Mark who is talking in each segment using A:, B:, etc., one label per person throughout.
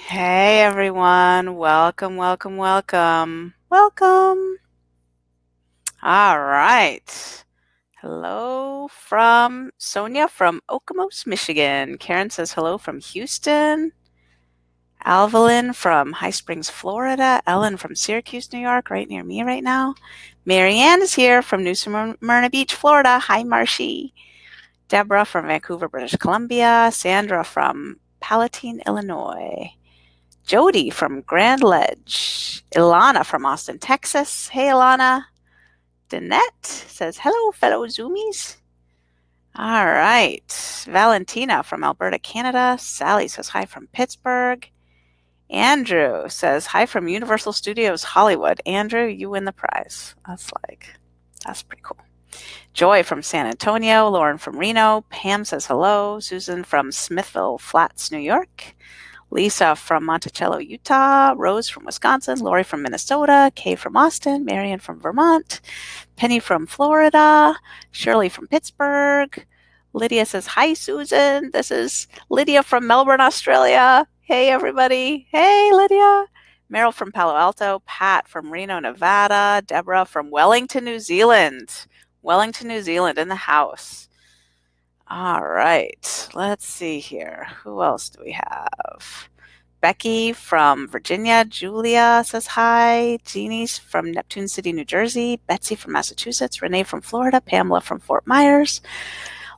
A: Hey everyone, welcome, welcome, welcome, welcome. All right. Hello from Sonia from Okemos, Michigan. Karen says hello from Houston. Alvalyn from High Springs, Florida. Ellen from Syracuse, New York, right near me right now. Marianne is here from New Smyrna Beach, Florida. Hi, Marshy. Deborah from Vancouver, British Columbia. Sandra from Palatine, Illinois. Jody from Grand Ledge. Ilana from Austin, Texas. Hey, Ilana. Danette says, hello, fellow Zoomies. All right. Valentina from Alberta, Canada. Sally says, hi from Pittsburgh. Andrew says, hi from Universal Studios Hollywood. Andrew, you win the prize. That's pretty cool. Joy from San Antonio. Lauren from Reno. Pam says, hello. Susan from Smithville Flats, New York. Lisa from Monticello, Utah. Rose from Wisconsin. Lori from Minnesota. Kay from Austin. Marion from Vermont. Penny from Florida. Shirley from Pittsburgh. Lydia says, hi, Susan. This is Lydia from Melbourne, Australia. Hey, everybody. Hey, Lydia. Meryl from Palo Alto. Pat from Reno, Nevada. Deborah from Wellington, New Zealand. Wellington, New Zealand in the house. All right, let's see here. Who else do we have? Becky from Virginia. Julia says hi. Jeannie's from Neptune City, New Jersey. Betsy from Massachusetts. Renee from Florida. Pamela from Fort Myers.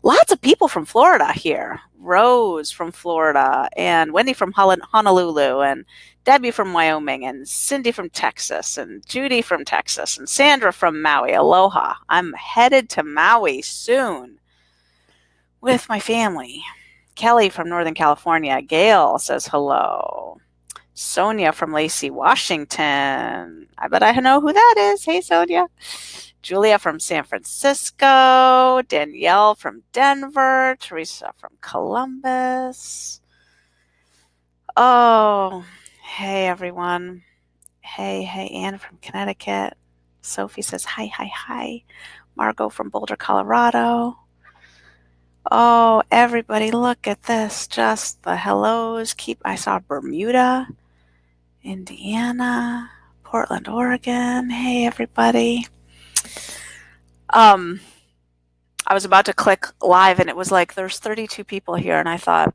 A: Lots of people from Florida here. Rose from Florida. And Wendy from Honolulu. And Debbie from Wyoming. And Cindy from Texas. And Judy from Texas. And Sandra from Maui. Aloha. I'm headed to Maui soon with my family. Kelly from Northern California. Gail says hello. Sonia from Lacey, Washington. I bet I know who that is. Hey, Sonia. Julia from San Francisco. Danielle from Denver. Teresa from Columbus. Oh, hey, everyone. Hey, Anne from Connecticut. Sophie says hi, hi, hi. Margot from Boulder, Colorado. Oh, everybody, look at this. Just the hellos. I saw Bermuda, Indiana, Portland, Oregon. Hey, everybody. I was about to click live and it was like, there's 32 people here. And I thought,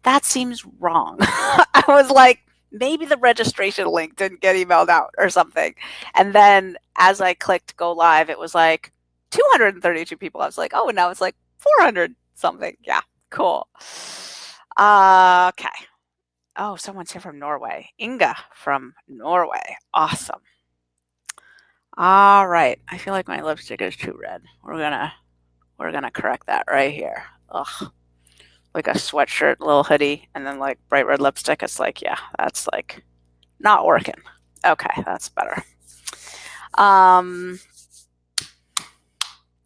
A: that seems wrong. I was like, maybe the registration link didn't get emailed out or something. And then as I clicked go live, it was like 232 people. I was like, oh, and now it's like 400 something. Yeah, cool. Okay. Oh, someone's here from Norway. Inga from Norway. Awesome. All right. I feel like my lipstick is too red. We're gonna correct that right here. Ugh. Like a sweatshirt, little hoodie, and then like bright red lipstick. It's like, yeah, that's like not working. Okay, that's better. Hi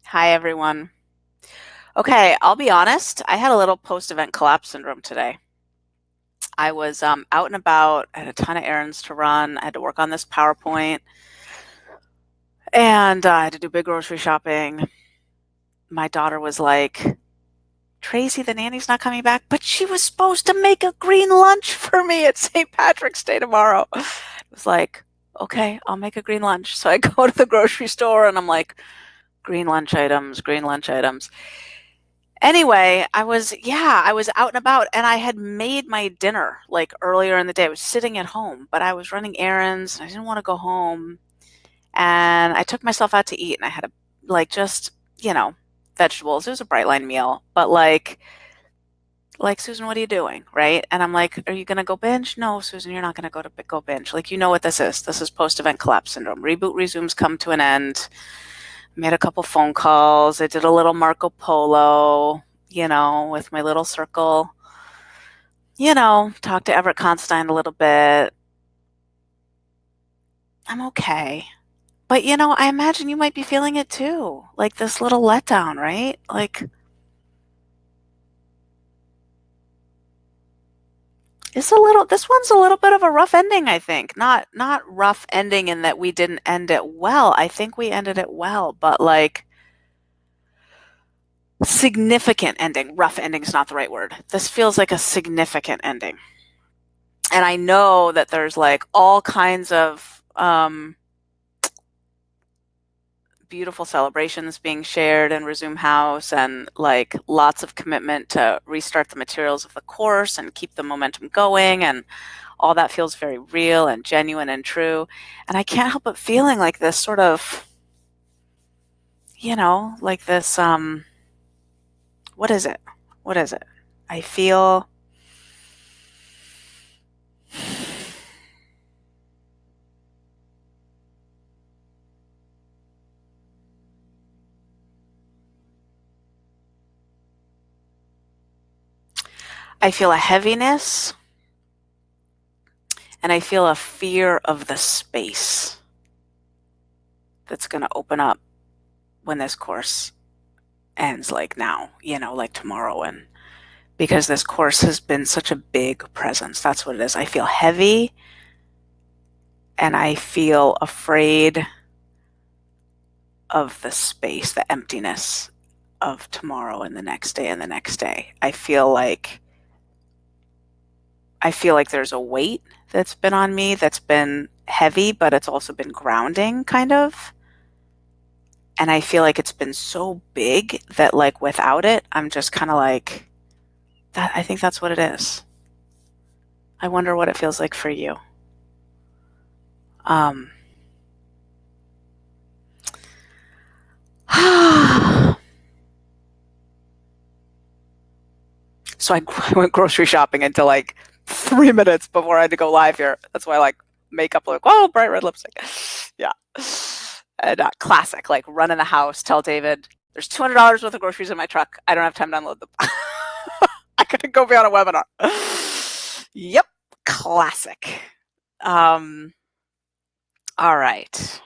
A: everyone. Okay, I'll be honest. I had a little post-event collapse syndrome today. I was out and about. I had a ton of errands to run. I had to work on this PowerPoint. And I had to do big grocery shopping. My daughter was like, Tracy, the nanny's not coming back, but she was supposed to make a green lunch for me at St. Patrick's Day tomorrow. It was like, okay, I'll make a green lunch. So I go to the grocery store and I'm like, green lunch items, green lunch items. Anyway, I was out and about and I had made my dinner like earlier in the day. I was sitting at home, but I was running errands and I didn't want to go home. And I took myself out to eat and I had just, vegetables. It was a Brightline meal, but like, Susan, what are you doing? Right. And I'm like, are you going to go binge? No, Susan, you're not going to go binge. Like, you know what this is. This is post-event collapse syndrome. Reboot resumes come to an end. Made a couple phone calls. I did a little Marco Polo, with my little circle. Talked to Everett Constein a little bit. I'm okay. But, I imagine you might be feeling it too. Like this little letdown, right? Like, this one's a little bit of a rough ending, I think. Not rough ending in that we didn't end it well. I think we ended it well, but like significant ending. Rough ending is not the right word. This feels like a significant ending. And I know that there's like all kinds of beautiful celebrations being shared in Resume House, and like lots of commitment to restart the materials of the course and keep the momentum going, and all that feels very real and genuine and true. And I can't help but feeling like this sort of, like this, what is it? What is it? I feel I feel a heaviness, and I feel a fear of the space that's going to open up when this course ends, like now, like tomorrow. And because this course has been such a big presence, that's what it is. I feel heavy, and I feel afraid of the space, the emptiness of tomorrow and the next day and the next day. I feel like there's a weight that's been on me that's been heavy, but it's also been grounding, kind of. And I feel like it's been so big that, like, without it, I'm just kind of like, that. I think that's what it is. I wonder what it feels like for you. So I went grocery shopping until like 3 minutes before I had to go live here. That's why I like makeup, like, oh, bright red lipstick. Yeah. And classic, like run in the house, tell David, there's $200 worth of groceries in my truck. I don't have time to unload them. I couldn't go be on a webinar. Yep. Classic. All right.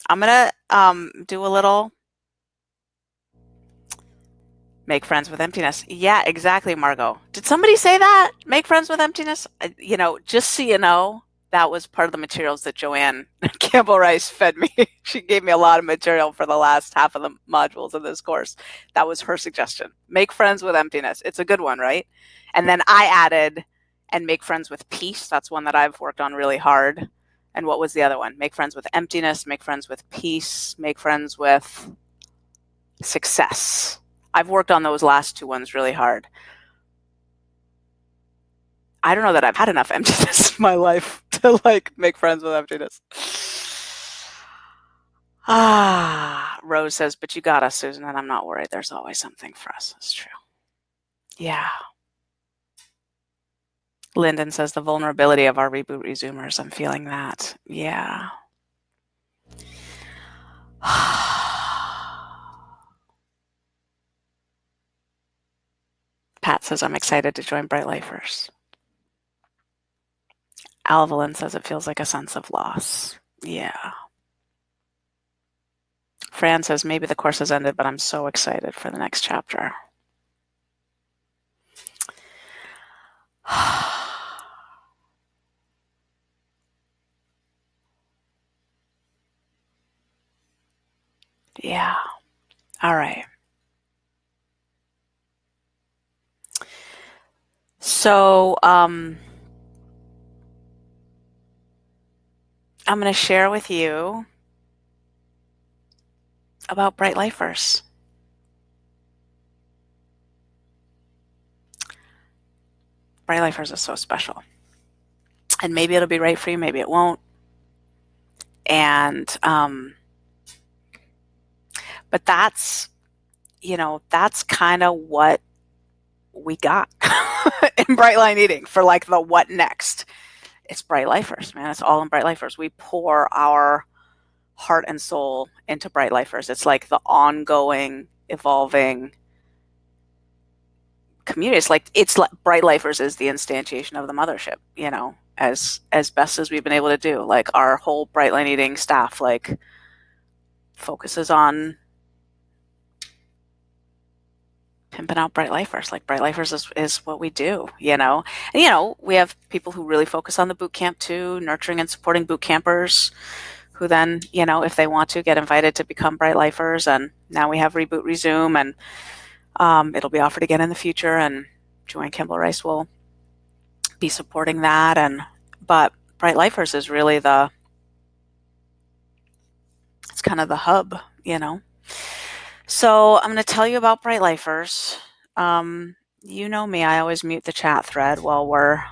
A: I'm going to do a little make friends with emptiness. Yeah, exactly, Margot. Did somebody say that? Make friends with emptiness? Just so you know, that was part of the materials that Joanne Campbell Rice fed me. She gave me a lot of material for the last half of the modules of this course. That was her suggestion. Make friends with emptiness. It's a good one, right? And then I added, and make friends with peace. That's one that I've worked on really hard. And what was the other one? Make friends with emptiness, make friends with peace, make friends with success. I've worked on those last two ones really hard. I don't know that I've had enough emptiness in my life to like make friends with emptiness. Rose says, but you got us, Susan, and I'm not worried. There's always something for us. It's true. Yeah. Lyndon says, the vulnerability of our reboot resumers. I'm feeling that. Yeah. Pat says, I'm excited to join Bright Lifers. Alvalin says, it feels like a sense of loss. Yeah. Fran says, maybe the course has ended, but I'm so excited for the next chapter. Yeah. All right. So I'm going to share with you about Bright Lifers. Bright Lifers is so special. And maybe it'll be right for you, maybe it won't. And but that's kind of what we got in Bright Line Eating for like the what next. It's Bright Lifers, man. It's all in Bright Lifers. We pour our heart and soul into Bright Lifers. It's like the ongoing, evolving community. It's like Bright Lifers is the instantiation of the mothership, as best as we've been able to do. Like our whole Bright Line Eating staff like focuses on pimping out Bright Lifers. Like Bright Lifers is what we do, And we have people who really focus on the boot camp too, nurturing and supporting boot campers who then, if they want to, get invited to become Bright Lifers. And now we have Reboot Resume, and it'll be offered again in the future, and Joanne Campbell Rice will be supporting that. But Bright Lifers is really it's kind of the hub, you know. So I'm going to tell you about Bright Lifers. You know me, I always mute the chat thread while we're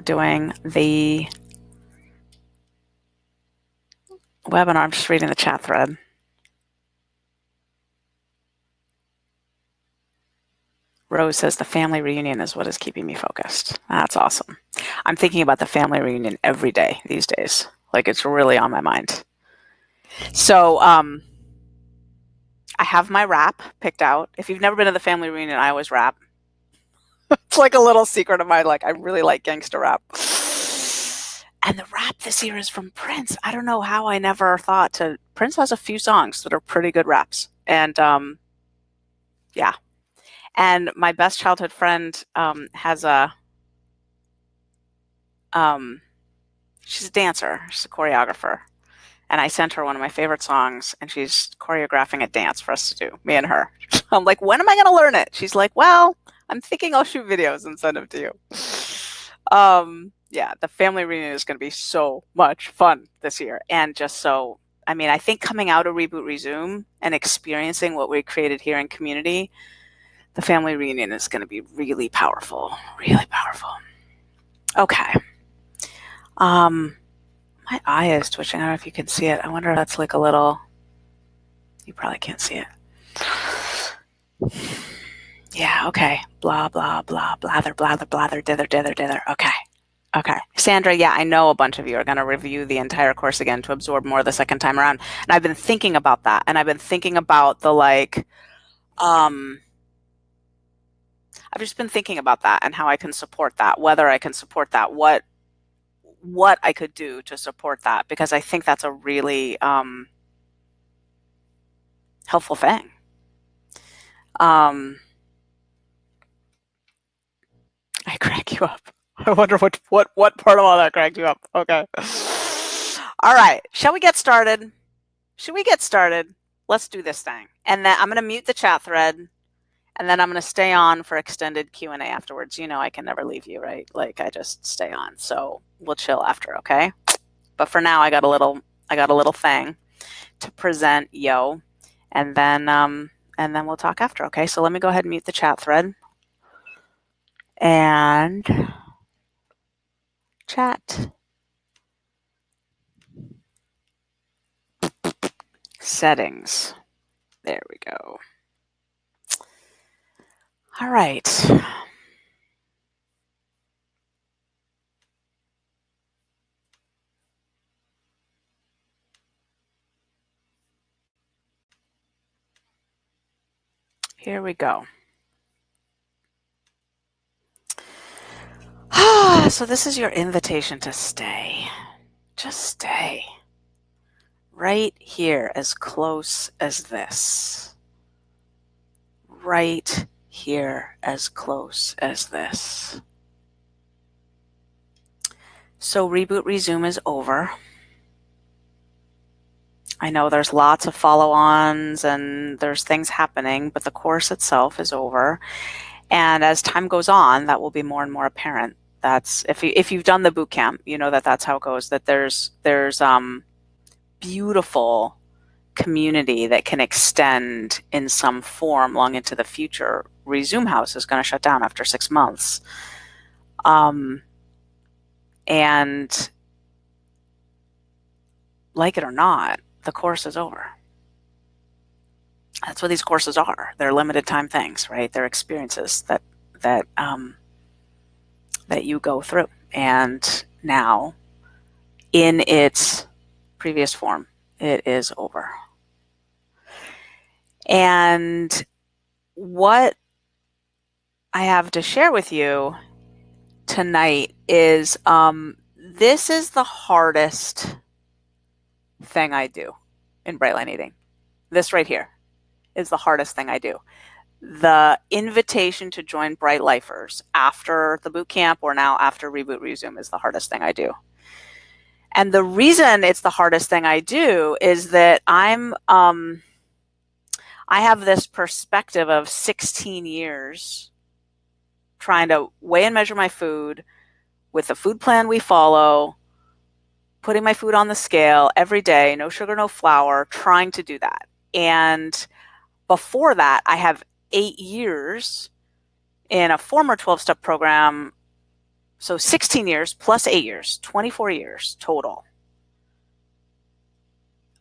A: doing the webinar. I'm just reading the chat thread. Rose says the family reunion is what is keeping me focused. That's awesome. I'm thinking about the family reunion every day these days. Like, it's really on my mind. So I have my rap picked out. If you've never been to the family reunion, I always rap. It's like a little secret of mine. Like, I really like gangster rap. And the rap this year is from Prince. I don't know how I never thought to. Prince has a few songs that are pretty good raps. And yeah. And my best childhood friend has a, she's a dancer, she's a choreographer. And I sent her one of my favorite songs, and she's choreographing a dance for us to do, me and her. I'm like, when am I going to learn it? She's like, well, I'm thinking I'll shoot videos and send them to you. Yeah, the family reunion is going to be so much fun this year. And just so, I mean, I think coming out of Reboot Resume and experiencing what we created here in community, the family reunion is going to be really powerful, really powerful. Okay. My eye is twitching. I don't know if you can see it. I wonder if that's like a little, you probably can't see it. Yeah, okay. Blah, blah, blah, blather, blather, blather, dither, dither, dither. Okay. Okay. Sandra, yeah, I know a bunch of you are going to review the entire course again to absorb more the second time around. And I've been thinking about that. And I've been thinking about the I've just been thinking about that and how I can support that, whether I can support that, what I could do to support that, because I think that's a really helpful thing. I crack you up. I wonder what part of all that cracked you up. Okay. All right. Shall we get started? Should we get started? Let's do this thing. And then I'm going to mute the chat thread, and then I'm going to stay on for extended Q&A afterwards. You know I can never leave you, right? Like, I just stay on. So we'll chill after, okay? But for now, I got a little thing to present, and then we'll talk after, okay? So let me go ahead and mute the chat thread. And chat. Settings. There we go. All right. Here we go. So this is your invitation to stay. Just stay. Right here, as close as this. Right here, as close as this. So Reboot Resume is over. I know there's lots of follow-ons and there's things happening, but the course itself is over. And as time goes on, that will be more and more apparent. That's if you've done the boot camp, you know that's how it goes. That there's beautiful community that can extend in some form long into the future. Resume House is going to shut down after 6 months, and like it or not, the course is over. That's what these courses are. They're limited time things, right? They're experiences that you go through. And now, in its previous form, it is over. And what I have to share with you tonight is this is the hardest thing I do in Bright Line Eating. This right here is the hardest thing I do. The invitation to join Bright Lifers after the boot camp or now after Reboot Resume is the hardest thing I do. And the reason it's the hardest thing I do is that I'm I have this perspective of 16 years trying to weigh and measure my food with the food plan we follow, putting my food on the scale every day, no sugar, no flour, trying to do that. And before that, I have 8 years in a former 12-step program. So 16 years plus 8 years, 24 years total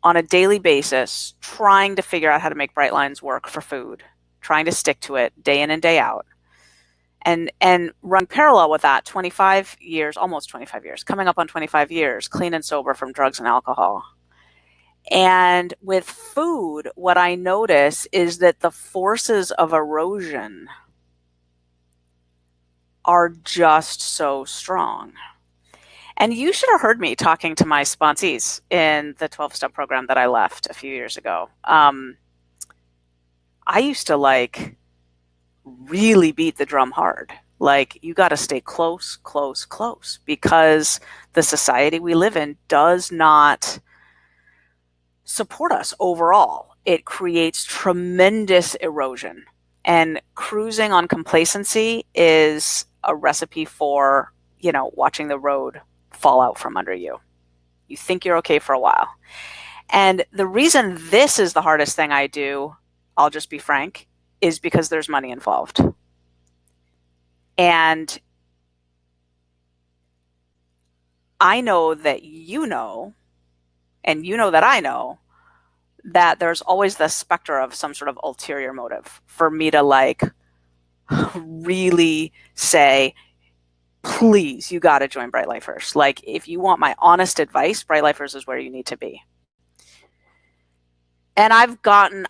A: on a daily basis, trying to figure out how to make bright lines work for food, trying to stick to it day in and day out. And running parallel with that, 25 years, almost 25 years, coming up on 25 years, clean and sober from drugs and alcohol. And with food, what I notice is that the forces of erosion are just so strong. And you should have heard me talking to my sponsees in the 12-step program that I left a few years ago. I used to really beat the drum hard. You got to stay close, close, close, because the society we live in does not support us overall. It creates tremendous erosion. And cruising on complacency is a recipe for, watching the road fall out from under you. You think you're okay for a while. And the reason this is the hardest thing I do, I'll just be frank, is because there's money involved. And I know that and you know that I know, that there's always the specter of some sort of ulterior motive for me to really say, please, you got to join Bright Lifers. If you want my honest advice, Bright Lifers is where you need to be. And I've done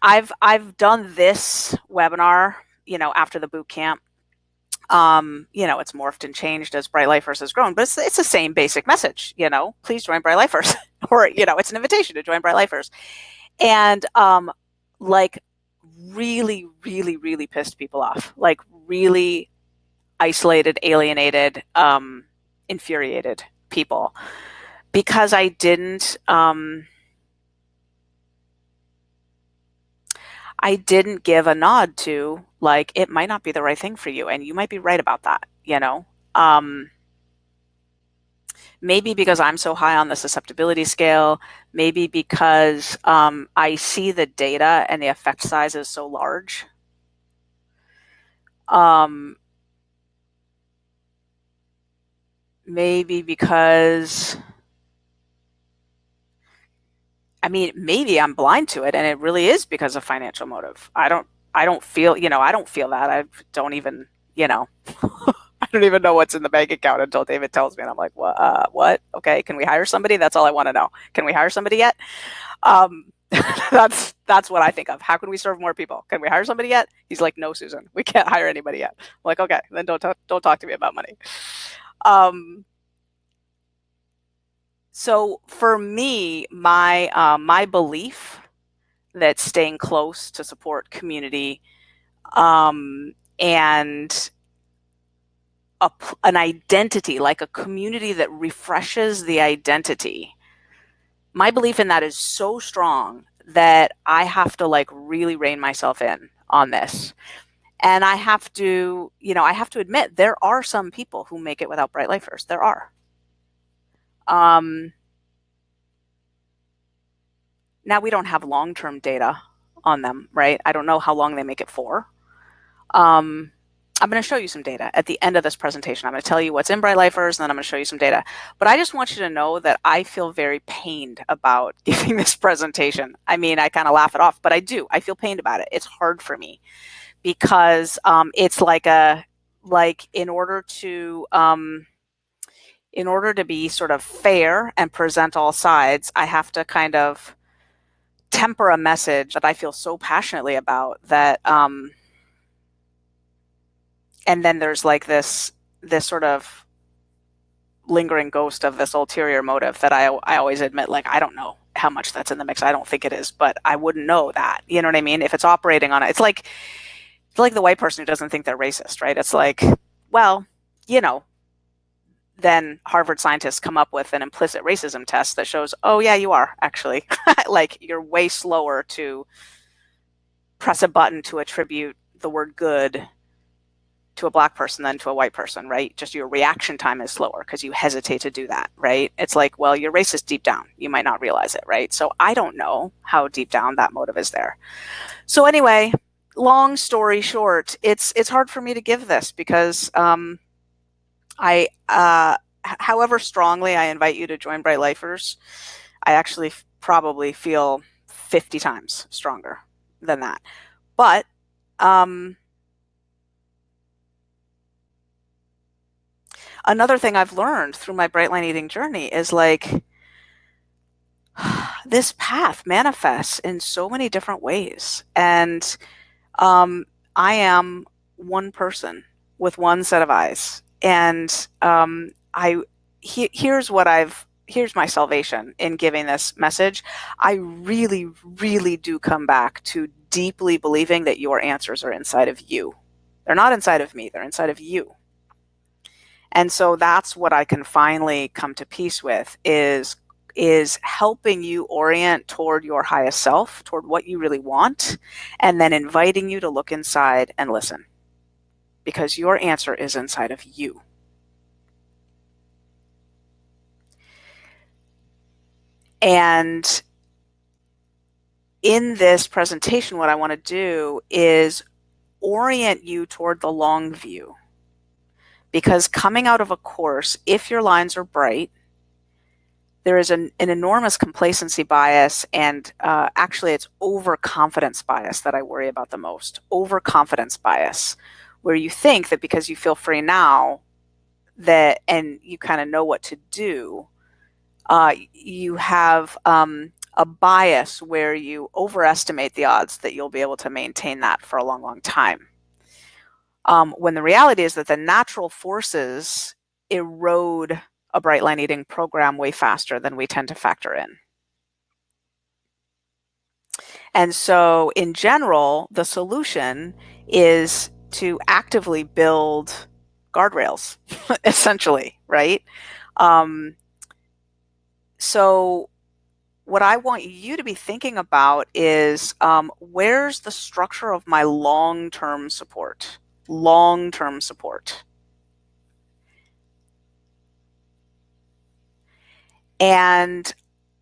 A: this webinar, after the boot camp. It's morphed and changed as Bright Lifers has grown, but it's the same basic message, please join Bright Lifers, or, it's an invitation to join Bright Lifers. And, really, really, really pissed people off, really isolated, alienated, infuriated people, because I didn't give a nod to, it might not be the right thing for you, and you might be right about that, maybe because I'm so high on the susceptibility scale, maybe because I see the data and the effect size is so large. Maybe because, maybe I'm blind to it and it really is because of financial motive. I don't feel that. I don't even, I don't even know what's in the bank account until David tells me, and I'm like, what? Okay, can we hire somebody? That's all I want to know. Can we hire somebody yet? That's what I think of. How can we serve more people? Can we hire somebody yet? He's like, no, Susan, we can't hire anybody yet. I'm like, okay, then don't talk to me about money. So for me, my belief that staying close to support community, and an identity, like a community that refreshes the identity, my belief in that is so strong that I have to really rein myself in on this. And I have to admit, there are some people who make it without Bright Lifers. There are. Now we don't have long-term data on them, right? I don't know how long they make it for. I'm going to show you some data at the end of this presentation. I'm going to tell you what's in Bright Lifers, and then I'm going to show you some data. But I just want you to know that I feel very pained about giving this presentation. I kind of laugh it off, but I do. I feel pained about it. It's hard for me because it's in order to be sort of fair and present all sides, I have to kind of temper a message that I feel so passionately about that, and then there's this sort of lingering ghost of this ulterior motive that I always admit, I don't know how much that's in the mix. I don't think it is, but I wouldn't know that. You know what I mean? If it's operating on it, it's like the white person who doesn't think they're racist, right? It's well, then Harvard scientists come up with an implicit racism test that shows, oh yeah, you are actually. You're way slower to press a button to attribute the word good to a black person than to a white person, right? Just your reaction time is slower because you hesitate to do that, right? It's like, well, you're racist deep down. You might not realize it, right? So I don't know how deep down that motive is there. So anyway, long story short, it's hard for me to give this because however strongly I invite you to join Bright Lifers, I actually probably feel 50 times stronger than that. But another thing I've learned through my bright line eating journey is like this path manifests in so many different ways. And I am one person with one set of eyes. And here's my salvation in giving this message. I really, really do come back to deeply believing that your answers are inside of you. They're not inside of me, they're inside of you. And so that's what I can finally come to peace with is helping you orient toward your highest self, toward what you really want, and then inviting you to look inside and listen. Because your answer is inside of you. And in this presentation, what I want to do is orient you toward the long view. Because coming out of a course, if your lines are bright, there is an enormous complacency bias, and actually it's overconfidence bias that I worry about the most. Overconfidence bias, where you think that because you feel free now and you kind of know what to do, you have a bias where you overestimate the odds that you'll be able to maintain that for a long, long time. When the reality is that the natural forces erode a bright line eating program way faster than we tend to factor in. And so in general, the solution is to actively build guardrails, essentially, right? So what I want you to be thinking about is where's the structure of my long-term support? Long-term support. And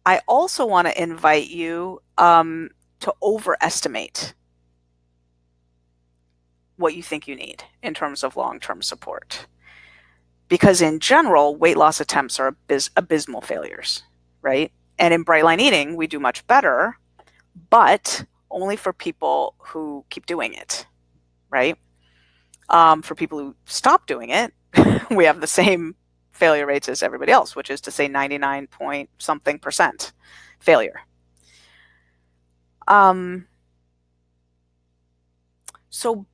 A: I also want to invite you to overestimate what you think you need in terms of long-term support. Because in general, weight loss attempts are abysmal failures, right? And in bright line eating, we do much better, but only for people who keep doing it, right? For people who stop doing it, we have the same failure rates as everybody else, which is to say 99 point something percent failure. So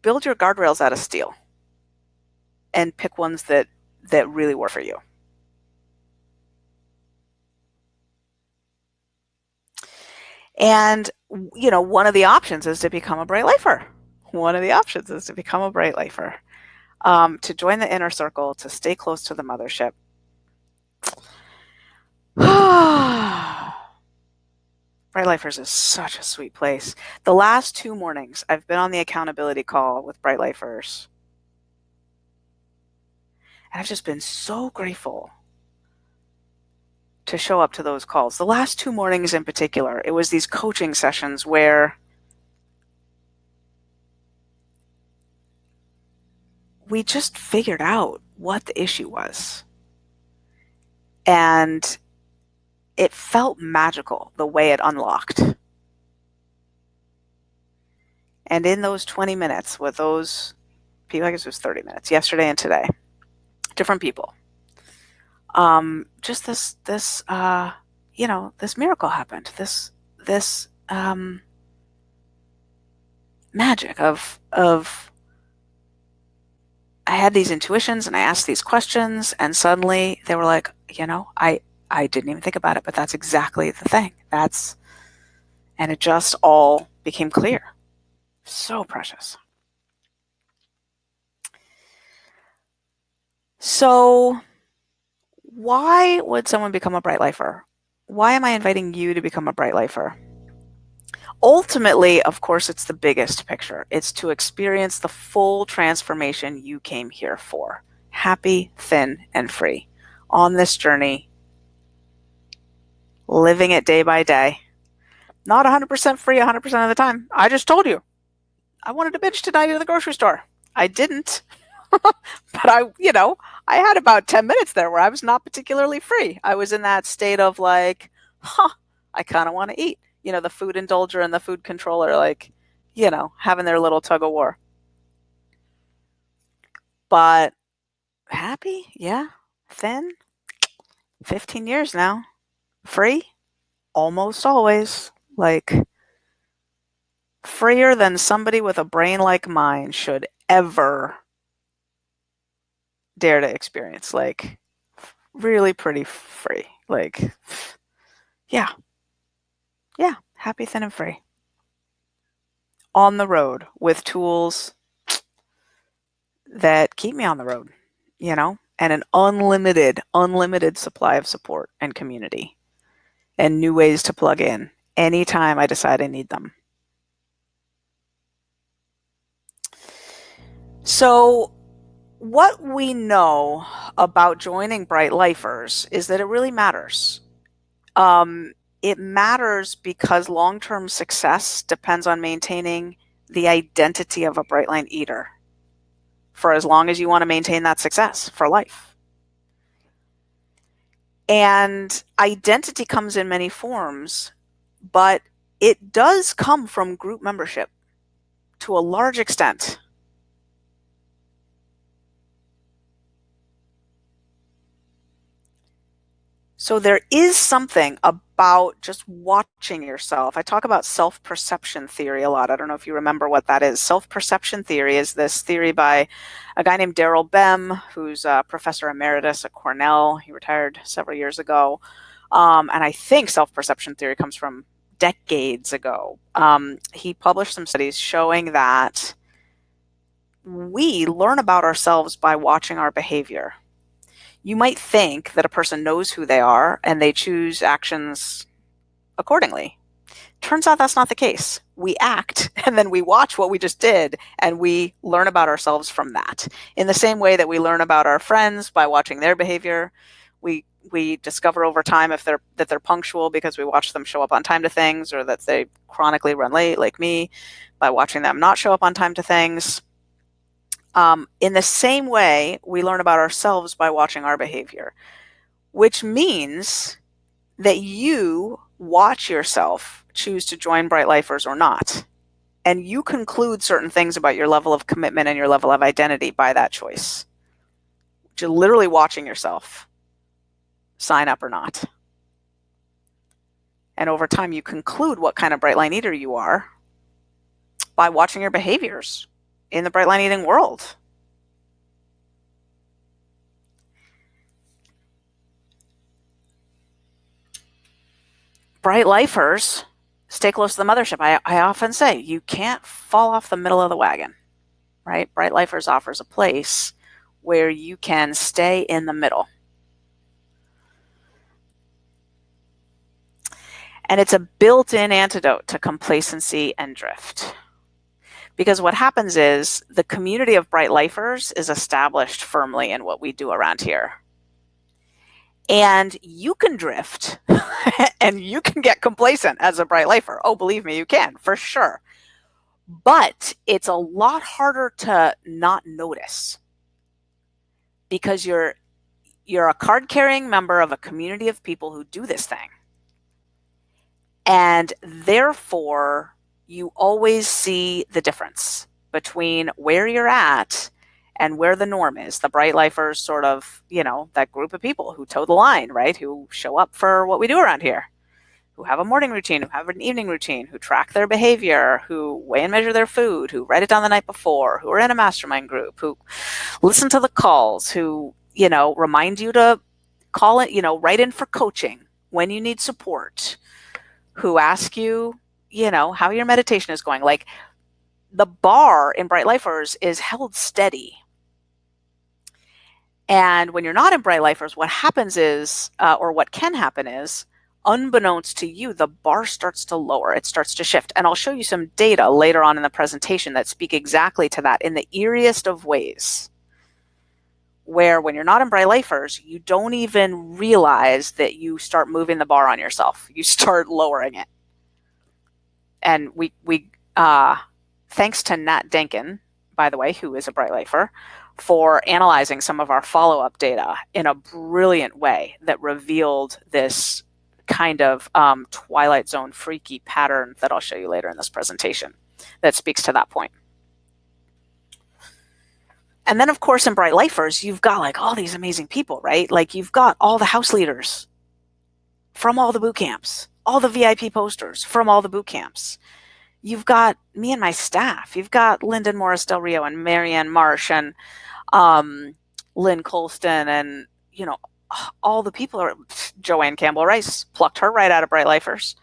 A: build your guardrails out of steel and pick ones that really work for you. And, you know, one of the options is to become a bright lifer. One of the options is to become a bright lifer, to join the inner circle, to stay close to the mothership. Bright Lifers is such a sweet place. The last 2 mornings, I've been on the accountability call with Bright Lifers. And I've just been so grateful to show up to those calls. The last 2 mornings in particular, it was these coaching sessions where we just figured out what the issue was. And it felt magical the way it unlocked. And in those 20 minutes with those people, I guess it was 30 minutes, yesterday and today, different people, just this miracle happened. This magic of I had these intuitions and I asked these questions, and suddenly they were like, I didn't even think about it, but that's exactly the thing. And it just all became clear. So precious. So why would someone become a bright lifer? Why am I inviting you to become a bright lifer? Ultimately, of course, it's the biggest picture. It's to experience the full transformation you came here for. Happy, thin, and free. On this journey, living it day by day. Not 100% free 100% of the time. I just told you. I wanted to binge tonight at the grocery store. I didn't. But I had about 10 minutes there where I was not particularly free. I was in that state of like, I kind of want to eat. The food indulger and the food controller, like, having their little tug of war. But happy, yeah. Thin, 15 years now. Free, almost always. Like, freer than somebody with a brain like mine should ever dare to experience. Like, really pretty free. Like, yeah. Yeah, happy, thin, and free. On the road with tools that keep me on the road, and an unlimited supply of support and community and new ways to plug in anytime I decide I need them. So, what we know about joining Bright Lifers is that it really matters. It matters because long-term success depends on maintaining the identity of a Bright Line eater for as long as you want to maintain that success for life. And identity comes in many forms, but it does come from group membership to a large extent. So there is something about just watching yourself. I talk about self-perception theory a lot. I don't know if you remember what that is. Self-perception theory is this theory by a guy named Daryl Bem, who's a professor emeritus at Cornell. He retired several years ago. And I think self-perception theory comes from decades ago. He published some studies showing that we learn about ourselves by watching our behavior. You might think that a person knows who they are and they choose actions accordingly. Turns out that's not the case. We act and then we watch what we just did and we learn about ourselves from that. In the same way that we learn about our friends by watching their behavior, we discover over time that they're punctual because we watch them show up on time to things, or that they chronically run late like me by watching them not show up on time to things. In the same way, we learn about ourselves by watching our behavior, which means that you watch yourself choose to join Bright Lifers or not. And you conclude certain things about your level of commitment and your level of identity by that choice. You're literally watching yourself sign up or not. And over time, you conclude what kind of Bright Line eater you are by watching your behaviors in the Bright Line eating world. Bright Lifers stay close to the mothership. I often say you can't fall off the middle of the wagon, right? Bright Lifers offers a place where you can stay in the middle. And it's a built-in antidote to complacency and drift. Because what happens is the community of Bright Lifers is established firmly in what we do around here. And you can drift and you can get complacent as a Bright Lifer. Oh, believe me, you can, for sure. But it's a lot harder to not notice because you're a card-carrying member of a community of people who do this thing. And therefore, you always see the difference between where you're at and where the norm is. The Bright Lifers sort of, that group of people who toe the line, right? Who show up for what we do around here, who have a morning routine, who have an evening routine, who track their behavior, who weigh and measure their food, who write it down the night before, who are in a mastermind group, who listen to the calls, who, remind you to call it, write in for coaching when you need support, who ask you, how your meditation is going. Like, the bar in Bright Lifers is held steady. And when you're not in Bright Lifers, what happens is, or what can happen is, unbeknownst to you, the bar starts to lower. It starts to shift. And I'll show you some data later on in the presentation that speak exactly to that in the eeriest of ways, where when you're not in Bright Lifers, you don't even realize that you start moving the bar on yourself. You start lowering it. And we thanks to Nat Denkin, by the way, who is a Bright Lifer, for analyzing some of our follow-up data in a brilliant way that revealed this kind of Twilight Zone freaky pattern that I'll show you later in this presentation that speaks to that point. And then, of course, in Bright Lifers, you've got like all these amazing people, right? Like you've got all the house leaders from all the boot camps, all the VIP posters from all the boot camps. You've got me and my staff. You've got Lyndon Morris Del Rio and Marianne Marsh and Lynn Colston and, you know, all the people are Joanne Campbell Rice, plucked her right out of Bright Lifers.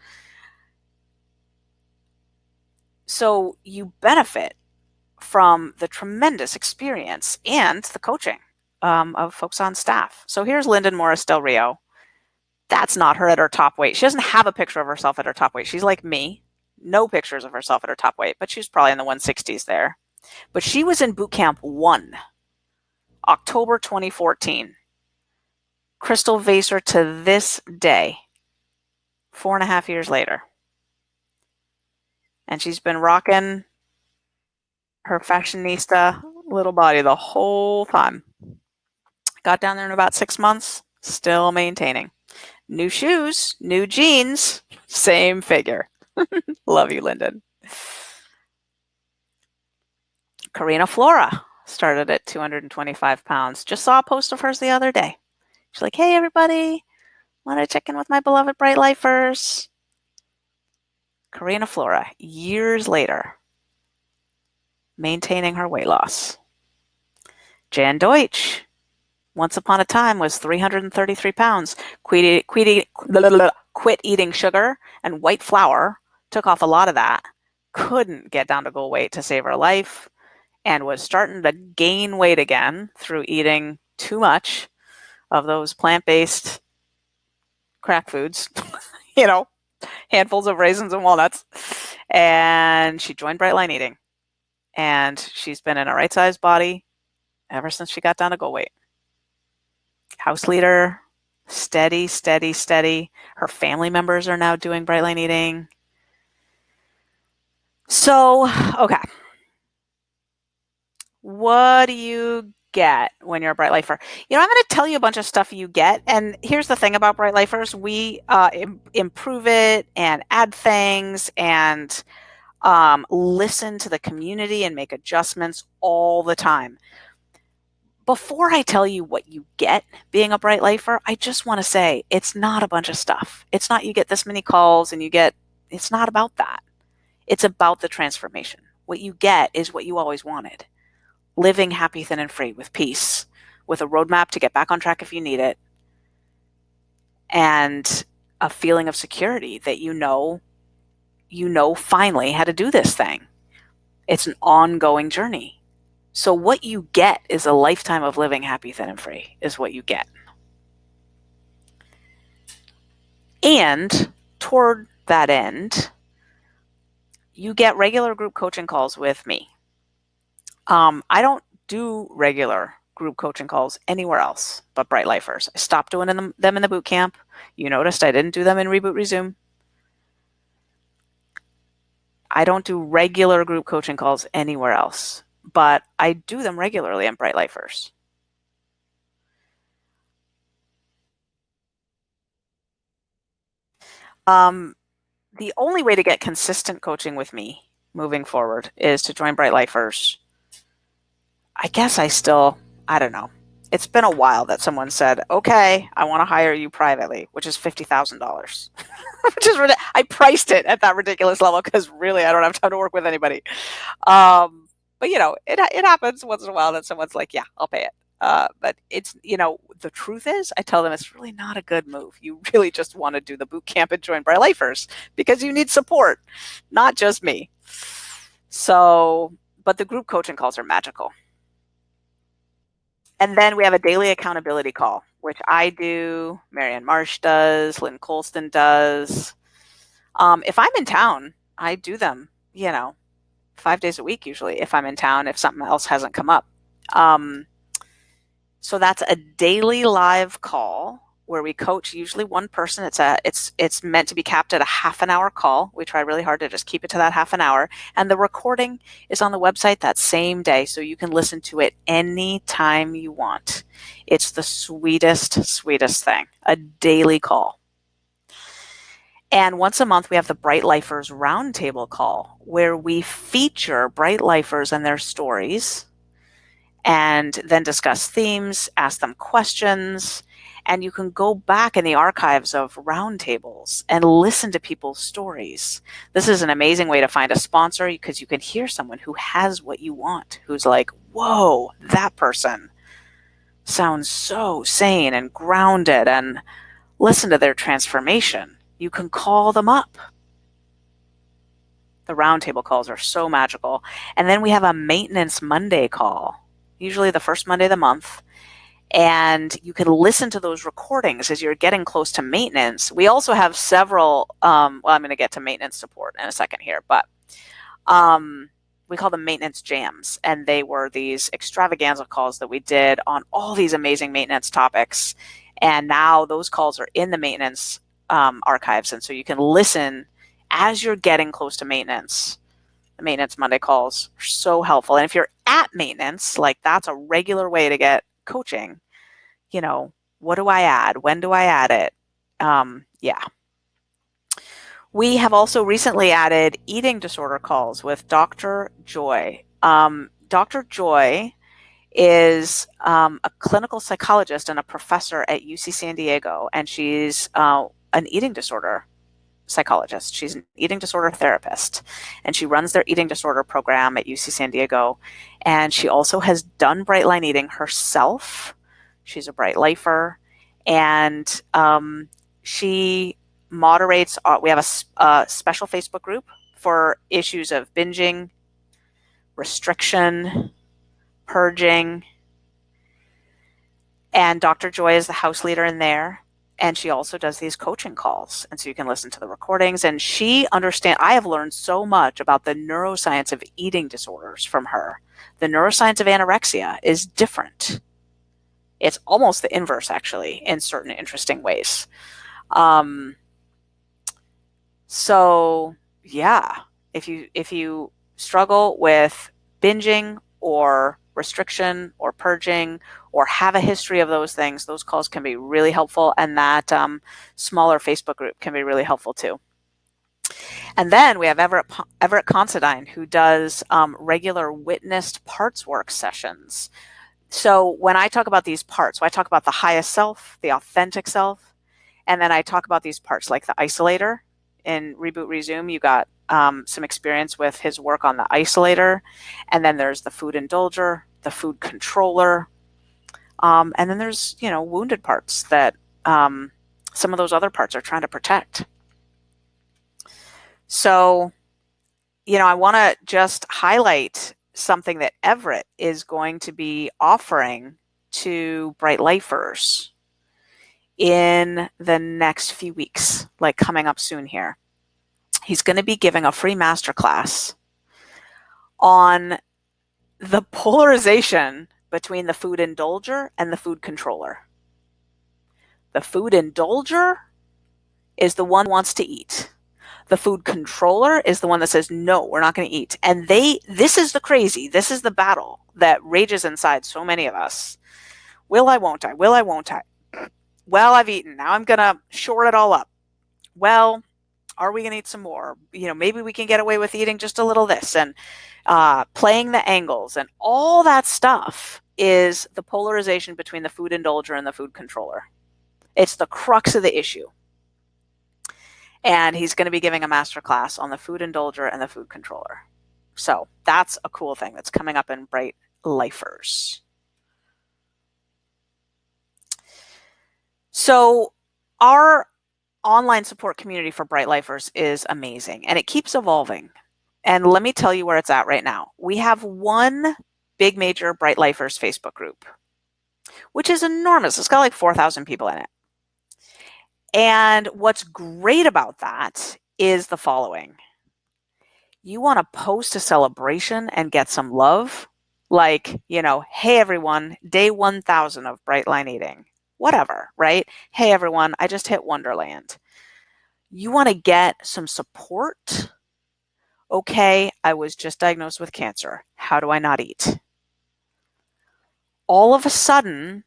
A: So you benefit from the tremendous experience and the coaching of folks on staff. So here's Lyndon Morris Del Rio. That's not her at her top weight. She doesn't have a picture of herself at her top weight. She's like me. No pictures of herself at her top weight, but she's probably in the 160s there. But she was in boot camp 1, October 2014. Crystal Vaser to this day, 4.5 years later. And she's been rocking her fashionista little body the whole time. Got down there in about 6 months, still maintaining. New shoes, new jeans, same figure. Love you, Lyndon. Karina Flora started at 225 pounds. Just saw a post of hers the other day. She's like, hey, everybody, want to check in with my beloved Bright Lifers? Karina Flora, years later, maintaining her weight loss. Jan Deutsch, once upon a time, was 333 pounds, quit eating sugar and white flour, took off a lot of that, couldn't get down to goal weight to save her life, and was starting to gain weight again through eating too much of those plant-based crack foods, you know, handfuls of raisins and walnuts. And she joined Bright Line Eating. And she's been in a right-sized body ever since she got down to goal weight. House leader, steady, steady, steady. Her family members are now doing Bright Line Eating. So, okay. What do you get when you're a Bright Lifer? You know, I'm going to tell you a bunch of stuff you get. And here's the thing about Bright Lifers. We improve it and add things and listen to the community and make adjustments all the time. Before I tell you what you get being a Bright Lifer, I just want to say it's not a bunch of stuff. It's not you get this many calls and it's not about that. It's about the transformation. What you get is what you always wanted. Living happy, thin, and free with peace, with a roadmap to get back on track if you need it, and a feeling of security that you know finally how to do this thing. It's an ongoing journey. So what you get is a lifetime of living happy, thin, and free is what you get. And toward that end, you get regular group coaching calls with me. I don't do regular group coaching calls anywhere else but Bright Lifers. I stopped doing them in the boot camp. You noticed I didn't do them in Reboot Resume. I don't do regular group coaching calls anywhere else, but I do them regularly in Bright Lifers. The only way to get consistent coaching with me moving forward is to join Bright Lifers. I guess I don't know. It's been a while that someone said, okay, I want to hire you privately, which is $50,000. Which is I priced it at that ridiculous level because really I don't have time to work with anybody. But you know, it happens once in a while that someone's like, yeah, I'll pay it. But it's, you know, the truth is I tell them it's really not a good move. You really just want to do the boot camp and join Bright Lifers because you need support, not just me. So, but the group coaching calls are magical. And then we have a daily accountability call which I do, Marianne Marsh does, Lynn Colston does. If I'm in town, I do them, 5 days a week usually if I'm in town, if something else hasn't come up. So that's a daily live call where we coach usually one person. It's meant to be capped at a half an hour call. We try really hard to just keep it to that half an hour. And the recording is on the website that same day, so you can listen to it anytime you want. It's the sweetest, sweetest thing. A daily call. And once a month, we have the Bright Lifers Roundtable call, where we feature Bright Lifers and their stories, and then discuss themes, ask them questions, and you can go back in the archives of roundtables and listen to people's stories. This is an amazing way to find a sponsor because you can hear someone who has what you want, who's like, whoa, that person sounds so sane and grounded, and listen to their transformation. You can call them up. The roundtable calls are so magical. And then we have a Maintenance Monday call, usually the first Monday of the month. And you can listen to those recordings as you're getting close to maintenance. We also have several, I'm going to get to maintenance support in a second here, but we call them maintenance jams. And they were these extravaganza calls that we did on all these amazing maintenance topics. And now those calls are in the maintenance archives. And so you can listen as you're getting close to maintenance. The Maintenance Monday calls are so helpful. And if you're at maintenance, like that's a regular way to get coaching. What do I add? When do I add it? Yeah. We have also recently added eating disorder calls with Dr. Joy. Dr. Joy is a clinical psychologist and a professor at UC San Diego, and she's an eating disorder psychologist. She's an eating disorder therapist, and she runs their eating disorder program at UC San Diego. And she also has done Bright Line Eating herself. She's a Bright Lifer, and she moderates. We have a special Facebook group for issues of binging, restriction, purging, and Dr. Joy is the house leader in there. And she also does these coaching calls. And so you can listen to the recordings. And I have learned so much about the neuroscience of eating disorders from her. The neuroscience of anorexia is different. It's almost the inverse, actually, in certain interesting ways. So yeah, if you struggle with binging or restriction or purging or have a history of those things, those calls can be really helpful, and that smaller Facebook group can be really helpful too. And then we have Everett Considine, who does regular witnessed parts work sessions. So when I talk about these parts, I talk about the highest self, the authentic self, and then I talk about these parts like the isolator. In Reboot Resume, you got some experience with his work on the isolator, and then there's the food indulger, the food controller, and then there's wounded parts that some of those other parts are trying to protect. So I want to just highlight something that Everett is going to be offering to Bright Lifers in the next few weeks, like coming up soon here. He's going to be giving a free masterclass on the polarization between the food indulger and the food controller. The food indulger is the one who wants to eat. The food controller is the one that says, no, we're not going to eat. And this is the battle that rages inside so many of us. Will I, won't I? Will I, won't I? Well, I've eaten. Now I'm going to shore it all up. Well, are we going to eat some more? Maybe we can get away with eating just a little this, and playing the angles and all that stuff is the polarization between the food indulger and the food controller. It's the crux of the issue. And he's going to be giving a masterclass on the food indulger and the food controller. So that's a cool thing that's coming up in Bright Lifers. So our online support community for Bright Lifers is amazing, and it keeps evolving. And let me tell you where it's at right now. We have one big major Bright Lifers Facebook group. which is enormous. It's got like 4,000 people in it. And what's great about that is the following. You want to post a celebration and get some love, like, hey everyone, day 1000 of Bright Line Eating, whatever, right? Hey everyone, I just hit Wonderland. You want to get some support. Okay, I was just diagnosed with cancer. How do I not eat? All of a sudden,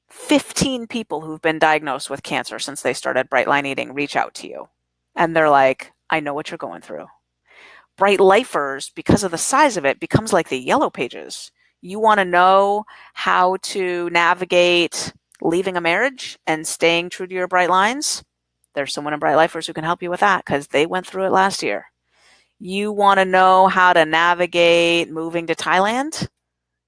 A: 15 people who've been diagnosed with cancer since they started Bright Line Eating reach out to you. And they're like, I know what you're going through. Bright Lifers, because of the size of it, becomes like the Yellow Pages. You want to know how to navigate leaving a marriage and staying true to your bright lines? There's someone in Bright Lifers who can help you with that because they went through it last year. You want to know how to navigate moving to Thailand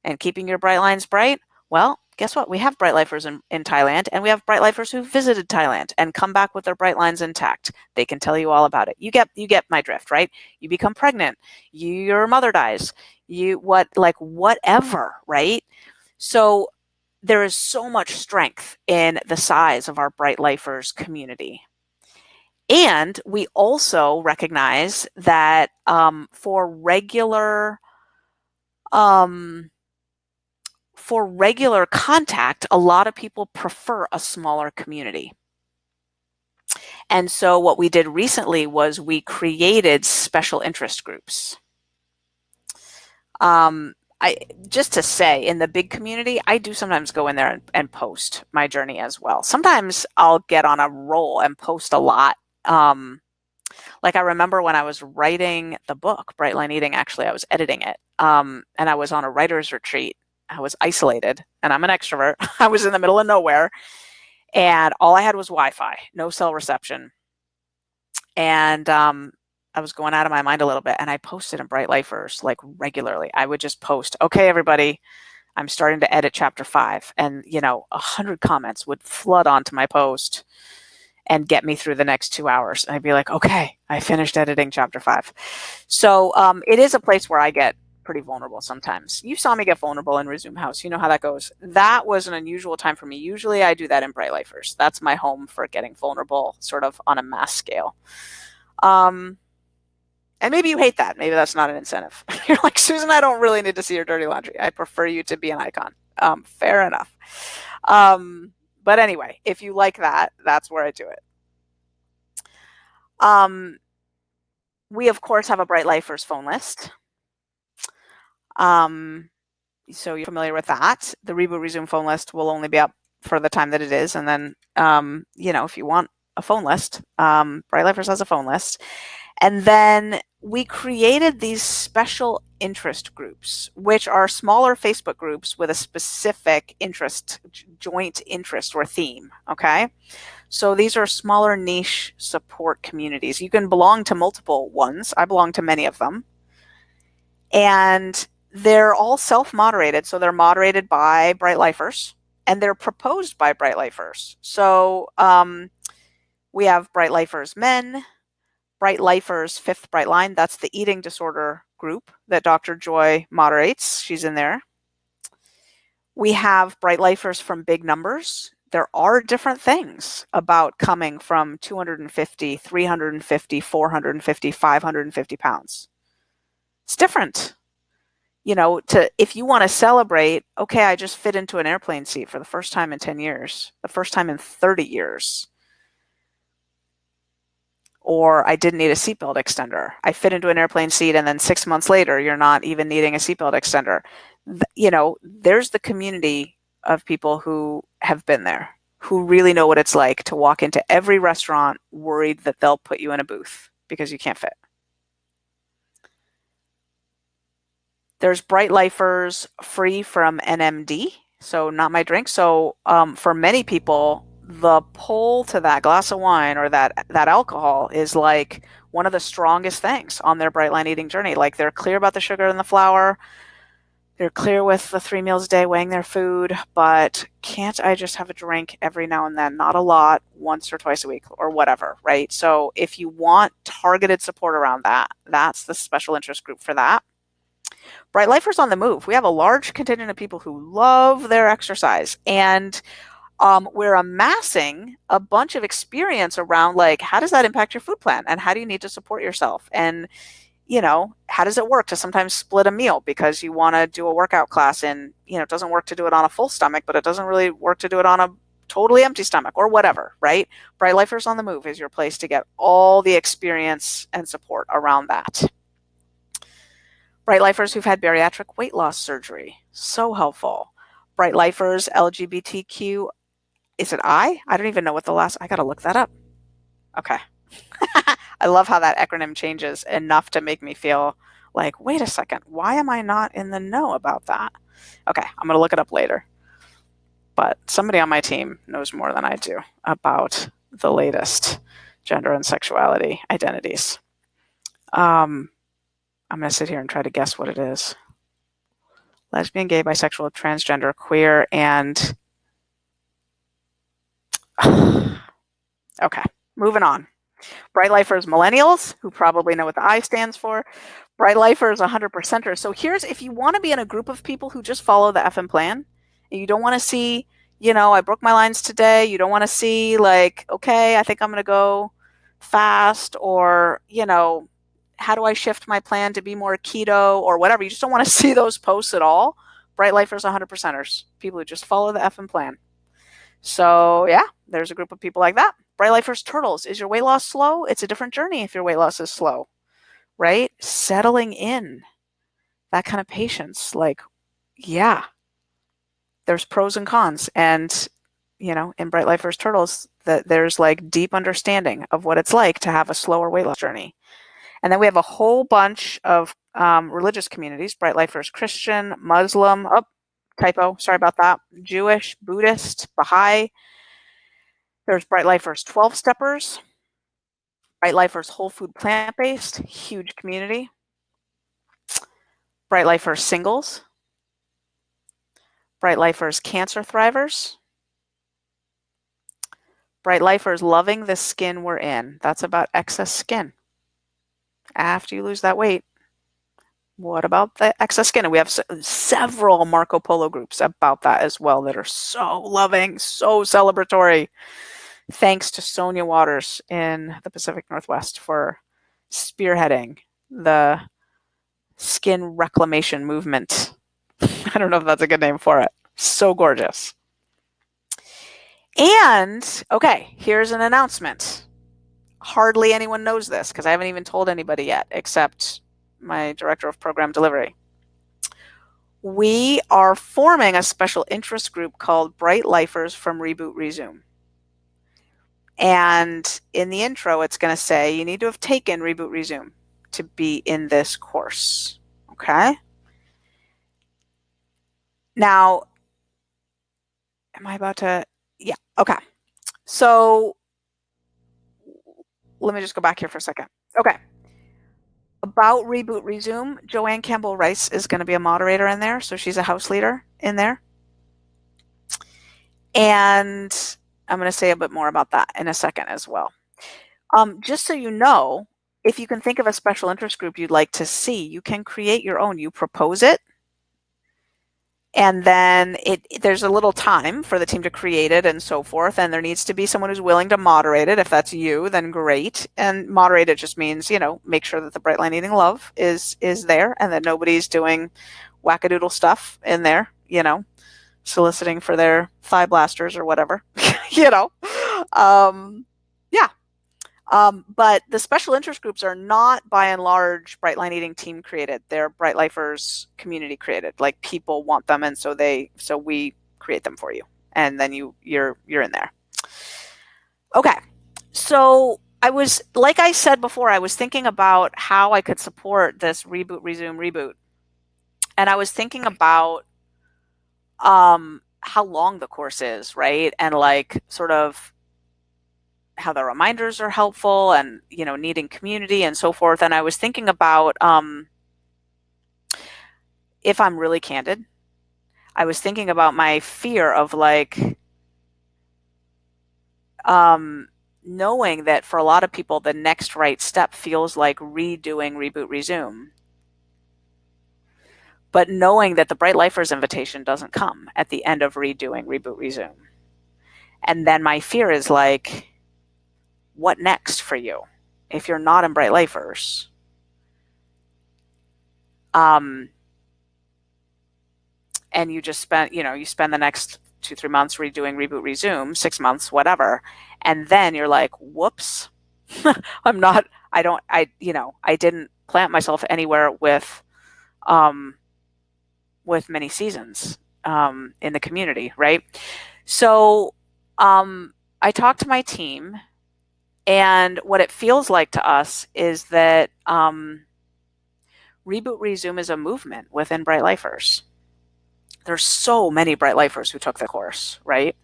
A: and keeping your bright lines bright? Well, guess what? We have Bright Lifers in Thailand, and we have Bright Lifers who visited Thailand and come back with their bright lines intact. They can tell you all about it. You get my drift, right? You become pregnant. Your mother dies. Whatever, right? So there is so much strength in the size of our Bright Lifers community. And we also recognize that for regular contact, a lot of people prefer a smaller community. And so what we did recently was we created special interest groups. Just to say, in the big community, I do sometimes go in there and post my journey as well. Sometimes I'll get on a roll and post a lot. Like I remember when I was writing the book, Bright Line Eating, actually, I was editing it. And I was on a writer's retreat. I was isolated, and I'm an extrovert. I was in the middle of nowhere, and all I had was Wi-Fi, no cell reception. And I was going out of my mind a little bit, and I posted in Bright Lifers like regularly. I would just post, okay, everybody, I'm starting to edit chapter 5. And, 100 comments would flood onto my post and get me through the next 2 hours. And I'd be like, okay, I finished editing chapter 5. So it is a place where I get pretty vulnerable sometimes. You saw me get vulnerable in Resume House. You know how that goes. That was an unusual time for me. Usually I do that in Bright Lifers. That's my home for getting vulnerable sort of on a mass scale. And maybe you hate that. Maybe that's not an incentive. You're like, Susan, I don't really need to see your dirty laundry. I prefer you to be an icon. Fair enough. But anyway, if you like that, that's where I do it. We, of course, have a Bright Lifers phone list. So you're familiar with that. The Reboot Resume phone list will only be up for the time that it is. And then, if you want a phone list, Bright Lifers has a phone list. And then we created these special interest groups, which are smaller Facebook groups with a specific interest, joint interest or theme, okay? So these are smaller niche support communities. You can belong to multiple ones. I belong to many of them. And they're all self-moderated. So they're moderated by Bright Lifers, and they're proposed by Bright Lifers. So we have Bright Lifers Men, Bright Lifers Fifth Bright Line. That's the eating disorder group that Dr. Joy moderates. She's in there. We have Bright Lifers from Big Numbers. There are different things about coming from 250, 350, 450, 550 pounds. It's different. If you want to celebrate, okay, I just fit into an airplane seat for the first time in 10 years, the first time in 30 years. Or I didn't need a seatbelt extender. I fit into an airplane seat, and then 6 months later, you're not even needing a seatbelt extender. There's the community of people who have been there, who really know what it's like to walk into every restaurant worried that they'll put you in a booth because you can't fit. There's Bright Lifers free from NMD, so not my drink. So for many people, the pull to that glass of wine or that alcohol is like one of the strongest things on their Bright Line Eating journey. Like they're clear about the sugar and the flour. They're clear with the 3 meals a day, weighing their food, but can't I just have a drink every now and then? Not a lot, once or twice a week or whatever, right? So if you want targeted support around that, that's the special interest group for that. Bright Lifers on the move. We have a large contingent of people who love their exercise, and we're amassing a bunch of experience around like how does that impact your food plan, and how do you need to support yourself, and how does it work to sometimes split a meal because you want to do a workout class and it doesn't work to do it on a full stomach, but it doesn't really work to do it on a totally empty stomach or whatever, right? Bright Lifers on the Move is your place to get all the experience and support around that. Bright Lifers who've had bariatric weight loss surgery, so helpful. Bright Lifers LGBTQ, is it I don't even know what I gotta look that up. Okay. I love how that acronym changes enough to make me feel like, wait a second, why am I not in the know about that? Okay, I'm going to look it up later. But somebody on my team knows more than I do about the latest gender and sexuality identities. I'm going to sit here and try to guess what it is. Lesbian, gay, bisexual, transgender, queer, and... Okay, moving on. Bright Lifers millennials, who probably know what the I stands for. Bright Lifers 100%ers. So here's, if you want to be in a group of people who just follow the effing plan, and you don't want to see, I broke my lines today. You don't want to see like, okay, I think I'm going to go fast, or, how do I shift my plan to be more keto or whatever. You just don't want to see those posts at all. Bright Lifers 100%ers, people who just follow the effing plan. So yeah, there's a group of people like that. Bright Lifers turtles. Is your weight loss slow? It's a different journey if your weight loss is slow, right? Settling in, that kind of patience. Like, yeah, there's pros and cons. And, in Bright Lifers turtles, that there's like deep understanding of what it's like to have a slower weight loss journey. And then we have a whole bunch of religious communities, Bright Lifers Christian, Muslim, typo, sorry about that, Jewish, Buddhist, Baha'i. There's Bright Lifers 12-steppers, Bright Lifers whole food plant-based, huge community. Bright Lifers singles, Bright Lifers cancer thrivers, Bright Lifers loving the skin we're in. That's about excess skin. After you lose that weight, what about the excess skin? And we have several Marco Polo groups about that as well that are so loving, so celebratory. Thanks to Sonia Waters in the Pacific Northwest for spearheading the skin reclamation movement. I don't know if that's a good name for it. So gorgeous. And, okay, here's an announcement. Hardly anyone knows this because I haven't even told anybody yet except my director of program delivery. We are forming a special interest group called Bright Lifers from Reboot Resume. And in the intro, it's going to say you need to have taken Reboot Resume to be in this course. Okay? Now, am I about to? Yeah. Okay. So let me just go back here for a second. Okay. About Reboot Resume, Joanne Campbell Rice is going to be a moderator in there. So she's a house leader in there. And I'm going to say a bit more about that in a second as well. Just so you know, if you can think of a special interest group you'd like to see, you can create your own. You propose it, and then there's a little time for the team to create it and so forth, and there needs to be someone who's willing to moderate it. If that's you, then great. And moderate it just means, make sure that the Bright Line Eating Love is there and that nobody's doing wackadoodle stuff in there, soliciting for their thigh blasters or whatever, yeah. But the special interest groups are not, by and large, Bright Line Eating team created. They're Bright Lifers community created. Like, people want them, and so we create them for you, and then you're in there. Okay, so like I said before, I was thinking about how I could support this Reboot Resume reboot, and I was thinking about how long the course is, right? And like sort of how the reminders are helpful and, needing community and so forth. And I was thinking about, if I'm really candid, I was thinking about my fear of like, knowing that for a lot of people, the next right step feels like redoing Reboot Resume. but knowing that the Bright Lifers invitation doesn't come at the end of redoing Reboot Resume. And then my fear is like, what next for you if you're not in Bright Lifers? And you just spend the next 2-3 months redoing Reboot Resume, 6 months, whatever, and then you're like, whoops, I didn't plant myself anywhere with many seasons in the community, right? So I talked to my team, and what it feels like to us is that Reboot Resume is a movement within Bright Lifers. There's so many Bright Lifers who took the course, right?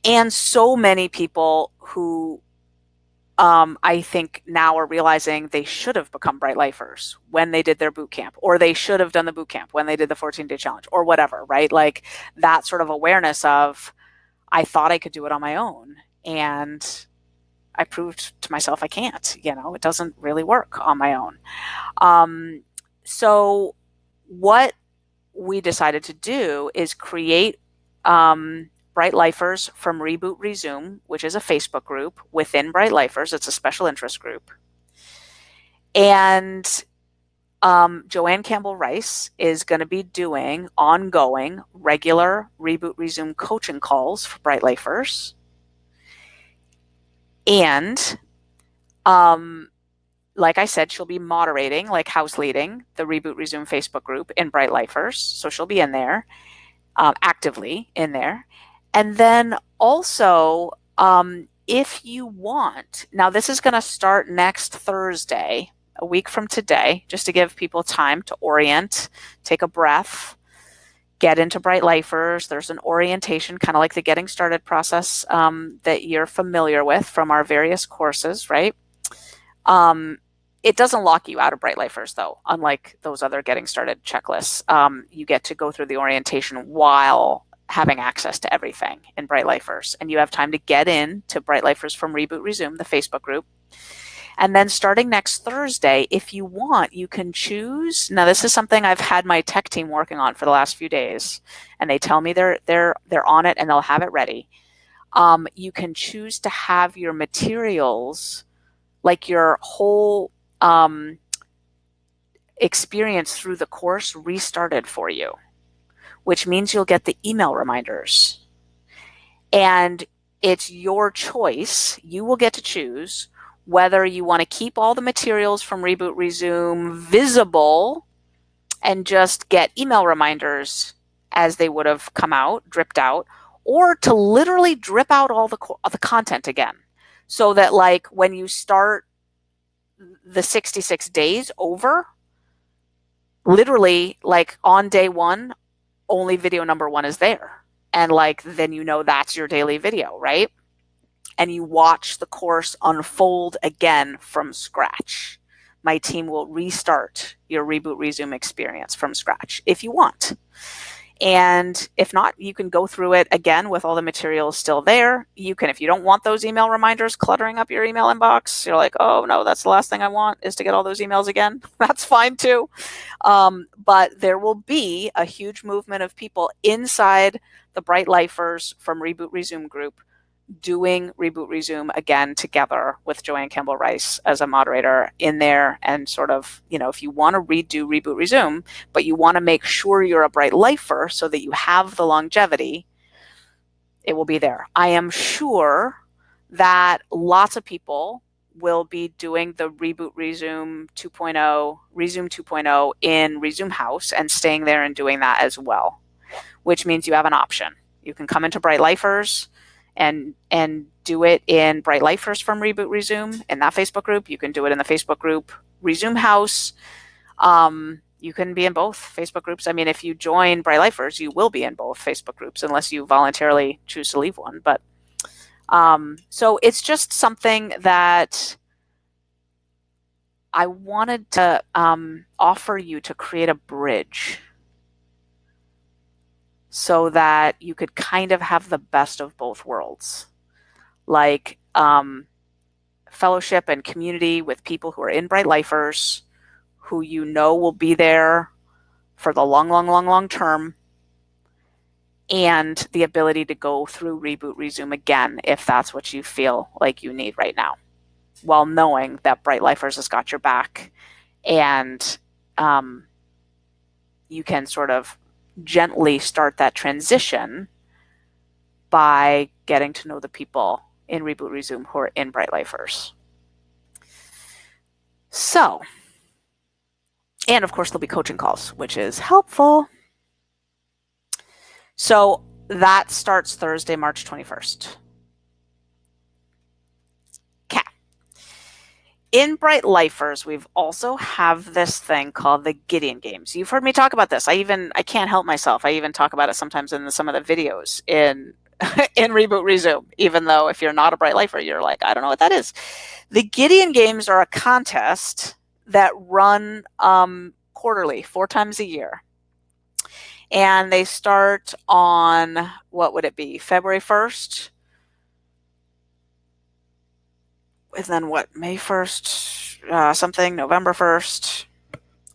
A: And so many people who I think now are realizing they should have become Bright Lifers when they did their boot camp, or they should have done the boot camp when they did the 14-day challenge, or whatever, right? Like that sort of awareness of, I thought I could do it on my own, and I proved to myself I can't. It doesn't really work on my own. So what we decided to do is create Bright Lifers from Reboot Resume, which is a Facebook group within Bright Lifers. It's a special interest group. And Joanne Campbell Rice is going to be doing ongoing, regular Reboot Resume coaching calls for Bright Lifers. And like I said, she'll be moderating, like house leading, the Reboot Resume Facebook group in Bright Lifers. So she'll be in there, actively in there. And then also, if you want, now this is going to start next Thursday, a week from today, just to give people time to orient, take a breath, get into Bright Lifers. There's an orientation, kind of like the getting started process that you're familiar with from our various courses, right? It doesn't lock you out of Bright Lifers, though, unlike those other getting started checklists. You get to go through the orientation while having access to everything in Bright Lifers, and you have time to get in to Bright Lifers from Reboot Resume, the Facebook group. And then starting next Thursday, if you want, you can choose. Now, this is something I've had my tech team working on for the last few days, and they tell me they're on it and they'll have it ready. You can choose to have your materials, like your whole experience through the course, restarted for you, which means you'll get the email reminders. And it's your choice. You will get to choose whether you want to keep all the materials from Reboot Resume visible and just get email reminders as they would have come out, dripped out, or to literally drip out all the content again, so that like when you start the 66 days over, literally like on day one, only video number 1 is there. And like, then that's your daily video, right? And you watch the course unfold again from scratch. My team will restart your Reboot Resume experience from scratch if you want. And if not, you can go through it again with all the materials still there. You can, if you don't want those email reminders cluttering up your email inbox, you're like, oh no, that's the last thing I want is to get all those emails again. That's fine too. But there will be a huge movement of people inside the Bright Lifers from Reboot Resume group doing Reboot Resume again together with Joanne Campbell Rice as a moderator in there. And sort of, if you want to redo Reboot Resume, but you want to make sure you're a Bright Lifer so that you have the longevity, it will be there. I am sure that lots of people will be doing the Reboot Resume 2.0, Resume 2.0 in Resume House and staying there and doing that as well, which means you have an option. You can come into Bright Lifers and do it in Bright Lifers from Reboot Resume in that Facebook group. You can do it in the Facebook group Resume House. You can be in both Facebook groups. I mean, if you join Bright Lifers, you will be in both Facebook groups unless you voluntarily choose to leave one. But so it's just something that I wanted to offer you to create a bridge so that you could kind of have the best of both worlds, like fellowship and community with people who are in Bright Lifers, who will be there for the long, long, long, long term, and the ability to go through reboot, resume again if that's what you feel like you need right now, while knowing that Bright Lifers has got your back, and you can sort of gently start that transition by getting to know the people in Reboot Resume who are in Bright Lifers. So, and of course there'll be coaching calls, which is helpful. So that starts Thursday, March 21st. Okay. In Bright Lifers, we've also have this thing called the Gideon Games. You've heard me talk about this. I can't help myself. I even talk about it sometimes in some of the videos in in Reboot Resume, even though if you're not a Bright Lifer, you're like, I don't know what that is. The Gideon Games are a contest that run quarterly, 4 times a year. And they start on, what would it be, February 1st? And then what, May 1st, something, November 1st,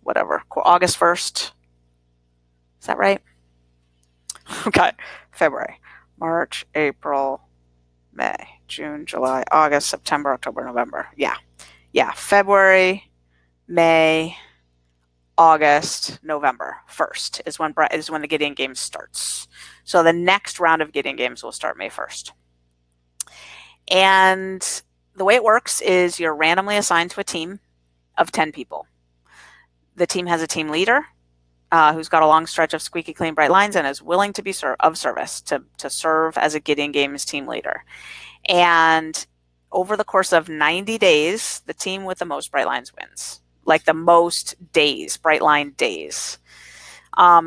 A: whatever, August 1st. Is that right? Okay, February, March, April, May, June, July, August, September, October, November. Yeah, February, May, August, November 1st is when the Gideon Games starts. So the next round of Gideon Games will start May 1st. And the way it works is you're randomly assigned to a team of 10 people. The team has a team leader who's got a long stretch of squeaky clean bright lines and is willing to be of service to serve as a Gideon Games team leader. And over the course of 90 days, the team with the most bright lines wins. Like the most days, bright line days.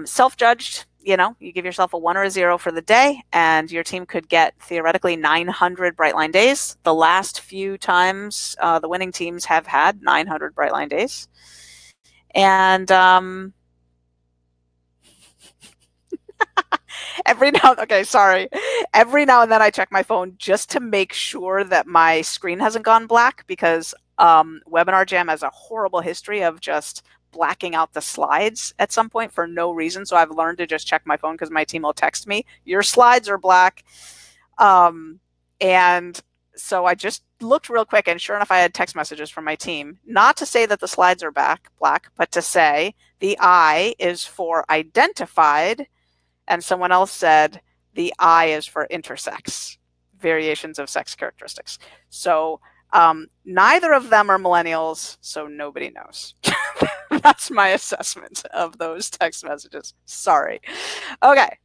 A: Self-judged, you give yourself a 1 or a 0 for the day, and your team could get theoretically 900 bright line days. The last few times the winning teams have had 900 bright line days. And every now and then I check my phone just to make sure that my screen hasn't gone black, because Webinar Jam has a horrible history of just blacking out the slides at some point for no reason. So I've learned to just check my phone, because my team will text me, your slides are black. And so I just looked real quick, and sure enough, I had text messages from my team, not to say that the slides are black, but to say the I is for identified, and someone else said the I is for intersex, variations of sex characteristics. So neither of them are millennials, so nobody knows. That's my assessment of those text messages. Sorry. Okay.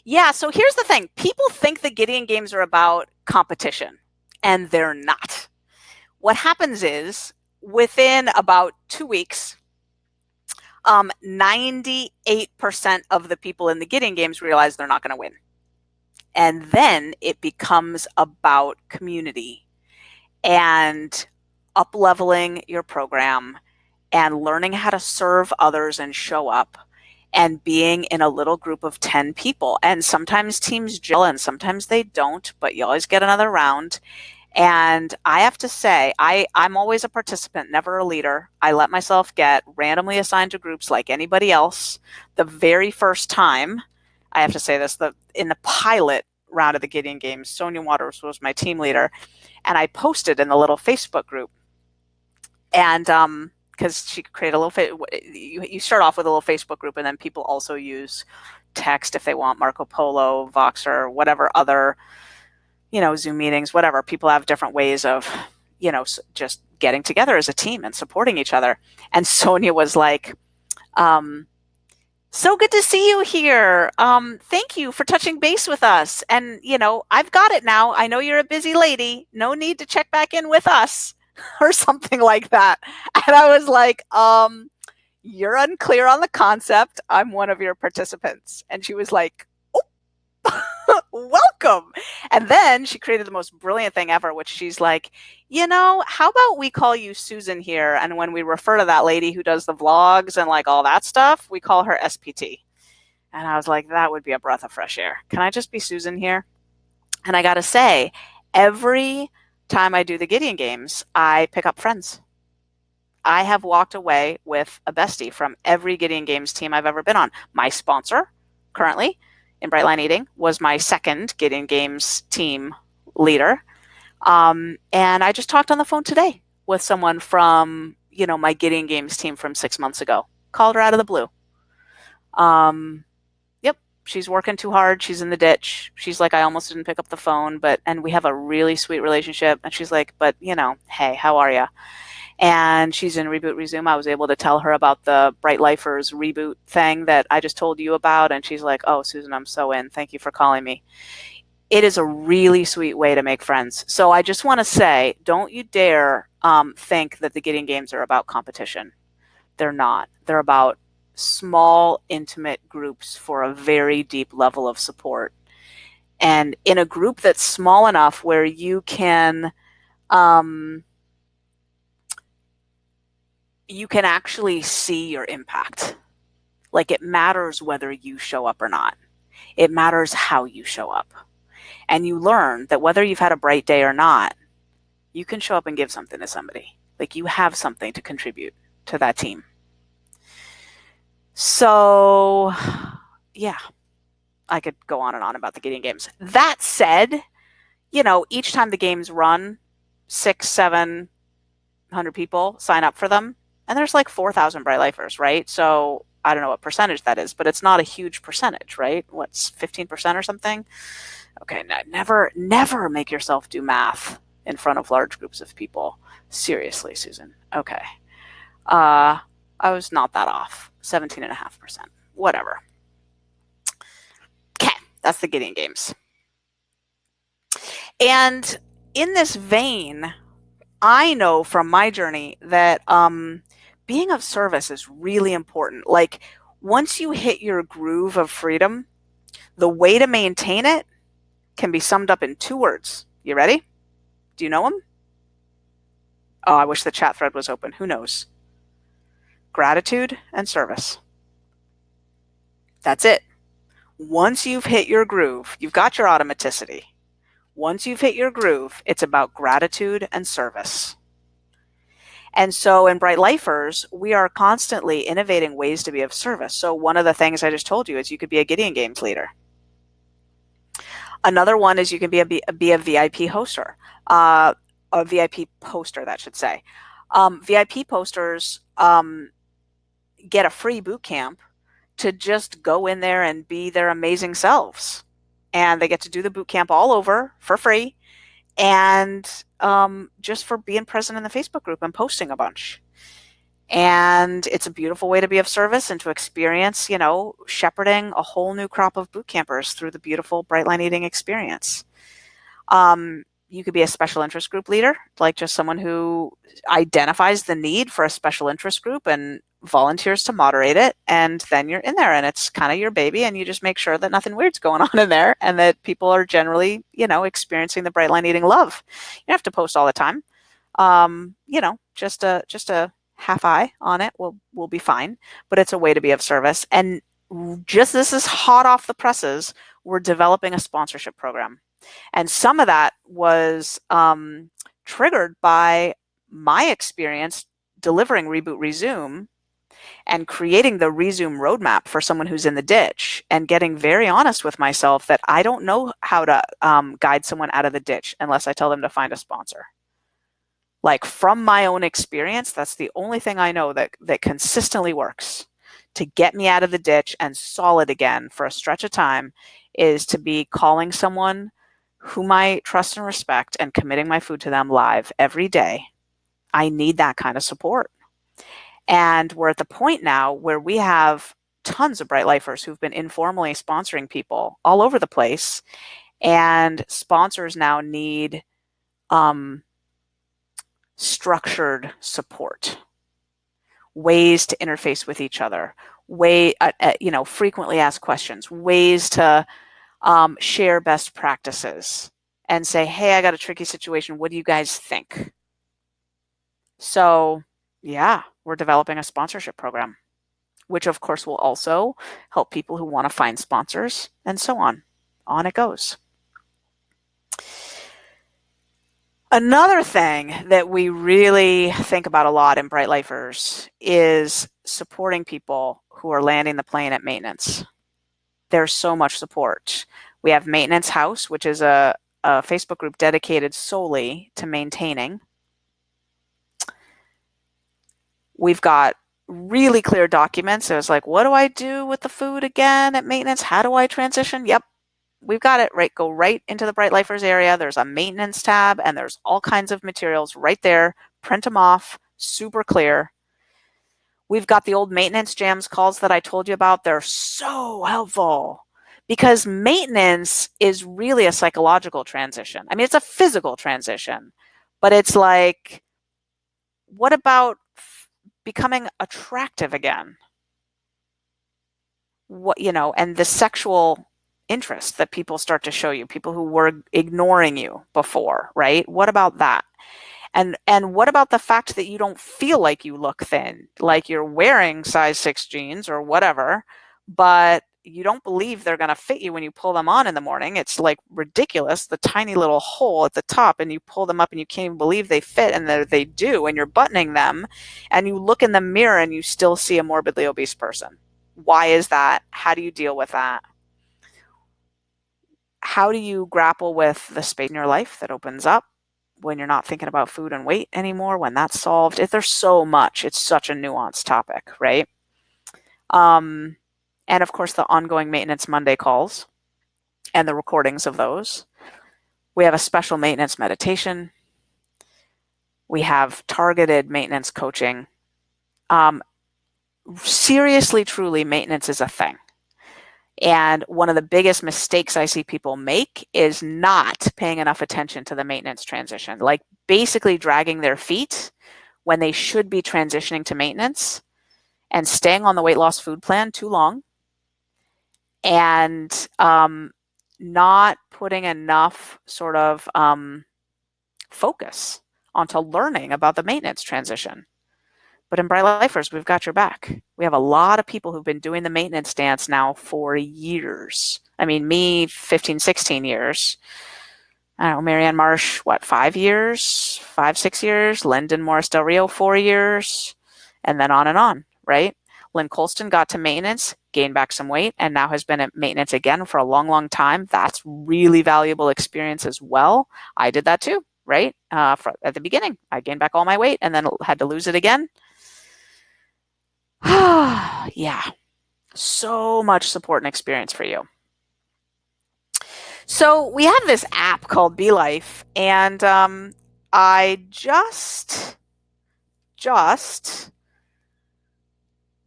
A: Yeah, so here's the thing. People think the Gideon Games are about competition, and they're not. What happens is, within about 2 weeks, 98% of the people in the Gideon Games realize they're not going to win. And then it becomes about community and up-leveling your program and learning how to serve others and show up and being in a little group of 10 people. And sometimes teams gel and sometimes they don't, but you always get another round. And I have to say, I'm always a participant, never a leader. I let myself get randomly assigned to groups like anybody else. The very first time, I have to say this, in the pilot round of the Gideon Games, Sonia Waters was my team leader, and I posted in the little Facebook group. And because she created a little, you start off with a little Facebook group, and then people also use text if they want, Marco Polo, Voxer, whatever other, Zoom meetings, whatever. People have different ways of, just getting together as a team and supporting each other. And Sonia was like, so good to see you here. Thank you for touching base with us. And, I've got it now. I know you're a busy lady. No need to check back in with us or something like that. And I was like, you're unclear on the concept. I'm one of your participants. And she was like, welcome. And then she created the most brilliant thing ever, which she's like, how about we call you Susan here? And when we refer to that lady who does the vlogs and like all that stuff, we call her SPT. And I was like, that would be a breath of fresh air. Can I just be Susan here? And I got to say, every time I do the Gideon Games, I pick up friends. I have walked away with a bestie from every Gideon Games team I've ever been on. My sponsor, currently, in Bright Line Eating, was my second Gideon Games team leader. And I just talked on the phone today with someone from, my Gideon Games team from 6 months ago. Called her out of the blue. Yep, she's working too hard. She's in the ditch. She's like, I almost didn't pick up the phone, and we have a really sweet relationship. And she's like, but, hey, how are you? And she's in Reboot Resume. I was able to tell her about the Bright Lifers reboot thing that I just told you about. And she's like, oh, Susan, I'm so in. Thank you for calling me. It is a really sweet way to make friends. So I just want to say, don't you dare think that the Gideon Games are about competition. They're not. They're about small, intimate groups for a very deep level of support. And in a group that's small enough where you can actually see your impact. Like, it matters whether you show up or not. It matters how you show up. And you learn that whether you've had a bright day or not, you can show up and give something to somebody. Like, you have something to contribute to that team. So, yeah, I could go on and on about the Gideon Games. That said, each time the games run, 600-700 people sign up for them. And there's like 4,000 Bright Lifers, right? So I don't know what percentage that is, but it's not a huge percentage, right? What's 15% or something? Okay, never make yourself do math in front of large groups of people. Seriously, Susan. Okay. I was not that off. 17.5%. Whatever. Okay, that's the Gideon Games. And in this vein, I know from my journey that being of service is really important. Like, once you hit your groove of freedom, the way to maintain it can be summed up in 2 words. You ready? Do you know them? Oh, I wish the chat thread was open. Who knows? Gratitude and service. That's it. Once you've hit your groove, you've got your automaticity. Once you've hit your groove, it's about gratitude and service. And so in Bright Lifers, we are constantly innovating ways to be of service. So one of the things I just told you is you could be a Gideon Games leader. Another one is you can be a VIP hoster, a VIP poster, that should say. VIP posters get a free boot camp to just go in there and be their amazing selves. And they get to do the boot camp all over for free. And just for being present in the Facebook group and posting a bunch. And it's a beautiful way to be of service and to experience, shepherding a whole new crop of boot campers through the beautiful Bright Line Eating experience. You could be a special interest group leader, like just someone who identifies the need for a special interest group and volunteers to moderate it. And then you're in there and it's kind of your baby, and you just make sure that nothing weird's going on in there and that people are generally, experiencing the Bright Line Eating love. You don't have to post all the time. Just a half eye on it will be fine, but it's a way to be of service. And just, this is hot off the presses, we're developing a sponsorship program. And some of that was triggered by my experience delivering Reboot Resume and creating the Resume roadmap for someone who's in the ditch, and getting very honest with myself that I don't know how to guide someone out of the ditch unless I tell them to find a sponsor. Like, from my own experience, that's the only thing I know that consistently works to get me out of the ditch and solid again for a stretch of time, is to be calling someone whom I trust and respect and committing my food to them live every day. I need that kind of support. And we're at the point now where we have tons of Bright Lifers who've been informally sponsoring people all over the place. And sponsors now need structured support, ways to interface with each other, frequently asked questions, ways to share best practices and say, hey, I got a tricky situation. What do you guys think? So yeah, we're developing a sponsorship program, which of course will also help people who want to find sponsors, and so on. On it goes. Another thing that we really think about a lot in Bright Lifers is supporting people who are landing the plane at maintenance. There's so much support. We have Maintenance House, which is a Facebook group dedicated solely to maintaining. We've got really clear documents. It was like, what do I do with the food again at maintenance? How do I transition? Yep, we've got it. Right, go right into the Bright Lifers area. There's a maintenance tab, and there's all kinds of materials right there. Print them off, super clear. We've got the old maintenance jams calls that I told you about. They're so helpful because maintenance is really a psychological transition. I mean, it's a physical transition, but it's like, what about becoming attractive again? What, and the sexual interest that people start to show you, people who were ignoring you before, right? What about that? And what about the fact that you don't feel like you look thin, like you're wearing size 6 jeans or whatever, but you don't believe they're going to fit you when you pull them on in the morning. It's like ridiculous, the tiny little hole at the top, and you pull them up and you can't even believe they fit, and they do, and you're buttoning them, and you look in the mirror and you still see a morbidly obese person. Why is that? How do you deal with that? How do you grapple with the space in your life that opens up when you're not thinking about food and weight anymore, when that's solved? There's so much. It's such a nuanced topic, right? And of course, the ongoing Maintenance Monday calls and the recordings of those. We have a special maintenance meditation. We have targeted maintenance coaching. Seriously, truly, maintenance is a thing. And one of the biggest mistakes I see people make is not paying enough attention to the maintenance transition, like basically dragging their feet when they should be transitioning to maintenance and staying on the weight loss food plan too long, and not putting enough sort of focus onto learning about the maintenance transition. But in Bright Lifers, we've got your back. We have a lot of people who've been doing the maintenance dance now for years. I mean, me, 15, 16 years. I don't know, Marianne Marsh, 5 years? 5, 6 years? Lyndon Morris Del Rio, 4 years. And then on, right? Lynn Colston got to maintenance, gained back some weight, and now has been at maintenance again for a long, long time. That's really valuable experience as well. I did that too, right? At the beginning, I gained back all my weight and then had to lose it again. Yeah, so much support and experience for you. So we have this app called Be Life, and I just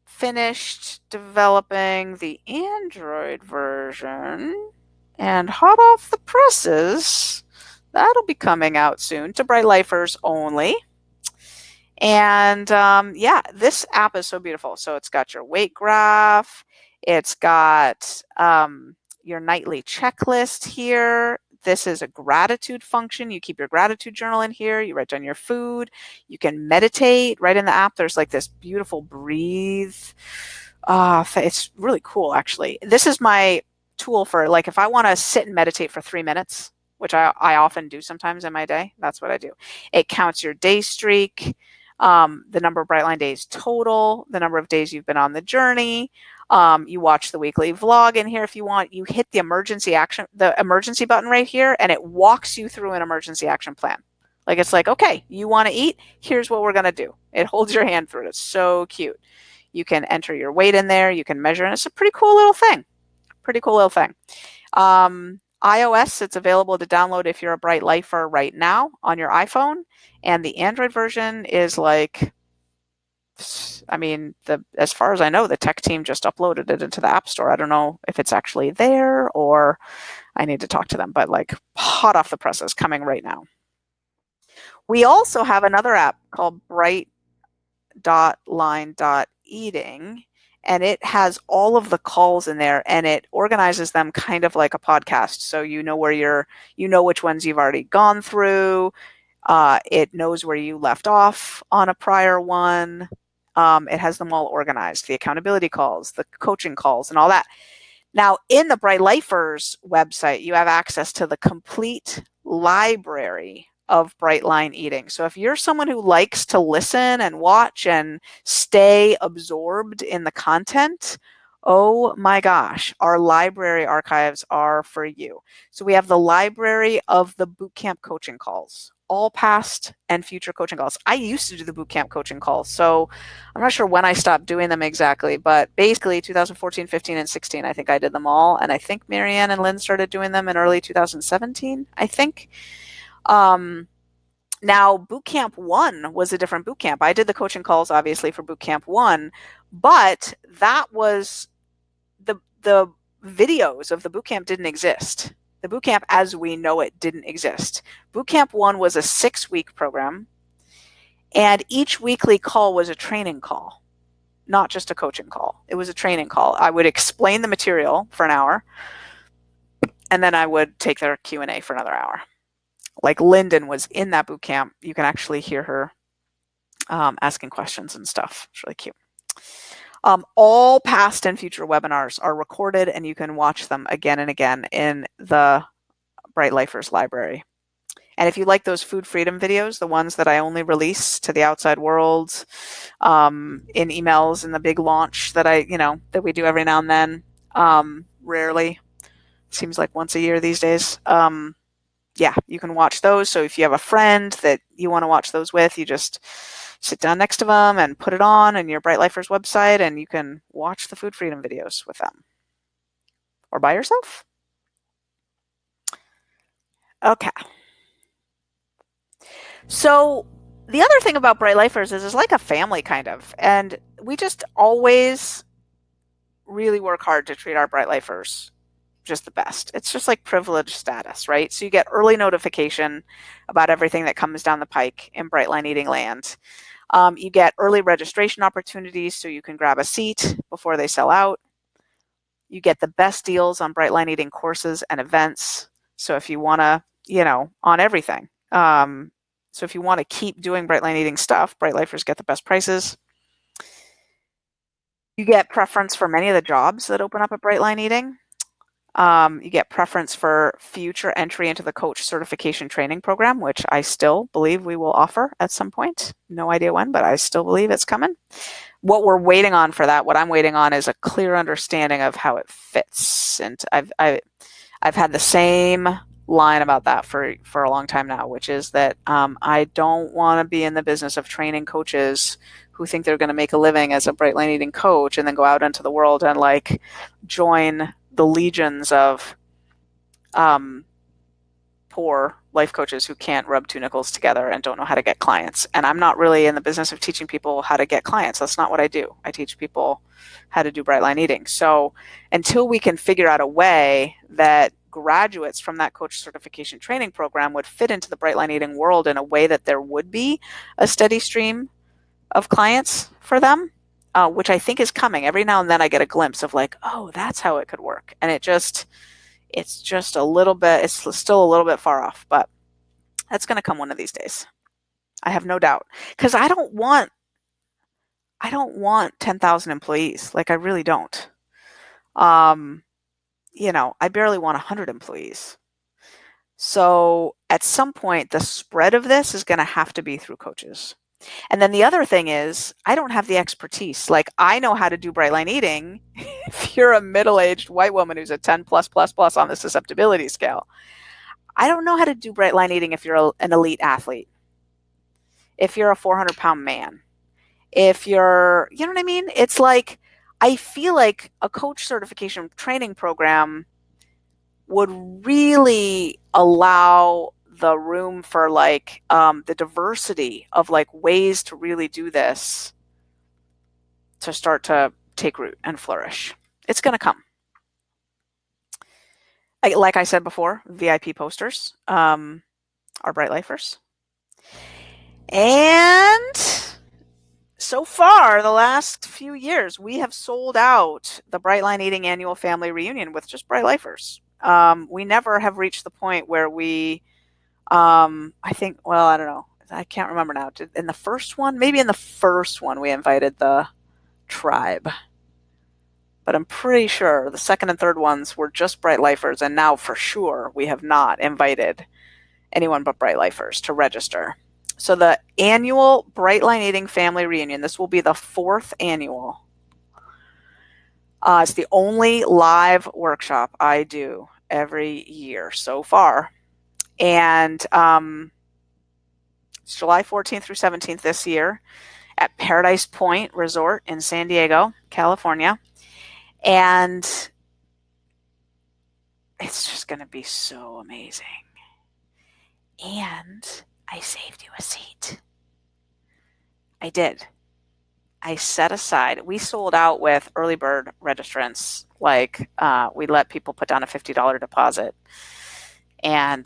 A: finished developing the Android version, and hot off the presses, that'll be coming out soon to Bright Lifers only. And yeah, this app is so beautiful. So it's got your weight graph. It's got your nightly checklist here. This is a gratitude function. You keep your gratitude journal in here. You write down your food. You can meditate right in the app. There's like this beautiful breathe. It's really cool, actually. This is my tool for, like, if I want to sit and meditate for 3 minutes, which I often do sometimes in my day. That's what I do. It counts your day streak, the number of Brightline days total, the number of days you've been on the journey. You watch the weekly vlog in here if you want. You hit the emergency button right here, and it walks you through an emergency action plan. Like, it's like, okay, you want to eat? Here's what we're going to do. It holds your hand through it. It's so cute. You can enter your weight in there. You can measure, and it's a pretty cool little thing. iOS, it's available to download if you're a Bright Lifer right now on your iPhone. And the Android version is like, I mean, as far as I know, the tech team just uploaded it into the App Store. I don't know if it's actually there, or I need to talk to them, but like hot off the presses, coming right now. We also have another app called Bright.line.eating, and it has all of the calls in there, and it organizes them kind of like a podcast. So you know which ones you've already gone through. It knows where you left off on a prior one. It has them all organized, the accountability calls, the coaching calls, and all that. Now, in the Bright Lifers website, you have access to the complete library of bright line eating. So if you're someone who likes to listen and watch and stay absorbed in the content, oh my gosh, our library archives are for you. So we have the library of the bootcamp coaching calls, all past and future coaching calls. I used to do the bootcamp coaching calls, so I'm not sure when I stopped doing them exactly, but basically 2014, 15, and 16, I think I did them all. And I think Marianne and Lynn started doing them in early 2017, I think. Now, Bootcamp 1 was a different bootcamp. I did the coaching calls, obviously, for Bootcamp 1, but that was the videos of the bootcamp didn't exist. The bootcamp as we know it didn't exist. Bootcamp 1 was a 6-week program, and each weekly call was a training call, not just a coaching call. It was a training call. I would explain the material for an hour, and then I would take their Q&A for another hour. Like Lyndon was in that boot camp. You can actually hear her asking questions and stuff. It's really cute. All past and future webinars are recorded, and you can watch them again and again in the Bright Lifers library. And if you like those food freedom videos, the ones that I only release to the outside world in emails in the big launch that that we do every now and then, rarely, seems like once a year these days. Yeah, you can watch those. So if you have a friend that you want to watch those with, you just sit down next to them and put it on your Bright Lifers website, and you can watch the food freedom videos with them. Or by yourself. Okay. So the other thing about Bright Lifers is it's like a family kind of, and we just always really work hard to treat our Bright Lifers just the best. It's just like privileged status, right? So you get early notification about everything that comes down the pike in Brightline Eating Land. You get early registration opportunities so you can grab a seat before they sell out. You get the best deals on Brightline Eating courses and events. So if you want to, on everything. So if you want to keep doing Brightline Eating stuff, Bright Lifers get the best prices. You get preference for many of the jobs that open up at Brightline Eating. You get preference for future entry into the coach certification training program, which I still believe we will offer at some point. No idea when, but I still believe it's coming. What we're waiting on for that, what I'm waiting on, is a clear understanding of how it fits. And I've had the same line about that for a long time now, which is that I don't want to be in the business of training coaches who think they're going to make a living as a Brightline Eating coach and then go out into the world and join the legions of poor life coaches who can't rub two nickels together and don't know how to get clients. And I'm not really in the business of teaching people how to get clients. That's not what I do. I teach people how to do Brightline Eating. So until we can figure out a way that graduates from that coach certification training program would fit into the Brightline Eating world in a way that there would be a steady stream of clients for them, which I think is coming. Every now and then I get a glimpse of oh, that's how it could work. And it's just a little bit, it's still a little bit far off, but that's going to come one of these days. I have no doubt. Because I don't want 10,000 employees. I really don't. I barely want 100 employees. So at some point, the spread of this is going to have to be through coaches. And then the other thing is, I don't have the expertise. I know how to do Brightline Eating if you're a middle-aged white woman who's a 10 plus on the susceptibility scale. I don't know how to do Brightline Eating if you're an elite athlete, if you're a 400-pound man, if you're, you know what I mean? It's I feel like a coach certification training program would really allow the room for the diversity of ways to really do this to start to take root and flourish. It's going to come. Like I said before, VIP posters are Bright Lifers. And so far, the last few years, we have sold out the Brightline Eating Annual Family Reunion with just Bright Lifers. We never have reached the point where we I think, well, I don't know. I can't remember now. In the first one, maybe in the first one, we invited the tribe. But I'm pretty sure the second and third ones were just Bright Lifers, and now for sure we have not invited anyone but Bright Lifers to register. So the annual Bright Line Eating Family Reunion, this will be the 4th annual. It's the only live workshop I do every year so far. And it's July 14th through 17th this year at Paradise Point Resort in San Diego, California. And it's just going to be so amazing. And I saved you a seat. I did. I set aside, we sold out with early bird registrants. Like, we let people put down a $50 deposit. And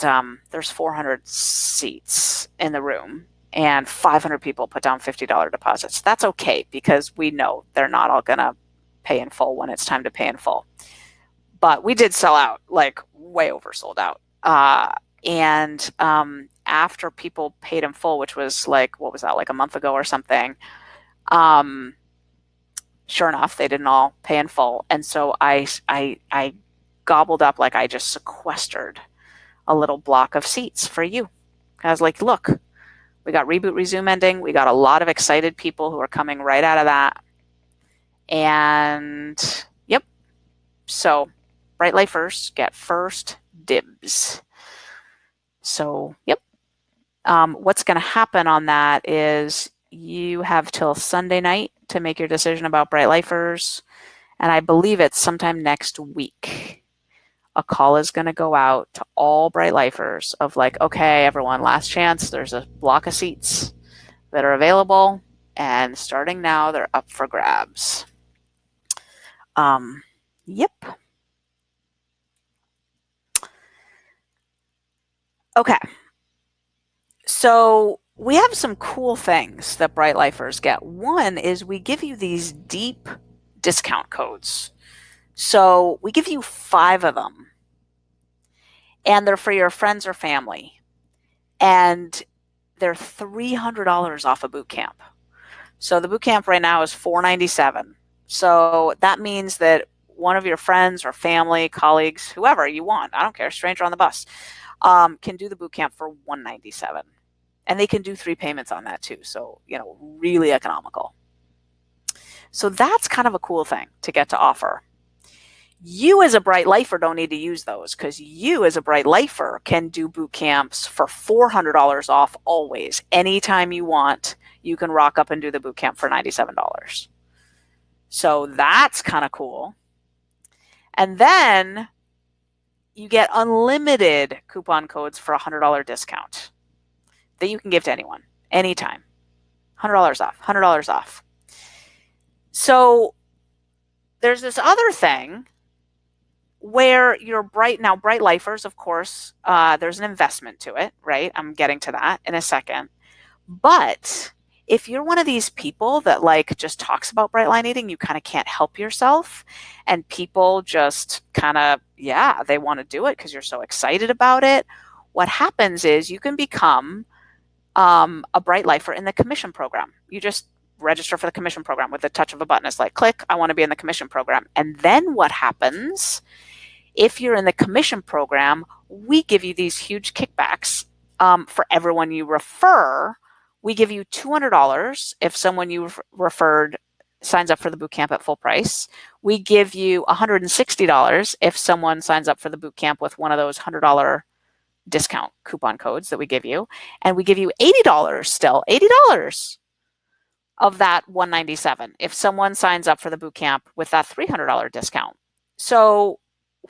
A: there's 400 seats in the room, and 500 people put down $50 deposits. That's okay, because we know they're not all going to pay in full when it's time to pay in full. But we did sell out, like way oversold out. And after people paid in full, which was like, what was that, like a month ago or something, sure enough, they didn't all pay in full. And so I gobbled up, like I just sequestered a little block of seats for you. I was like, look, we got Reboot Resume ending. We got a lot of excited people who are coming right out of that. And yep. So Bright Lifers get first dibs. So, yep. What's going to happen on that is you have till Sunday night to make your decision about Bright Lifers. And I believe it's sometime next week. A call is going to go out to all Bright Lifers of like, okay, everyone, last chance. There's a block of seats that are available. And starting now, they're up for grabs. Yep. Okay. So we have some cool things that Bright Lifers get. One is we give you these deep discount codes. So we give you 5 of them, and they're for your friends or family, and they're $300 off a boot camp. So the boot camp right now is $497. So that means that one of your friends or family, colleagues, whoever you want, I don't care, stranger on the bus, can do the boot camp for $197. And they can do 3 payments on that too. So, really economical. So that's kind of a cool thing to get to offer. You as a Bright Lifer don't need to use those, because you as a Bright Lifer can do boot camps for $400 off always. Anytime you want, you can rock up and do the boot camp for $97. So that's kind of cool. And then you get unlimited coupon codes for a $100 discount that you can give to anyone, anytime. $100 off, $100 off. So there's this other thing where you're Bright Lifers, of course, there's an investment to it, right? I'm getting to that in a second. But if you're one of these people that like just talks about Bright Line Eating, you kind of can't help yourself, and people just kind of, they want to do it because you're so excited about it. What happens is you can become a Bright Lifer in the commission program. You just register for the commission program with the touch of a button. It's like, click, I want to be in the commission program. And then what happens, if you're in the commission program, we give you these huge kickbacks for everyone you refer. We give you $200 if someone you referred signs up for the boot camp at full price. We give you $160 if someone signs up for the boot camp with one of those $100 discount coupon codes that we give you. And we give you $80 still, $80 of that $197 if someone signs up for the boot camp with that $300 discount. So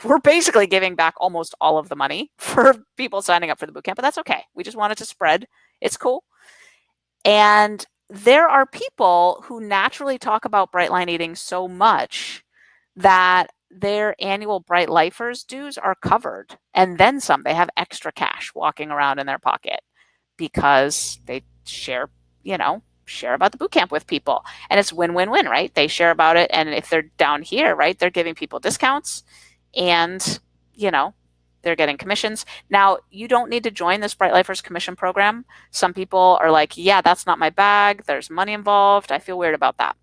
A: we're basically giving back almost all of the money for people signing up for the boot camp, but that's okay. We just want it to spread. It's cool. And there are people who naturally talk about Bright Line Eating so much that their annual Bright Lifers dues are covered, and then some. They have extra cash walking around in their pocket because they share about the boot camp with people, and it's win-win-win, right? They share about it, and if they're down here, right, they're giving people discounts, and they're getting commissions. Now, you don't need to join this Bright Lifers commission program. Some people are like, that's not my bag, there's money involved, I feel weird about that.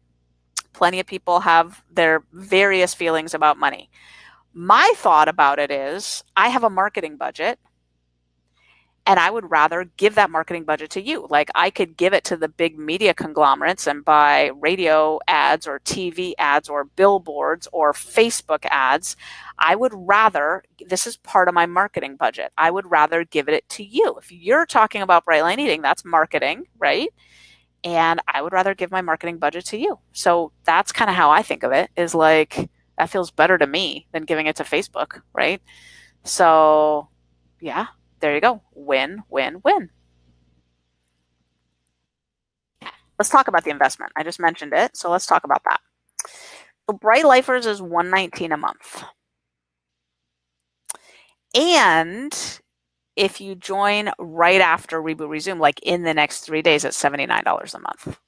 A: Plenty of people have their various feelings about money. My thought about it is, I have a marketing budget, And I would rather give that marketing budget to you. Like I could give it to the big media conglomerates and buy radio ads or TV ads or billboards or Facebook ads. I would rather, this is part of my marketing budget. I would rather give it to you. If you're talking about bright line eating, that's marketing, right? And I would rather give my marketing budget to you. So that's kind of how I think of it, is like that feels better to me than giving it to Facebook, right? So yeah, there you go. Win, win, win. Let's talk about the investment. I just mentioned it, so let's talk about that. So Bright Lifers is $119 a month. And if you join right after Reboot Resume, like in the next 3 days, it's $79 a month.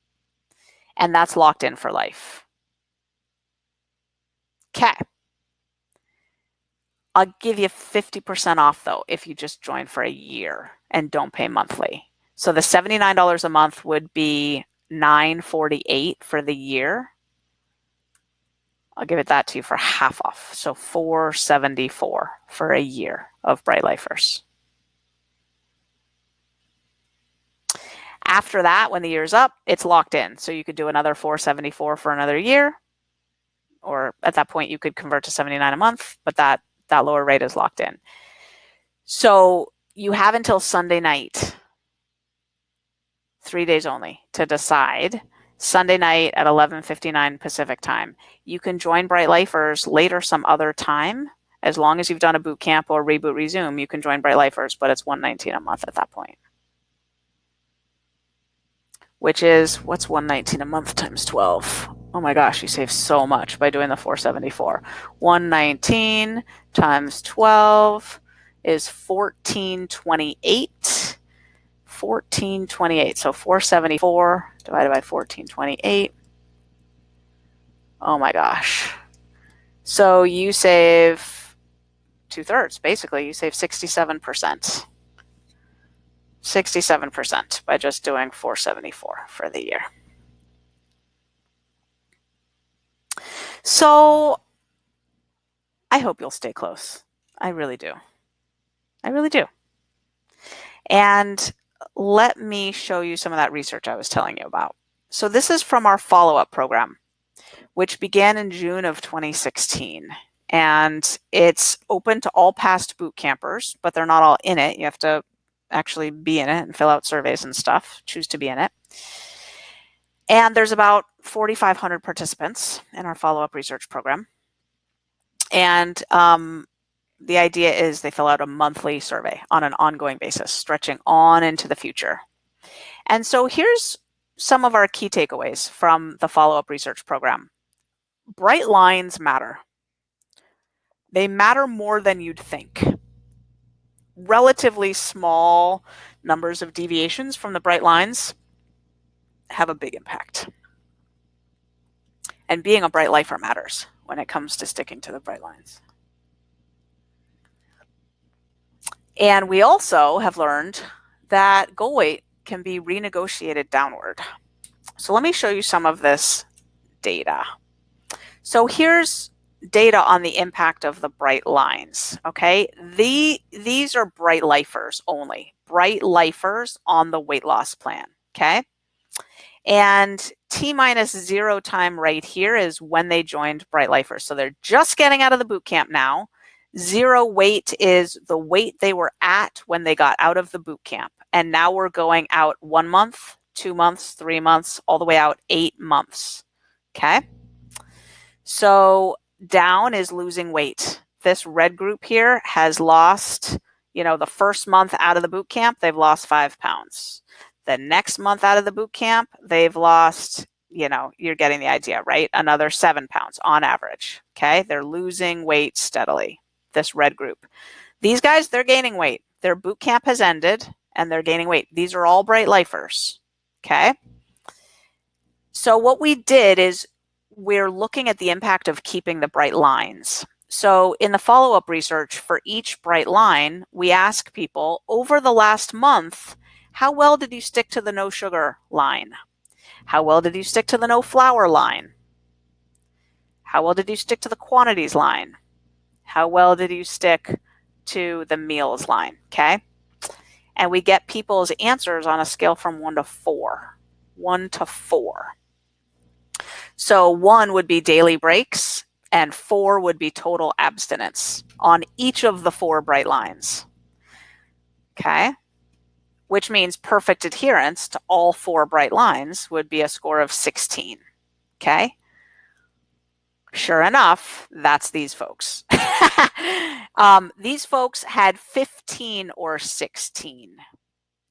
A: And that's locked in for life. Okay. I'll give you 50% off though if you just join for a year and don't pay monthly. So the $79 a month would be $948 for the year. I'll give it that to you for half off. So $474 for a year of Bright Lifers. After that, when the year's up, it's locked in. So you could do another $474 for another year, or at that point you could convert to $79 a month, but that lower rate is locked in. So you have until Sunday night, 3 days only, to decide. Sunday night at 11:59 Pacific time. You can join Bright Lifers later some other time. As long as you've done a boot camp or Reboot Resume, you can join Bright Lifers, but it's $119 a month at that point. Which is, what's $119 a month times 12? Oh my gosh, you save so much by doing the $474. $119 times 12 is $14.28. $14.28. So $474 divided by $14.28. Oh my gosh. So you save 2/3, basically. You save 67%. 67% by just doing $474 for the year. So I hope you'll stay close. I really do. I really do. And let me show you some of that research I was telling you about. So this is from our follow-up program, which began in June of 2016. And it's open to all past boot campers, but they're not all in it. You have to actually be in it and fill out surveys and stuff, choose to be in it. And there's about 4,500 participants in our follow-up research program. And the idea is they fill out a monthly survey on an ongoing basis, stretching on into the future. And so here's some of our key takeaways from the follow-up research program. Bright lines matter. They matter more than you'd think. Relatively small numbers of deviations from the bright lines have a big impact. And being a bright lifer matters when it comes to sticking to the bright lines. And we also have learned that goal weight can be renegotiated downward. So let me show you some of this data. So here's data on the impact of the bright lines, okay? These are bright lifers only, bright lifers on the weight loss plan, okay? And T-0 time right here is when they joined Bright Lifers. So they're just getting out of the boot camp now. 0 weight is the weight they were at when they got out of the boot camp. And now we're going out 1 month, 2 months, 3 months, all the way out 8 months. Okay. So down is losing weight. This red group here has lost, the first month out of the boot camp, they've lost 5 pounds. The next month out of the boot camp, they've lost, you're getting the idea, right? Another 7 pounds on average. Okay. They're losing weight steadily. This red group. These guys, they're gaining weight. Their boot camp has ended and they're gaining weight. These are all bright lifers. Okay. So what we did is we're looking at the impact of keeping the bright lines. So in the follow-up research for each bright line, we ask people over the last month, how well did you stick to the no sugar line? How well did you stick to the no flour line? How well did you stick to the quantities line? How well did you stick to the meals line? Okay. And we get people's answers on a scale from 1 to 4. 1 to 4. So 1 would be daily breaks, and 4 would be total abstinence on each of the 4 bright lines. Okay? Which means perfect adherence to all 4 bright lines would be a score of 16. Okay? Sure enough, that's these folks. These folks had 15 or 16.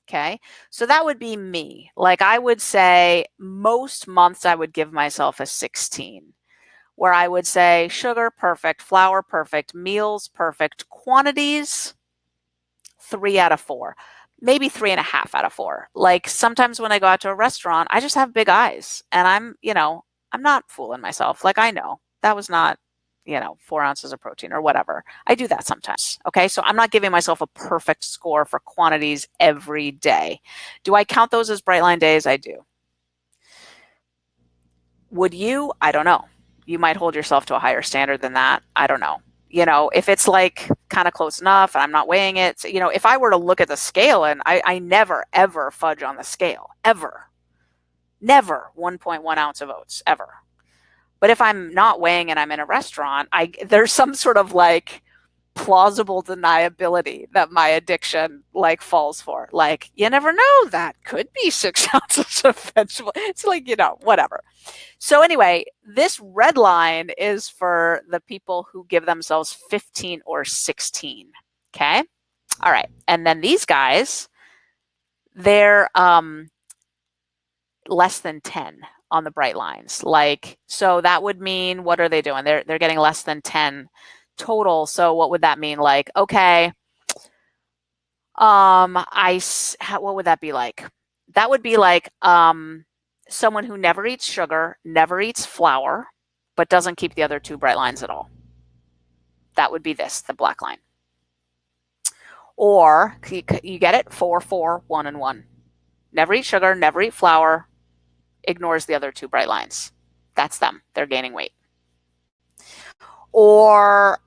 A: Okay, so that would be me. Like I would say most months I would give myself a 16, where I would say sugar perfect, flour perfect, meals perfect, quantities 3 out of 4, maybe 3.5 out of 4. Like sometimes when I go out to a restaurant, I just have big eyes and I'm not fooling myself. Like I know that was not 4 ounces of protein or whatever. I do that sometimes. Okay. So I'm not giving myself a perfect score for quantities every day. Do I count those as bright line days? I do. Would you? I don't know. You might hold yourself to a higher standard than that. I don't know. If it's like kind of close enough and I'm not weighing it, if I were to look at the scale and I never, ever fudge on the scale, ever, never 1.1 ounce of oats, ever. But if I'm not weighing and I'm in a restaurant, there's some sort of like plausible deniability that my addiction like falls for. Like, you never know, that could be 6 ounces of vegetable. It's like, whatever. So anyway, this red line is for the people who give themselves 15 or 16. Okay. All right. And then these guys, they're less than 10 on the bright lines. Like, so that would mean, what are they doing? They're getting less than 10 total. So what would that mean? Like, okay, what would that be like? That would be like someone who never eats sugar, never eats flour, but doesn't keep the other 2 bright lines at all. That would be the black line. Or you get it? 4, 4, 1, and 1. Never eat sugar, never eat flour, ignores the other 2 bright lines. That's them. They're gaining weight. Or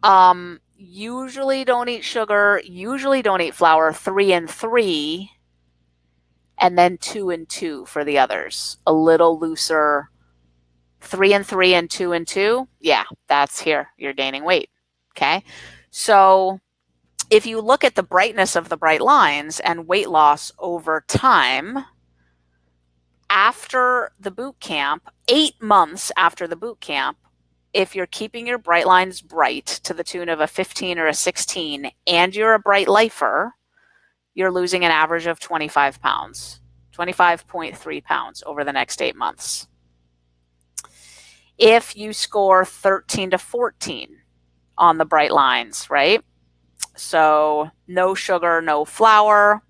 A: usually don't eat sugar, usually don't eat flour, 3 and 3, and then 2 and 2 for the others. A little looser, 3 and 3 and 2 and 2. Yeah, that's here. You're gaining weight. Okay. So if you look at the brightness of the bright lines and weight loss over time, after the boot camp, 8 months after the boot camp, if you're keeping your bright lines bright to the tune of a 15 or a 16 and you're a bright lifer, you're losing an average of 25 pounds, 25.3 pounds over the next 8 months. If you score 13 to 14 on the bright lines, right? So no sugar, no flour,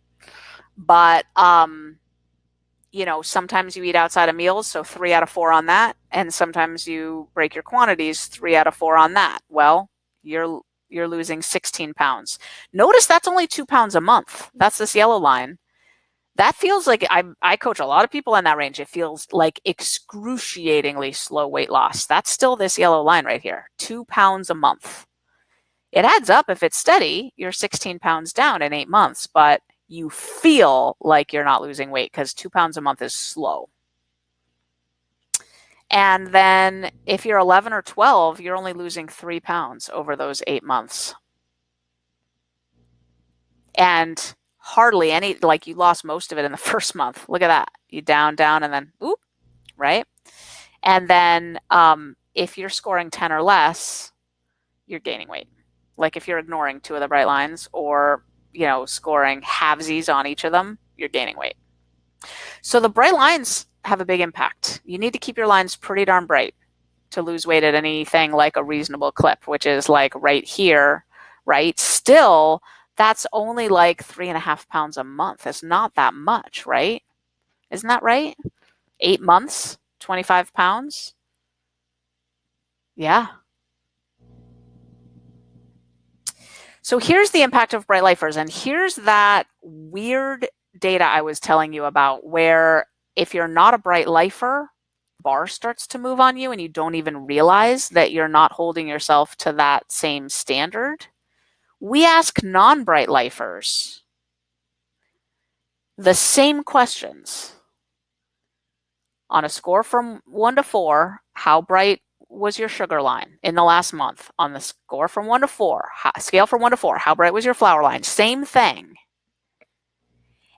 A: but sometimes you eat outside of meals, so 3 out of 4 on that, and sometimes you break your quantities, 3 out of 4 on that. Well, you're losing 16 pounds. Notice that's only 2 pounds a month. That's this yellow line. That feels like I coach a lot of people in that range. It feels like excruciatingly slow weight loss. That's still this yellow line right here, 2 pounds a month. It adds up if it's steady. You're 16 pounds down in 8 months, but you feel like you're not losing weight because 2 pounds a month is slow. And then if you're 11 or 12, you're only losing 3 pounds over those 8 months. And hardly any, like you lost most of it in the first month. Look at that. You down, and then, oop, right? And then if you're scoring 10 or less, you're gaining weight. Like if you're ignoring 2 of the bright lines or scoring halvesies on each of them, you're gaining weight. So the bright lines have a big impact. You need to keep your lines pretty darn bright to lose weight at anything like a reasonable clip, which is like right here, right? Still, that's only like 3.5 pounds a month. It's not that much, right? Isn't that right? 8 months, 25 pounds. Yeah. So here's the impact of bright lifers, and here's that weird data I was telling you about where if you're not a bright lifer, bar starts to move on you and you don't even realize that you're not holding yourself to that same standard. We ask non-bright lifers, the same questions on a score from 1 to 4, how bright was your sugar line in the last month? On the score from 1 to 4, scale from 1 to 4, how bright was your flower line? Same thing.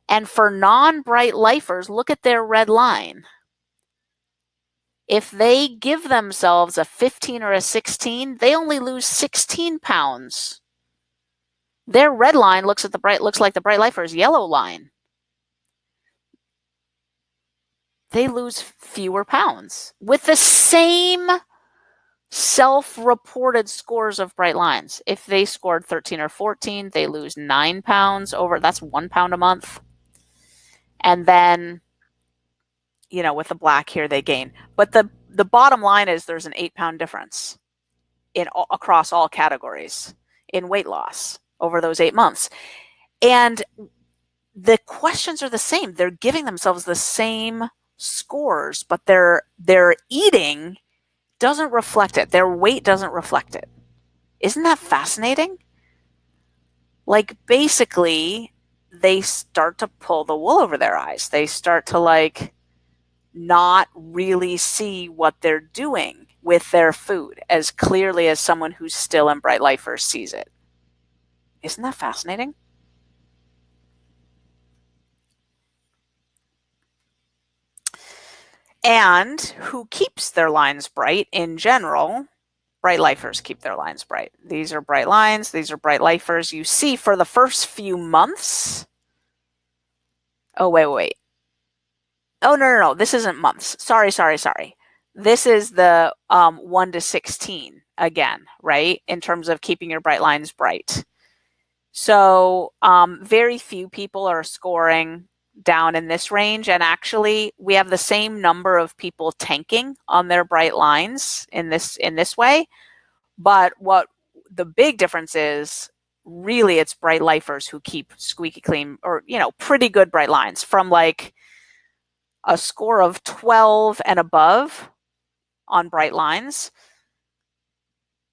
A: And for non-bright lifers, look at their red line. If they give themselves a 15 or a 16, they only lose 16 pounds. Their red line looks like the bright lifer's yellow line. They lose fewer pounds with the same self-reported scores of bright lines. If they scored 13 or 14, they lose 9 pounds over, that's 1 pound a month. And then, with the black here, they gain. But the bottom line is there's an 8-pound difference across all categories in weight loss over those 8 months. And the questions are the same. They're giving themselves the same scores, but their eating doesn't reflect it. Their weight doesn't reflect it. Isn't that fascinating? Like, basically, they start to pull the wool over their eyes. They start to not really see what they're doing with their food as clearly as someone who's still in Bright Lifers sees it. Isn't that fascinating? And who keeps their lines bright in general? Bright lifers keep their lines bright. These are bright lines. These are bright lifers. You see for the first few months. Oh, wait. Oh, no. This isn't months. Sorry. This is the 1 to 16 again, right? In terms of keeping your bright lines bright. So very few people are scoring down in this range. And actually, we have the same number of people tanking on their bright lines in this way. But what the big difference is, really, it's bright lifers who keep squeaky clean or, pretty good bright lines from like a score of 12 and above on bright lines.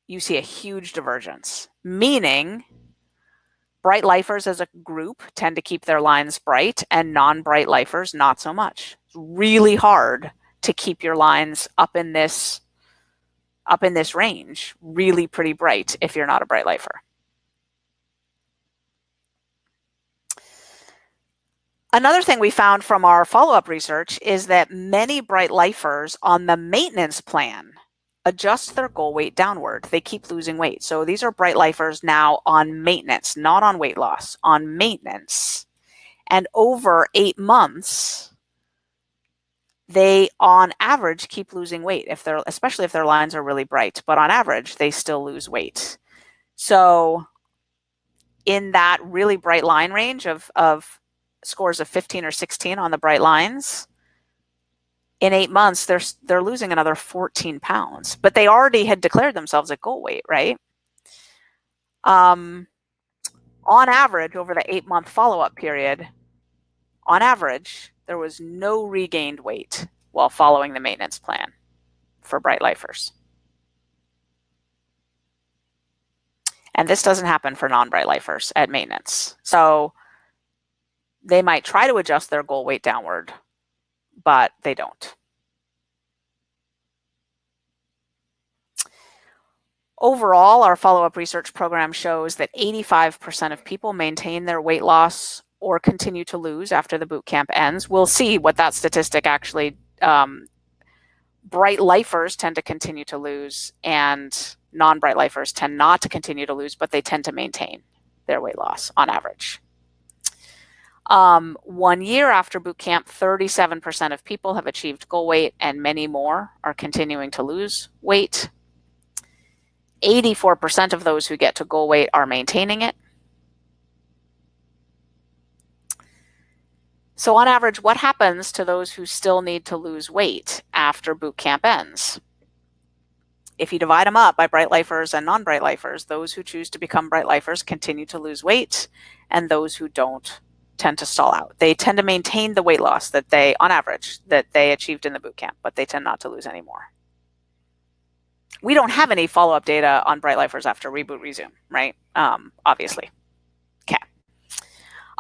A: You see a huge divergence, meaning bright lifers as a group tend to keep their lines bright and non-bright lifers not so much. It's really hard to keep your lines up in this range, really pretty bright if you're not a bright lifer. Another thing we found from our follow-up research is that many bright lifers on the maintenance plan adjust their goal weight downward. They keep losing weight. So these are bright lifers now on maintenance, not on weight loss, on maintenance. And over 8 months, they on average keep losing weight, especially if their lines are really bright, but on average they still lose weight. So in that really bright line range of scores of 15 or 16 on the bright lines, in 8 months they're losing another 14 pounds, but they already had declared themselves at goal weight, right? On average, over the 8-month follow-up period, on average, there was no regained weight while following the maintenance plan for bright lifers. And this doesn't happen for non-bright lifers at maintenance. So they might try to adjust their goal weight downward, but they don't. Overall, our follow-up research program shows that 85% of people maintain their weight loss or continue to lose after the boot camp ends. We'll see what that statistic actually, bright lifers tend to continue to lose and non-bright lifers tend not to continue to lose, but they tend to maintain their weight loss on average. 1 year after boot camp, 37% of people have achieved goal weight and many more are continuing to lose weight. 84% of those who get to goal weight are maintaining it. So on average, what happens to those who still need to lose weight after boot camp ends? If you divide them up by bright lifers and non-bright lifers, those who choose to become bright lifers continue to lose weight, and those who don't tend to stall out. They tend to maintain the weight loss that they, on average, that they achieved in the boot camp, but they tend not to lose any more. We don't have any follow-up data on bright lifers after reboot resume, right? Obviously. Okay.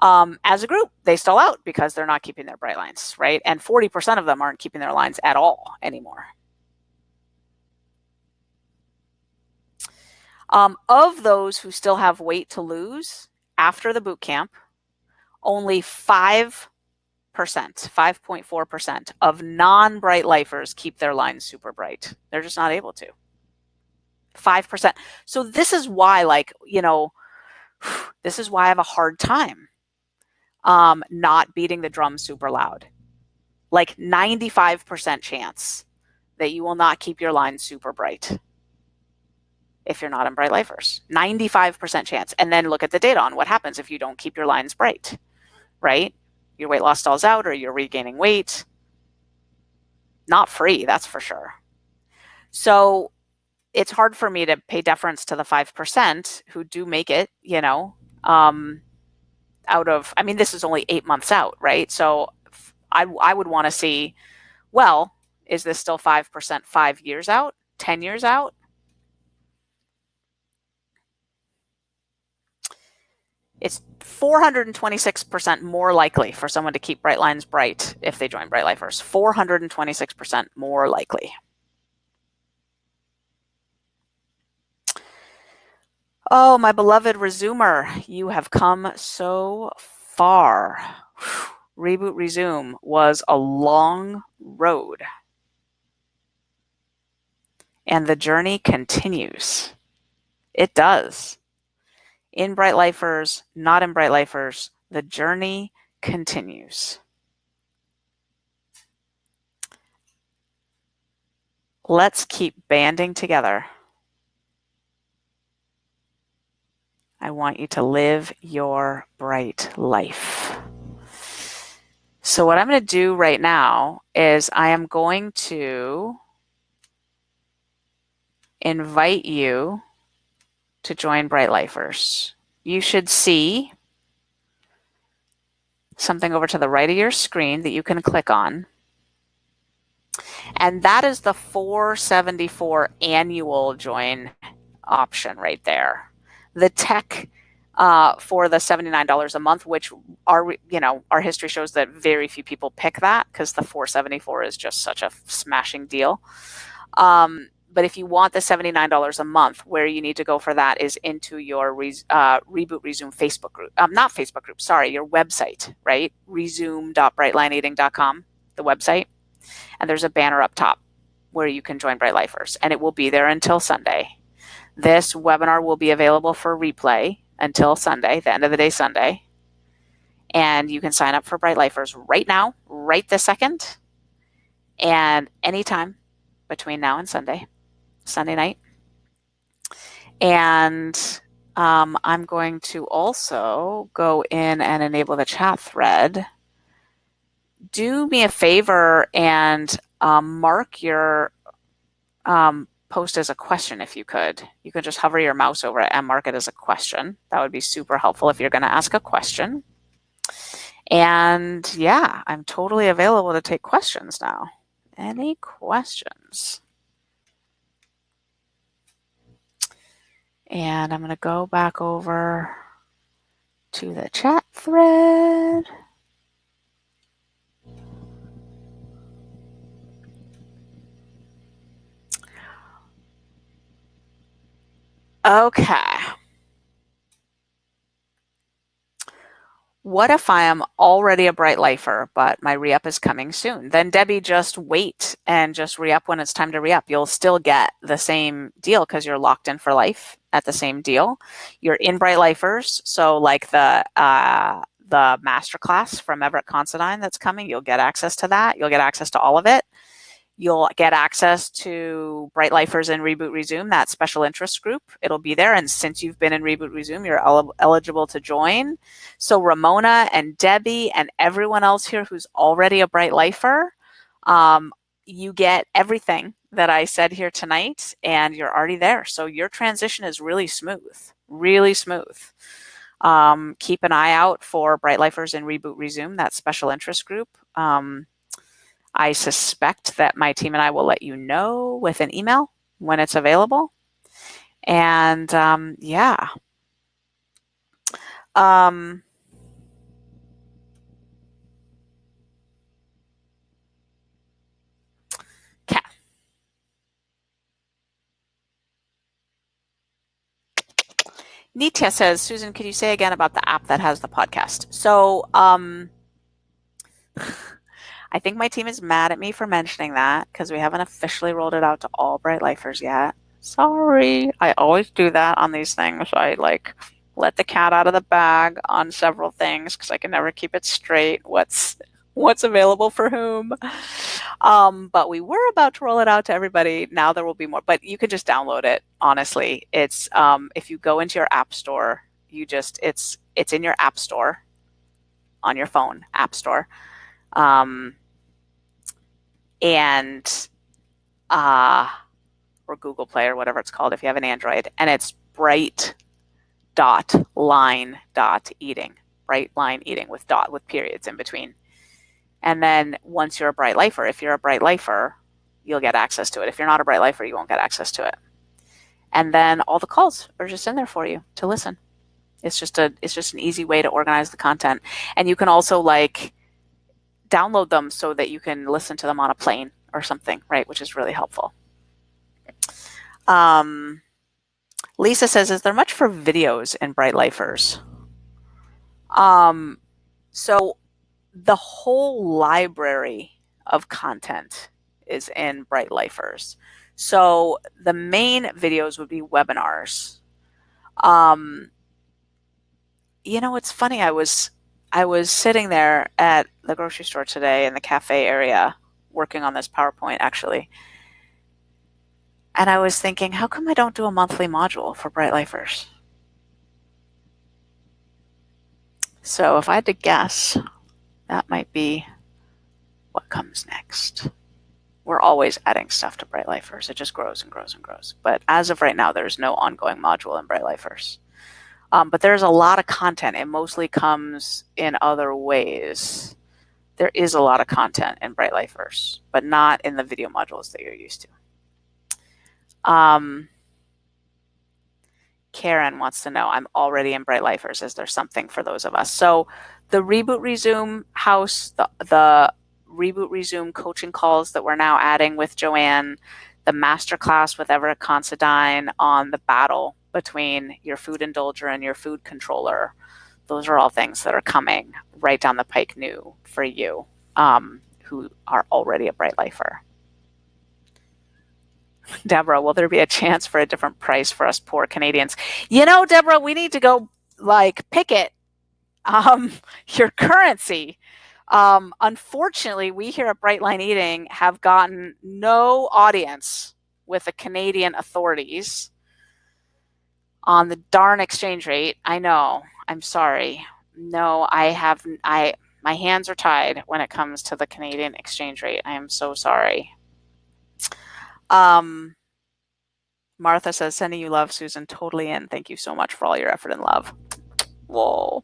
A: As a group, they stall out because they're not keeping their bright lines, right? And 40% of them aren't keeping their lines at all anymore. Of those who still have weight to lose after the boot camp, only 5.4% of non-bright lifers keep their lines super bright. They're just not able to. 5%. So this is why, this is why I have a hard time not beating the drum super loud. Like 95% chance that you will not keep your lines super bright if you're not in bright lifers. 95% chance. And then look at the data on what happens if you don't keep your lines bright, right? Your weight loss stalls out or you're regaining weight. Not free, that's for sure. So it's hard for me to pay deference to the 5% who do make it, out of, this is only 8 months out, right? So I would want to see, well, is this still 5% 5 years out, 10 years out? It's 426% more likely for someone to keep bright lines bright if they join Bright Lifers. 426% more likely. Oh, my beloved resumer, you have come so far. Reboot Resume was a long road. And the journey continues. It does. In Bright Lifers, not in Bright Lifers, the journey continues. Let's keep banding together. I want you to live your bright life. So what I'm going to do right now is I am going to invite you to join Bright Lifers. You should see something over to the right of your screen that you can click on. And that is the $474 annual join option right there. The tech for the $79 a month, which our history shows that very few people pick that because the $474 is just such a smashing deal. But if you want the $79 a month, where you need to go for that is into your Reboot Resume Facebook group. Not Facebook group, sorry, your website, right? resume.brightlineeating.com, the website. And there's a banner up top where you can join Bright Lifers, and it will be there until Sunday. This webinar will be available for replay until Sunday, the end of the day Sunday. And you can sign up for Bright Lifers right now, right this second, and anytime between now and Sunday night. And I'm going to also go in and enable the chat thread. Do me a favor and mark your post as a question if you could. You could just hover your mouse over it and mark it as a question. That would be super helpful if you're going to ask a question. And yeah, I'm totally available to take questions now. Any questions? And I'm going to go back over to the chat thread. Okay. What if I am already a Bright Lifer, but my re-up is coming soon? Then Debbie, just wait and just re-up when it's time to re-up. You'll still get the same deal because you're locked in for life at the same deal. You're in Bright Lifers, so like the masterclass from Everett Considine that's coming, you'll get access to that. You'll get access to all of it. You'll get access to Bright Lifers and Reboot Resume, that special interest group. It'll be there. And since you've been in Reboot Resume, you're eligible to join. So Ramona and Debbie and everyone else here who's already a Bright Lifer, you get everything that I said here tonight, and you're already there. So your transition is really smooth, really smooth. Keep an eye out for Bright Lifers and Reboot Resume, that special interest group. I suspect that my team and I will let you know with an email when it's available. And yeah. Nitya says, Susan, could you say again about the app that has the podcast? So, I think my team is mad at me for mentioning that because we haven't officially rolled it out to all Bright Lifers yet. Sorry. I always do that on these things. I like let the cat out of the bag on several things because I can never keep it straight what's available for whom. But we were about to roll it out to everybody. Now there will be more, but you can just download it. Honestly, it's if you go into your app store, it's in your app store on your phone, app store. And or Google Play or whatever it's called if you have an Android, and it's bright line eating, bright line eating with periods in between. And then once you're a Bright Lifer, if you're a Bright Lifer, you'll get access to it. If you're not a Bright Lifer, you won't get access to it. And then all the calls are just in there for you to listen. It's just an easy way to organize the content. And you can also like download them so that you can listen to them on a plane or something, right? Which is really helpful. Lisa says, is there much for videos in Bright Lifers? So the whole library of content is in Bright Lifers. So the main videos would be webinars. It's funny. I was sitting there at the grocery store today in the cafe area working on this PowerPoint actually. And I was thinking, how come I don't do a monthly module for Bright Lifers? So if I had to guess, that might be what comes next. We're always adding stuff to Bright Lifers. It just grows and grows and grows. But as of right now, there's no ongoing module in Bright Lifers. But there's a lot of content. It mostly comes in other ways. There is a lot of content in Bright Lifers, but not in the video modules that you're used to. Karen wants to know, I'm already in Bright Lifers. Is there something for those of us? So the Reboot Resume house, the Reboot Resume coaching calls that we're now adding with Joanne, the masterclass with Everett Considine on the battle between your food indulger and your food controller. Those are all things that are coming right down the pike new for you who are already a Bright Lifer. Deborah, will there be a chance for a different price for us poor Canadians? Deborah, we need to go picket your currency. Unfortunately, we here at Brightline Eating have gotten no audience with the Canadian authorities on the darn exchange rate. I know. I'm sorry. No, my hands are tied when it comes to the Canadian exchange rate. I am so sorry. Martha says, sending you love, Susan. Totally in. Thank you so much for all your effort and love. Whoa.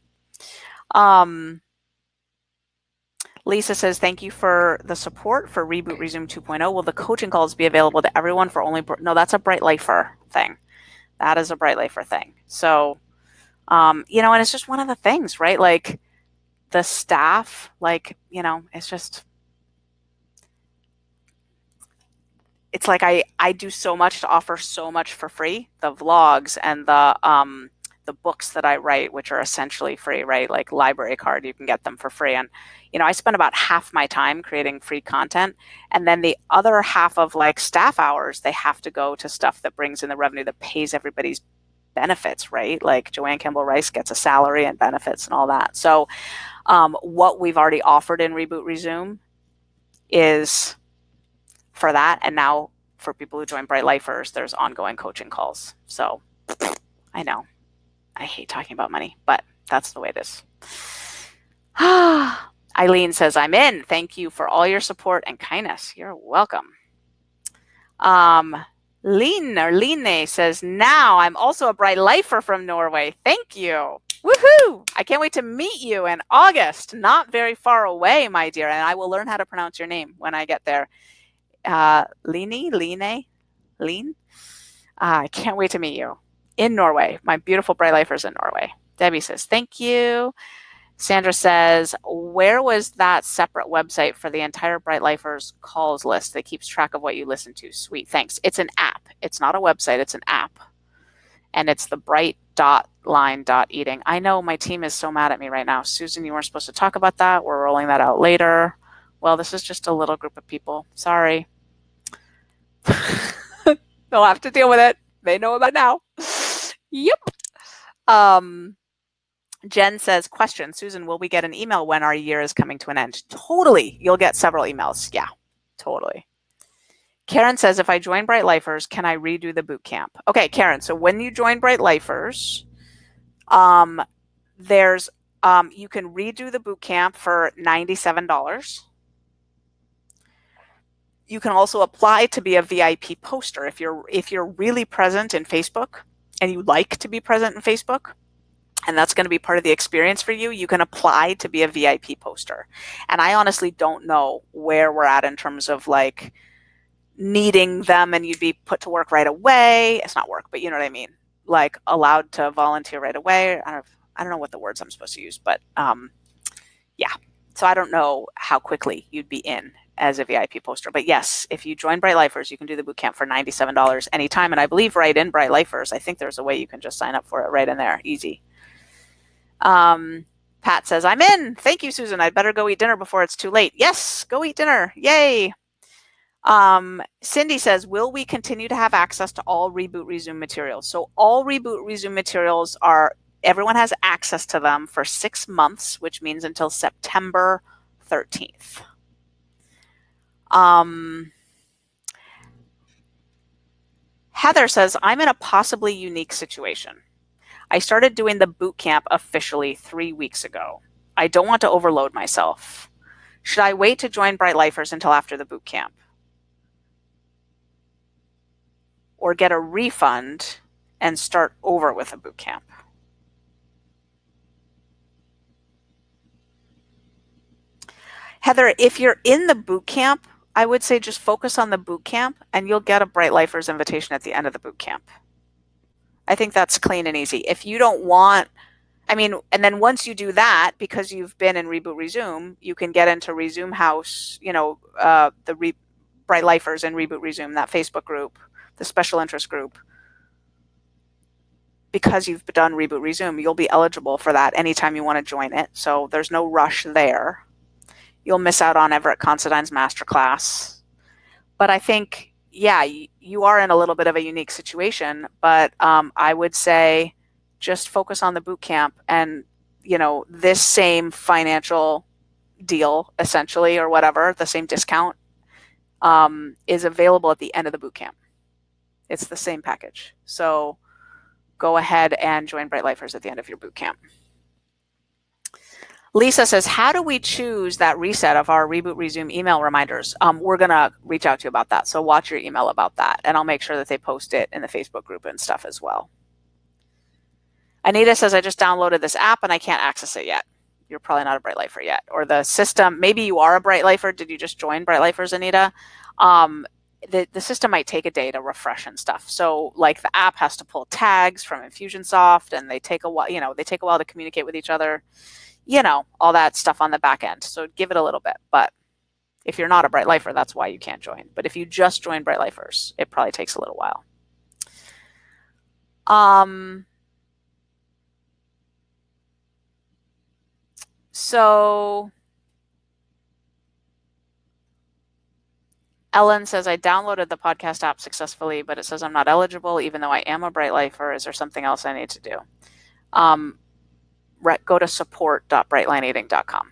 A: Lisa says, thank you for the support for Reboot Resume 2.0. Will the coaching calls be available to everyone for only... No, that's a Bright Lifer thing. That is a Bright Lifer thing. So, and it's just one of the things, right? Like the staff, it's just... It's like I do so much to offer so much for free. The vlogs and the books that I write, which are essentially free, right? Like library card, you can get them for free. And, I spend about half my time creating free content. And then the other half of staff hours, they have to go to stuff that brings in the revenue that pays everybody's benefits, right? Like Joanne Campbell Rice gets a salary and benefits and all that. So what we've already offered in Reboot Resume is for that. And now for people who join Bright Lifers, there's ongoing coaching calls. So I know I hate talking about money, but that's the way it is. Eileen says, I'm in. Thank you for all your support and kindness. You're welcome. Line says, now I'm also a Bright Lifer from Norway. Thank you. Woohoo! I can't wait to meet you in August. Not very far away, my dear. And I will learn how to pronounce your name when I get there. Line? I can't wait to meet you in Norway. My beautiful Bright Lifers in Norway. Debbie says, thank you. Sandra says, where was that separate website for the entire Bright Lifers calls list that keeps track of what you listen to? Sweet, thanks. It's an app. It's not a website. It's an app. And it's the bright. line.eating. I know my team is so mad at me right now. Susan, you weren't supposed to talk about that. We're rolling that out later. Well, this is just a little group of people. Sorry. They'll have to deal with it. They know about it now. Yep. Jen says, question, Susan, will we get an email when our year is coming to an end? Totally. You'll get several emails. Yeah, totally. Karen says, if I join Bright Lifers, can I redo the boot camp? Okay, Karen, so when you join Bright Lifers, there's you can redo the boot camp for $97. You can also apply to be a VIP poster if you're really present in Facebook and you like to be present in Facebook, and that's going to be part of the experience for you. You can apply to be a VIP poster. And I honestly don't know where we're at in terms of like needing them and you'd be put to work right away. It's not work, but you know what I mean? Like allowed to volunteer right away. I don't know what the words I'm supposed to use, but yeah. So I don't know how quickly you'd be in as a VIP poster. But yes, if you join Bright Lifers, you can do the boot camp for $97 anytime. And I believe right in Bright Lifers, I think there's a way you can just sign up for it right in there. Easy. Pat says, I'm in. Thank you, Susan. I'd better go eat dinner before it's too late. Yes, go eat dinner. Yay. Cindy says, will we continue to have access to all Reboot Resume materials? So all Reboot Resume materials everyone has access to them for 6 months, which means until September 13th. Heather says, I'm in a possibly unique situation. I started doing the boot camp officially 3 weeks ago. I don't want to overload myself. Should I wait to join Bright Lifers until after the boot camp? Or get a refund and start over with a boot camp? Heather, if you're in the boot camp, I would say just focus on the boot camp and you'll get a Bright Lifers invitation at the end of the boot camp. I think that's clean and easy. If you don't want, and then once you do that, because you've been in Reboot Resume, you can get into Resume House, the Bright Lifers and Reboot Resume, that Facebook group, the special interest group. Because you've done Reboot Resume, you'll be eligible for that anytime you want to join it. So there's no rush there. You'll miss out on Everett Considine's masterclass. But I think, yeah, you are in a little bit of a unique situation, but I would say just focus on the boot camp and, this same financial deal, essentially, or whatever, the same discount is available at the end of the boot camp. It's the same package. So go ahead and join Bright Lifers at the end of your boot camp. Lisa says, how do we choose that reset of our Reboot Resume email reminders? We're going to reach out to you about that. So watch your email about that. And I'll make sure that they post it in the Facebook group and stuff as well. Anita says, I just downloaded this app and I can't access it yet. You're probably not a Bright Lifer yet. Or the system, maybe you are a Bright Lifer. Did you just join Bright Lifers, Anita? The system might take a day to refresh and stuff. So like the app has to pull tags from Infusionsoft and they take a while, to communicate with each other. All that stuff on the back end. So give it a little bit. But if you're not a Bright Lifer, that's why you can't join. But if you just join Bright Lifers, it probably takes a little while. So Ellen says, I downloaded the podcast app successfully, but it says I'm not eligible, even though I am a Bright Lifer. Is there something else I need to do? Go to support.brightlineeating.com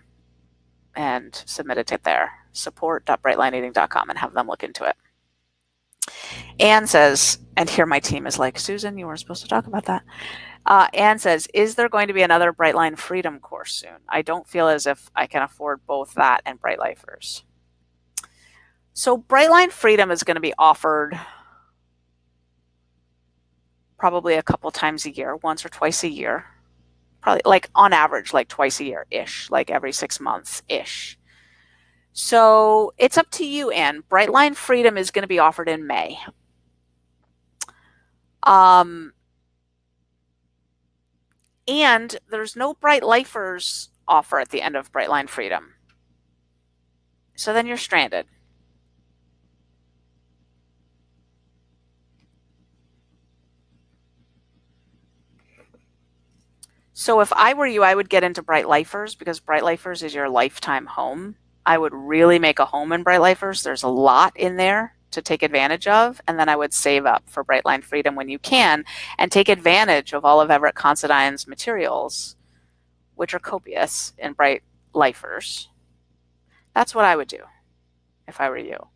A: and submit a tip there. Support.brightlineeating.com and have them look into it. Anne says, and here my team is like, Susan, you weren't supposed to talk about that. Anne says, is there going to be another Brightline Freedom course soon? I don't feel as if I can afford both that and Bright Lifers. So Brightline Freedom is going to be offered probably a couple times a year, once or twice a year. Probably like on average, like twice a year-ish, like every 6 months-ish. So it's up to you, Anne. Brightline Freedom is going to be offered in May. And there's no Bright Lifers offer at the end of Brightline Freedom. So then you're stranded. So if I were you, I would get into Bright Lifers because Bright Lifers is your lifetime home. I would really make a home in Bright Lifers. There's a lot in there to take advantage of, and then I would save up for Brightline Freedom when you can and take advantage of all of Everett Considine's materials, which are copious in Bright Lifers. That's what I would do if I were you.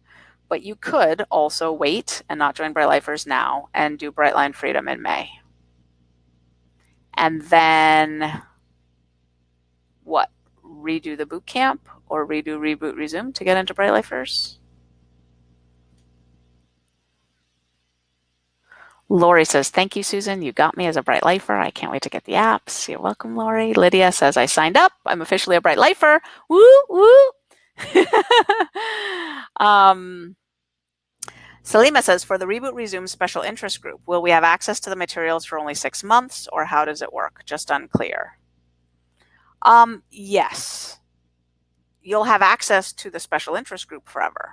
A: But you could also wait and not join Bright Lifers now and do Brightline Freedom in May. And then what? Redo the boot camp or redo Reboot Resume to get into Bright Lifers? Lori says, thank you, Susan. You got me as a Bright Lifer. I can't wait to get the apps. You're welcome, Lori. Lydia says, I signed up. I'm officially a Bright Lifer. Woo, woo. Salima says, for the Reboot Resume special interest group, will we have access to the materials for only 6 months, or how does it work? Just unclear. Yes. You'll have access to the special interest group forever.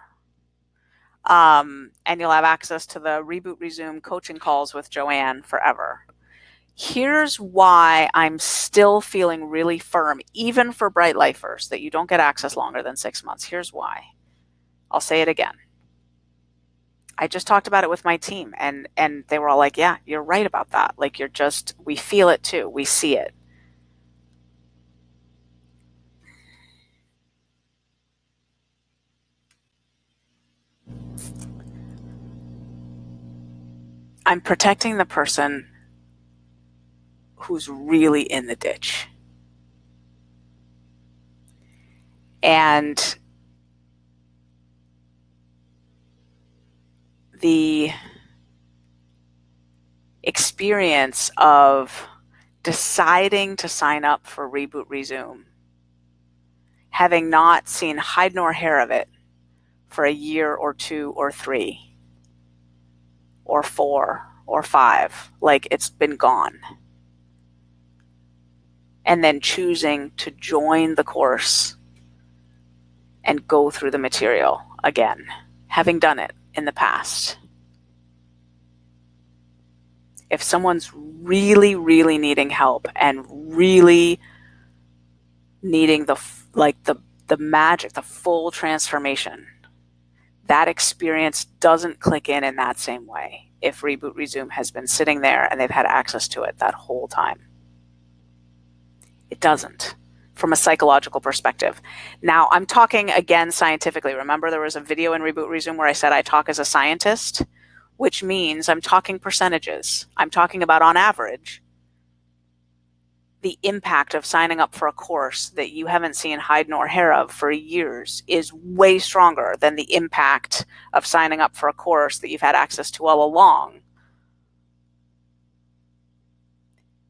A: And you'll have access to the Reboot Resume coaching calls with Joanne forever. Here's why I'm still feeling really firm, even for Bright Lifers, that you don't get access longer than 6 months. Here's why. I'll say it again. I just talked about it with my team, and they were all like, yeah, you're right about that. Like, we feel it too. We see it. I'm protecting the person who's really in the ditch. And the experience of deciding to sign up for Reboot Resume, having not seen hide nor hair of it for a year or 2 or 3 or 4 or 5, like it's been gone, and then choosing to join the course and go through the material again, having done it in the past. If someone's really, really needing help and really needing the magic, the full transformation, that experience doesn't click in that same way if Reboot Resume has been sitting there and they've had access to it that whole time. It doesn't, from a psychological perspective. Now, I'm talking again scientifically. Remember, there was a video in Reboot Resume where I said I talk as a scientist, which means I'm talking percentages. I'm talking about, on average, the impact of signing up for a course that you haven't seen hide nor hair of for years is way stronger than the impact of signing up for a course that you've had access to all along.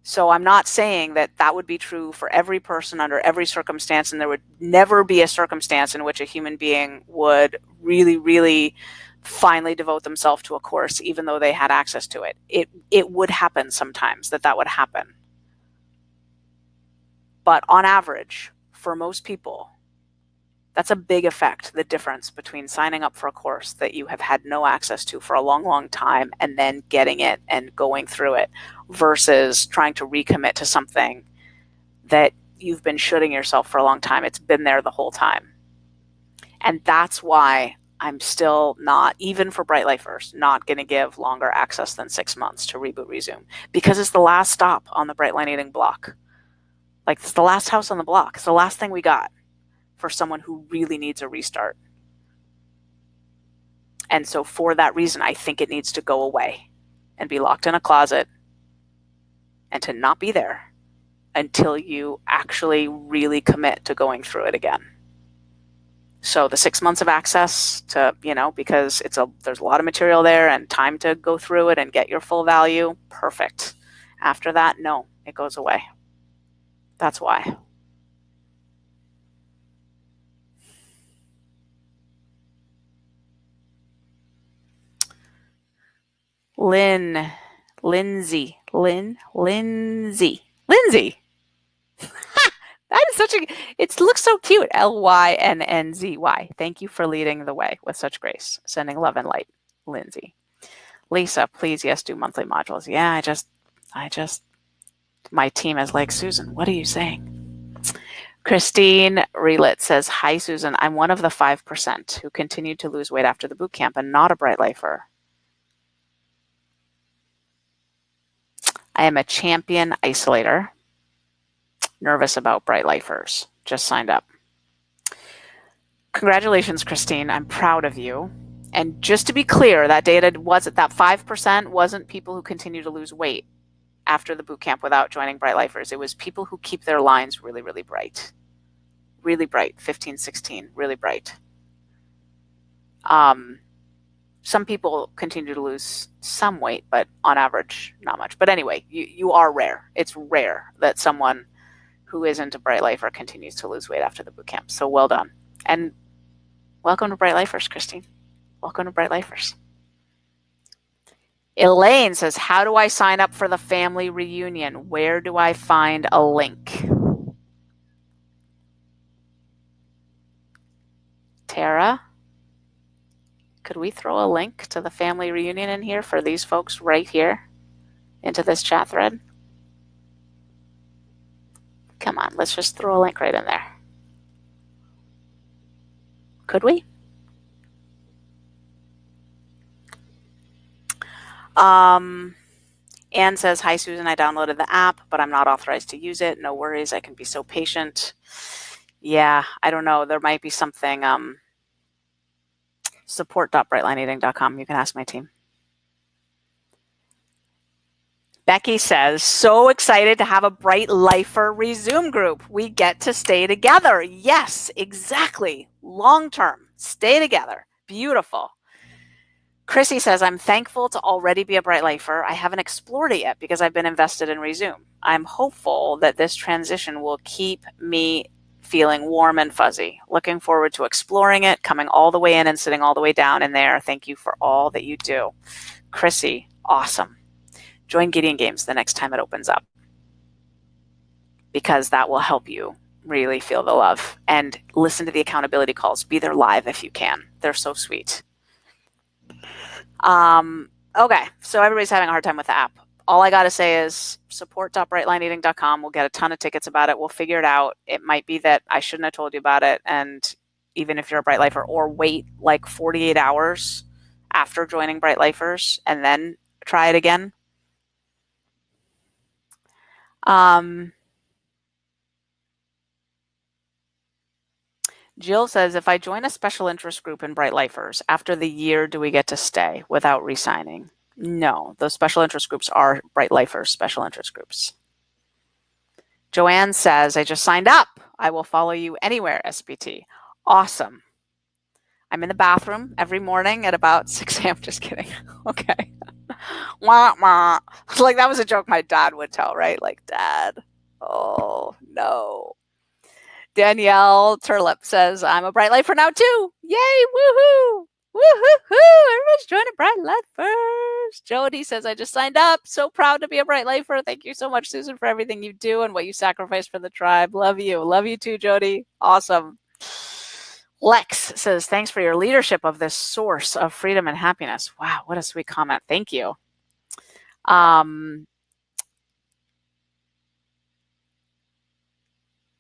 A: So I'm not saying that that would be true for every person under every circumstance, and there would never be a circumstance in which a human being would really, really finally devote themselves to a course even though they had access to it. It would happen sometimes that would happen. But on average, for most people, that's a big effect, the difference between signing up for a course that you have had no access to for a long, long time and then getting it and going through it versus trying to recommit to something that you've been shooting yourself for a long time. It's been there the whole time. And that's why I'm still not, even for Bright Lifers, not going to give longer access than 6 months to Reboot Resume, because it's the last stop on the Brightline Eating block. Like, it's the last house on the block. It's the last thing we got for someone who really needs a restart. And so for that reason, I think it needs to go away and be locked in a closet and to not be there until you actually really commit to going through it again. So the 6 months of access to, because there's a lot of material there and time to go through it and get your full value, perfect. After that, no, it goes away. That's why. Lindsay. That is it looks so cute. Lynnzy. Thank you for leading the way with such grace. Sending love and light, Lindsay. Lisa, please, yes, do monthly modules. Yeah, I just My team is like, Susan, what are you saying? Christine Relit says, hi, Susan. I'm one of the 5% who continued to lose weight after the boot camp and not a bright lifer. I am a champion isolator. Nervous about bright lifers. Just signed up. Congratulations, Christine. I'm proud of you. And just to be clear, that data wasn't, that 5% wasn't people who continue to lose weight after the boot camp without joining bright lifers. It was people who keep their lines really, really bright. Really bright, 15, 16, really bright. Some people continue to lose some weight, but on average, not much. But anyway, you are rare. It's rare that someone who isn't a bright lifer continues to lose weight after the boot camp. So well done. And welcome to Bright Lifers, Christine. Welcome to Bright Lifers. Elaine says, how do I sign up for the family reunion? Where do I find a link? Tara, could we throw a link to the family reunion in here for these folks right here into this chat thread? Come on, let's just throw a link right in there. Could we? Anne says, hi, Susan. I downloaded the app, but I'm not authorized to use it. No worries. I can be so patient. Yeah, I don't know. There might be something. Support.brightlineeating.com. You can ask my team. Becky says, so excited to have a Bright Lifer Resume group. We get to stay together. Yes, exactly. Long term. Stay together. Beautiful. Chrissy says, I'm thankful to already be a Bright Lifer. I haven't explored it yet because I've been invested in Resume. I'm hopeful that this transition will keep me feeling warm and fuzzy. Looking forward to exploring it, coming all the way in and sitting all the way down in there. Thank you for all that you do. Chrissy, awesome. Join Gideon Games the next time it opens up, because that will help you really feel the love. And listen to the accountability calls. Be there live if you can. They're so sweet. Okay, so everybody's having a hard time with the app. All I got to say is support.brightlineeating.com. We'll get a ton of tickets about it. We'll figure it out. It might be that I shouldn't have told you about it. And even if you're a Bright Lifer, or wait like 48 hours after joining Bright Lifers and then try it again. Jill says, if I join a special interest group in Bright Lifers, after the year, do we get to stay without re-signing? No, those special interest groups are Bright Lifers special interest groups. Joanne says, I just signed up. I will follow you anywhere, SPT. Awesome. I'm in the bathroom every morning at about 6 a.m. Just kidding. Okay. Wah, wah. Like, that was a joke my dad would tell, right? Like, Dad, oh, no. Danielle Turlip says, I'm a Bright Lifer now, too. Yay, woohoo. Woohoo! Everyone's joining Bright Lifers. Jody says, I just signed up. So proud to be a Bright Lifer. Thank you so much, Susan, for everything you do and what you sacrifice for the tribe. Love you. Love you too, Jody. Awesome. Lex says, thanks for your leadership of this source of freedom and happiness. Wow, what a sweet comment. Thank you.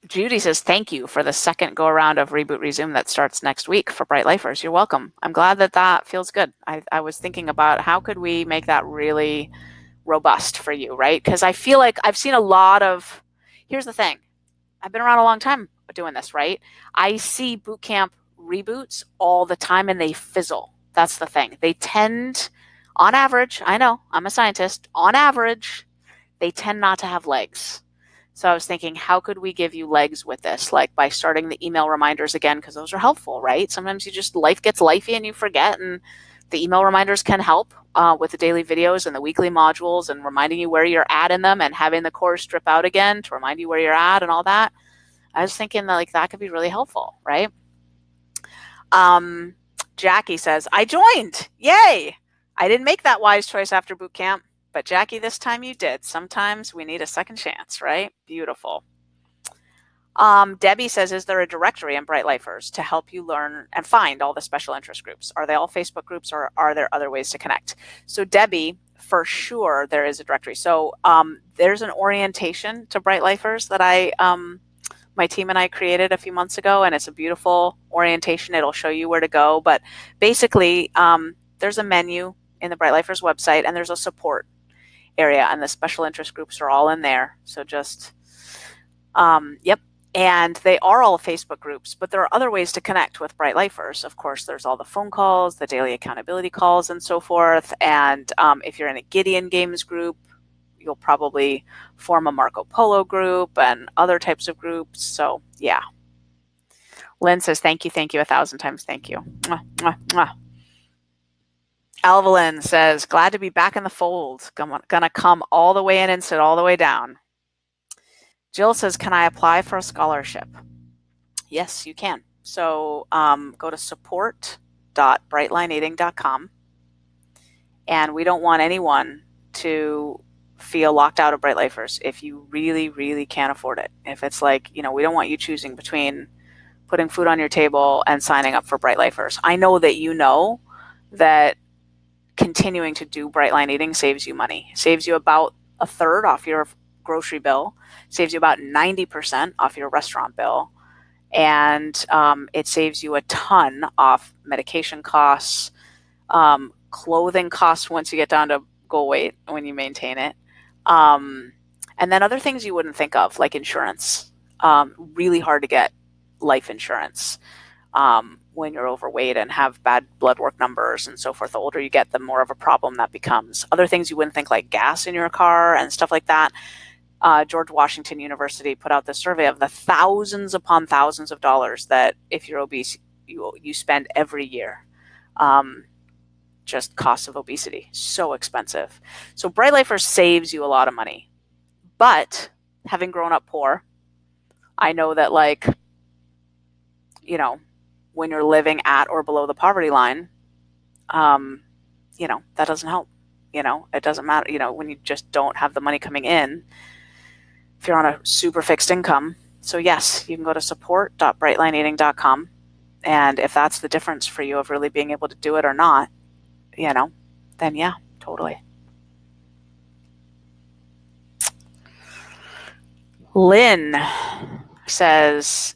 A: Judy says, thank you for the second go around of Reboot Resume that starts next week for Bright Lifers. You're welcome. I'm glad that that feels good. I was thinking about how could we make that really robust for you, right? Because I feel like I've seen a lot of, here's the thing. I've been around a long time doing this, right? I see boot camp reboots all the time and they fizzle. That's the thing. They tend, on average, I know, I'm a scientist, on average, they tend not to have legs. So I was thinking, how could we give you legs with this? Like by starting the email reminders again, because those are helpful, right? Sometimes you just, life gets lifey and you forget, and the email reminders can help with the daily videos and the weekly modules and reminding you where you're at in them and having the course strip out again to remind you where you're at and all that. I was thinking that like that could be really helpful, right? Jackie says, I joined. Yay! I didn't make that wise choice after boot camp. But Jackie, this time you did. Sometimes we need a second chance, right? Beautiful. Debbie says, is there a directory in Bright Lifers to help you learn and find all the special interest groups? Are they all Facebook groups or are there other ways to connect? So Debbie, for sure there is a directory. So there's an orientation to Bright Lifers that my team and I created a few months ago, and it's a beautiful orientation. It'll show you where to go. But basically, there's a menu in the Bright Lifers website, and there's a support area, and the special interest groups are all in there. So just, yep. And they are all Facebook groups, but there are other ways to connect with Bright Lifers. Of course, there's all the phone calls, the daily accountability calls, and so forth. And if you're in a Gideon Games group, you'll probably form a Marco Polo group and other types of groups. So yeah. Lynn says, thank you 1,000 times. Thank you. Mwah, mwah, mwah. Alvalyn says, glad to be back in the fold. Gonna come all the way in and sit all the way down. Jill says, can I apply for a scholarship? Yes, you can. So go to support.brightlineeating.com. And we don't want anyone to feel locked out of Bright Lifers if you really, really can't afford it. If it's like, we don't want you choosing between putting food on your table and signing up for Bright Lifers. I know that that continuing to do Bright Line Eating saves you money. Saves you about a third off your grocery bill, saves you about 90% off your restaurant bill, and it saves you a ton off medication costs, clothing costs once you get down to goal weight when you maintain it, and then other things you wouldn't think of, like insurance. Really hard to get life insurance when you're overweight and have bad blood work numbers and so forth. The older you get, the more of a problem that becomes. Other things you wouldn't think, like gas in your car and stuff like that. George Washington University put out this survey of the thousands upon thousands of dollars that if you're obese, you spend every year. Just costs of obesity. So expensive. So Bright Lifers saves you a lot of money. But having grown up poor, I know that when you're living at or below the poverty line, that doesn't help. It doesn't matter, when you just don't have the money coming in, if you're on a super fixed income. So yes, you can go to support.brightlineeating.com. And if that's the difference for you of really being able to do it or not, then yeah, totally. Lynn says,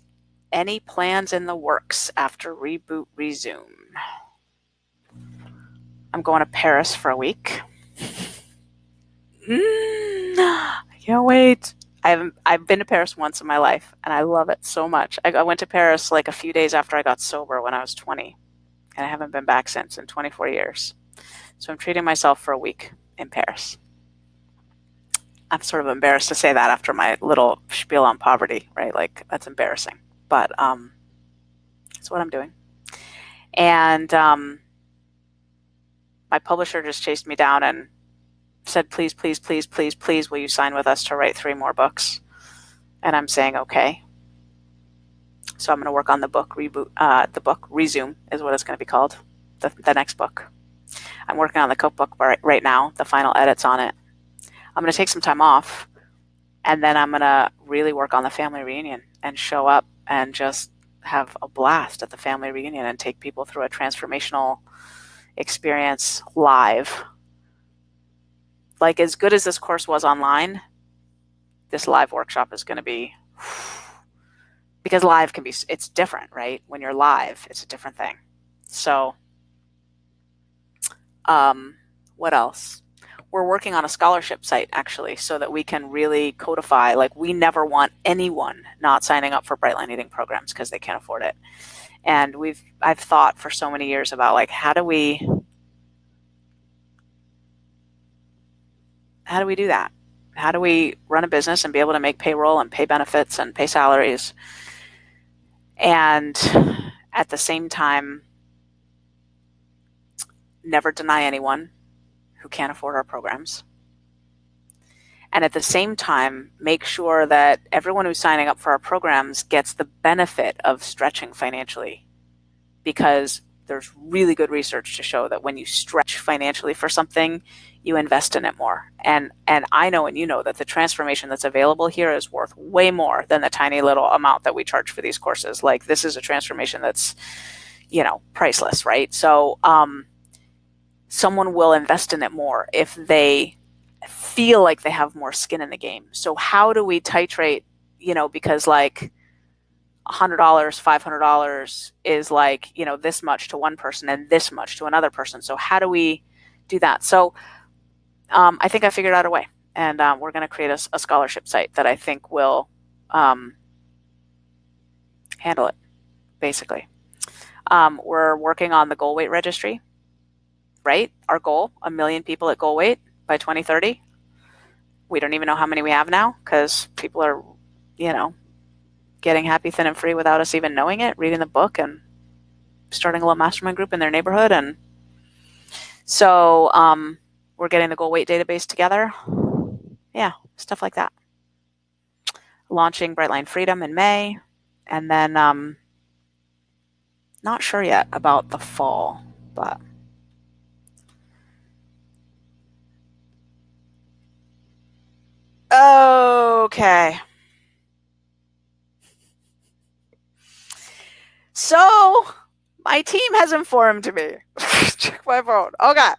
A: any plans in the works after Reboot Resume? I'm going to Paris for a week. I can't wait. I've been to Paris once in my life, and I love it so much. I went to Paris like a few days after I got sober when I was 20, and I haven't been back since in 24 years. So I'm treating myself for a week in Paris. I'm sort of embarrassed to say that after my little spiel on poverty, right? Like, that's embarrassing. But that's what I'm doing. And my publisher just chased me down and said, please, please, please, please, please, will you sign with us to write 3 more books? And I'm saying, okay. So I'm going to work on the book, the book, Resume is what it's going to be called, the next book. I'm working on the cookbook right now, the final edits on it. I'm going to take some time off, and then I'm going to really work on the family reunion and show up and just have a blast at the family reunion and take people through a transformational experience live. Like, as good as this course was online, this live workshop is going to be, because live can be, it's different, right? When you're live, it's a different thing. So, what else? We're working on a scholarship site, actually, so that we can really codify, like, we never want anyone not signing up for Bright Line Eating programs because they can't afford it. And I've thought for so many years about, like, how do we do that? How do we run a business and be able to make payroll and pay benefits and pay salaries, and at the same time never deny anyone who can't afford our programs, and at the same time make sure that everyone who's signing up for our programs gets the benefit of stretching financially? Because there's really good research to show that when you stretch financially for something, you invest in it more. And I know, and you know, that the transformation that's available here is worth way more than the tiny little amount that we charge for these courses. Like, this is a transformation that's, priceless, right? So someone will invest in it more if they feel like they have more skin in the game. So how do we titrate, because like $100, $500 is like, this much to one person and this much to another person. So how do we do that? So I think I figured out a way, and we're going to create a scholarship site that I think will handle it, basically. We're working on the goal weight registry, right? Our goal, 1 million people at goal weight by 2030. We don't even know how many we have now because people are, getting happy, thin, and free without us even knowing it, reading the book and starting a little mastermind group in their neighborhood. And so we're getting the goal weight database together. Yeah, stuff like that. Launching Brightline Freedom in May. And then not sure yet about the fall, but okay. So my team has informed me. Check my phone. Okay.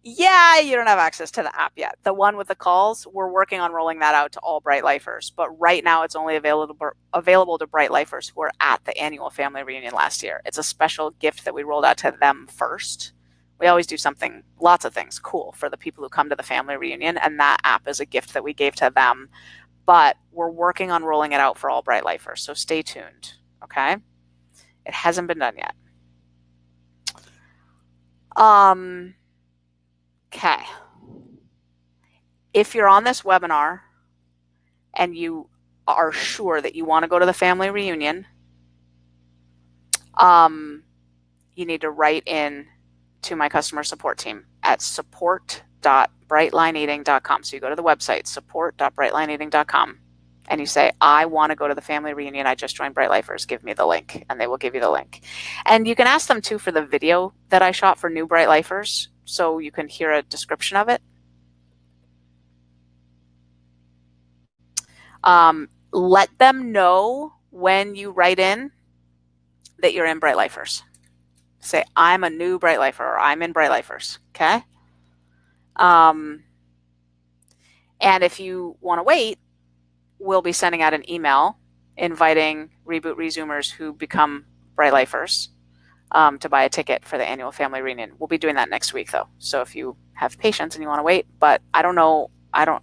A: Yeah, you don't have access to the app yet. The one with the calls, we're working on rolling that out to all Bright Lifers. But right now, it's only available to Bright Lifers who were at the annual family reunion last year. It's a special gift that we rolled out to them first. We always do something, lots of things cool for the people who come to the family reunion, and that app is a gift that we gave to them. But we're working on rolling it out for all Bright Lifers, so stay tuned, okay? It hasn't been done yet. Okay. If you're on this webinar and you are sure that you want to go to the family reunion, you need to write in to my customer support team at support.brightlineeating.com. So you go to the website, support.brightlineeating.com, and you say, I want to go to the family reunion. I just joined Bright Lifers. Give me the link. And they will give you the link. And you can ask them, too, for the video that I shot for new Bright Lifers, so you can hear a description of it. Let them know when you write in that you're in Bright Lifers. Say, I'm a new Bright Lifer, or I'm in Bright Lifers, okay? And if you want to wait, we'll be sending out an email inviting Reboot Resumers who become Bright Lifers to buy a ticket for the annual family reunion. We'll be doing that next week, though. So if you have patience and you want to wait, but I don't know, there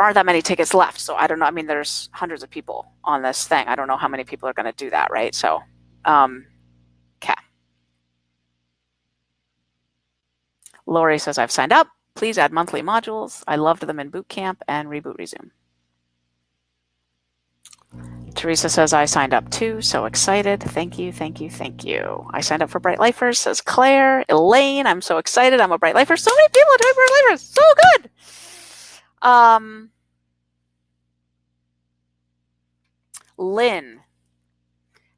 A: aren't that many tickets left, so I don't know. There's hundreds of people on this thing. I don't know how many people are going to do that, right? So, okay. Lori says, I've signed up. Please add monthly modules. I loved them in boot camp and Reboot Resume. Teresa says, I signed up too. So excited. Thank you, thank you, thank you. I signed up for Bright Lifers, says Claire. Elaine, I'm so excited. I'm a Bright Lifer. So many people are doing Bright Lifers. So good. Lynn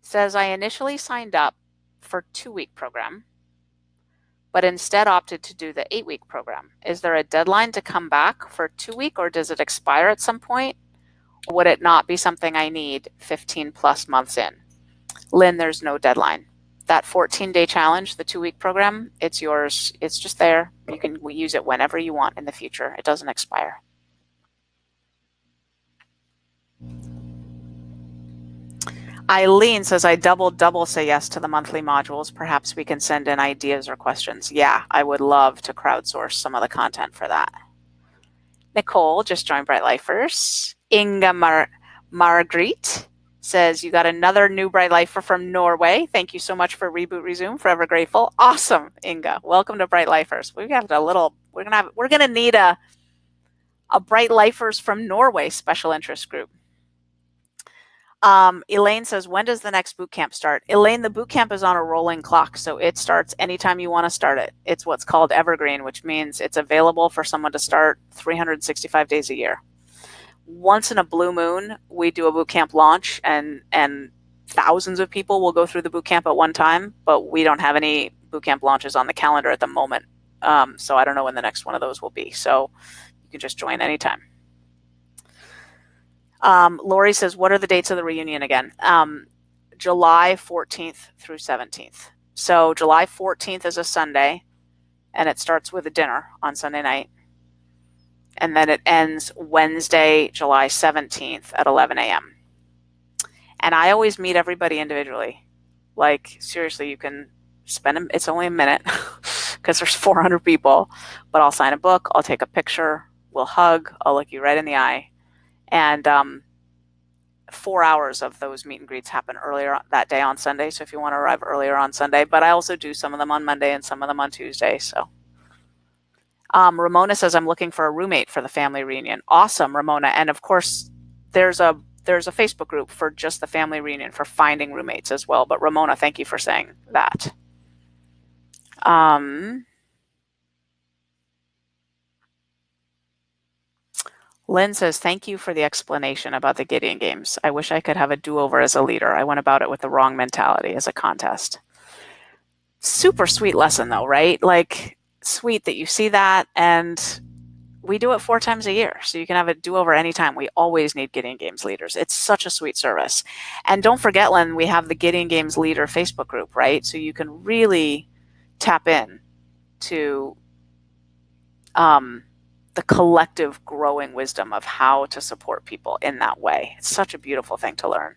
A: says, I initially signed up for 2-week program, but instead opted to do the 8-week program. Is there a deadline to come back for 2-week, or does it expire at some point? Or would it not be something I need 15 plus months in? Lynn, there's no deadline. That 14-day challenge, the 2-week program, it's yours. It's just there. You can use it whenever you want in the future. It doesn't expire. Eileen says, I double say yes to the monthly modules. Perhaps we can send in ideas or questions. Yeah, I would love to crowdsource some of the content for that. Nicole just joined Bright Lifers. Inga Margrit says, you got another new Bright Lifer from Norway. Thank you so much for Reboot Resume. Forever grateful. Awesome, Inga. Welcome to Bright Lifers. We're gonna need a Bright Lifers from Norway special interest group. Elaine says, when does the next boot camp start? Elaine, the boot camp is on a rolling clock, so it starts anytime you want to start it. It's what's called evergreen, which means it's available for someone to start 365 days a year. Once in a blue moon, we do a boot camp launch, and thousands of people will go through the boot camp at one time, but we don't have any boot camp launches on the calendar at the moment. So I don't know when the next one of those will be. So you can just join anytime. Lori says, what are the dates of the reunion again? July 14th through 17th. So July 14th is a Sunday, and it starts with a dinner on Sunday night. And then it ends Wednesday, July 17th at 11 a.m. And I always meet everybody individually. Like, seriously, you can spend, it's only a minute because there's 400 people, but I'll sign a book, I'll take a picture, we'll hug, I'll look you right in the eye. And 4 hours of those meet and greets happen earlier that day on Sunday. So if you want to arrive earlier on Sunday, but I also do some of them on Monday and some of them on Tuesday. So Ramona says, I'm looking for a roommate for the family reunion. Awesome, Ramona. And of course, there's a Facebook group for just the family reunion for finding roommates as well. But Ramona, thank you for saying that. Lynn says, thank you for the explanation about the Gideon games. I wish I could have a do-over as a leader. I went about it with the wrong mentality as a contest. Super sweet lesson though, right? Like, sweet that you see that, and we do it 4 times a year, so you can have a do-over anytime. We always need Gideon Games leaders. It's such a sweet service. And don't forget, Lynn, we have the Gideon Games leader Facebook group, right? So you can really tap in to the collective growing wisdom of how to support people in that way. It's such a beautiful thing to learn.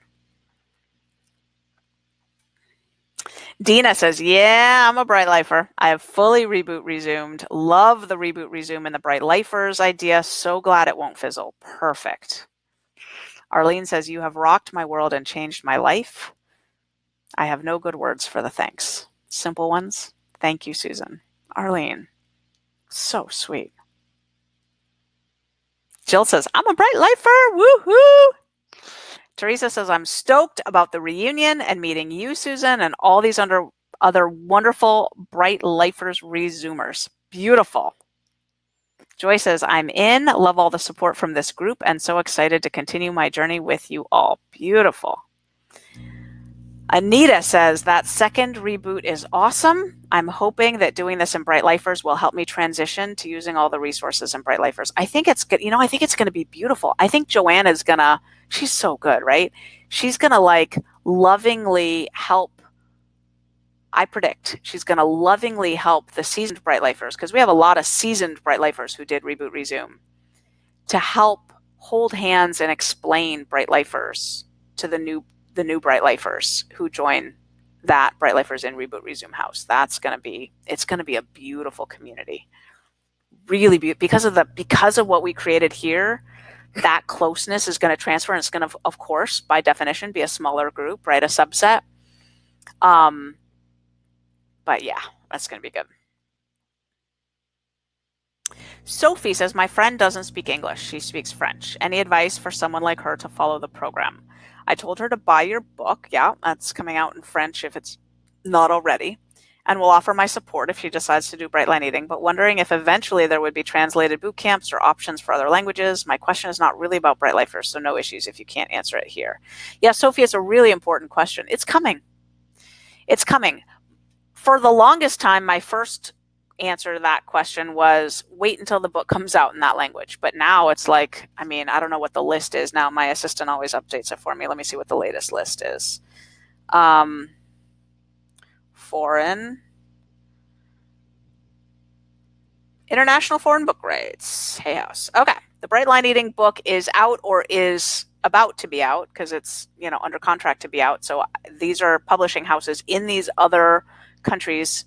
A: Dina says, yeah, I'm a Bright Lifer. I have fully reboot resumed. Love the reboot resume and the Bright Lifers idea. So glad it won't fizzle. Perfect. Arlene says, you have rocked my world and changed my life. I have no good words for the thanks. Simple ones. Thank you, Susan. Arlene, so sweet. Jill says, I'm a Bright Lifer. Woohoo! Teresa says, I'm stoked about the reunion and meeting you, Susan, and all these other wonderful Bright Lifers resumers. Beautiful. Joy says, I'm in, love all the support from this group, and so excited to continue my journey with you all. Beautiful. Anita says, that second reboot is awesome. I'm hoping that doing this in Bright Lifers will help me transition to using all the resources in Bright Lifers. I think it's good. I think it's going to be beautiful. I think Joanna's going to, she's so good, right? She's going to like lovingly help. I predict she's going to lovingly help the seasoned Bright Lifers, because we have a lot of seasoned Bright Lifers who did Reboot Resume, to help hold hands and explain Bright Lifers to the new Bright Lifers who join that Bright Lifers in Reboot Resume house. It's going to be a beautiful community. Really beautiful because of what we created here. That closeness is going to transfer, and it's going to, of course, by definition, be a smaller group, right? A subset. But yeah, that's going to be good. Sophie says, my friend doesn't speak English. She speaks French. Any advice for someone like her to follow the program? I told her to buy your book. Yeah, that's coming out in French if it's not already. And will offer my support if she decides to do Bright Line Eating, but wondering if eventually there would be translated boot camps or options for other languages. My question is not really about Bright Lifers, so no issues if you can't answer it here. Yeah, Sophie, it's a really important question. It's coming. It's coming. For the longest time, my first answer to that question was wait until the book comes out in that language. But now it's like, I don't know what the list is now. My assistant always updates it for me. Let me see what the latest list is. Foreign. International foreign book rights. Hay House. Okay. The Bright Line Eating book is out, or is about to be out, because it's, under contract to be out. So these are publishing houses in these other countries.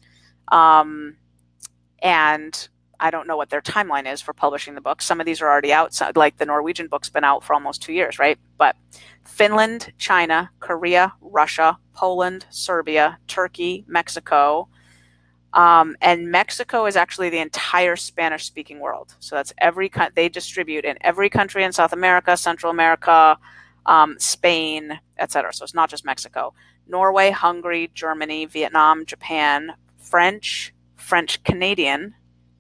A: And I don't know what their timeline is for publishing the book. Some of these are already out. So, like the Norwegian book's been out for almost 2 years, right? But Finland, China, Korea, Russia, Poland, Serbia, Turkey, Mexico. And Mexico is actually the entire Spanish-speaking world. So that's they distribute in every country in South America, Central America, Spain, etc. So it's not just Mexico. Norway, Hungary, Germany, Vietnam, Japan, French Canadian,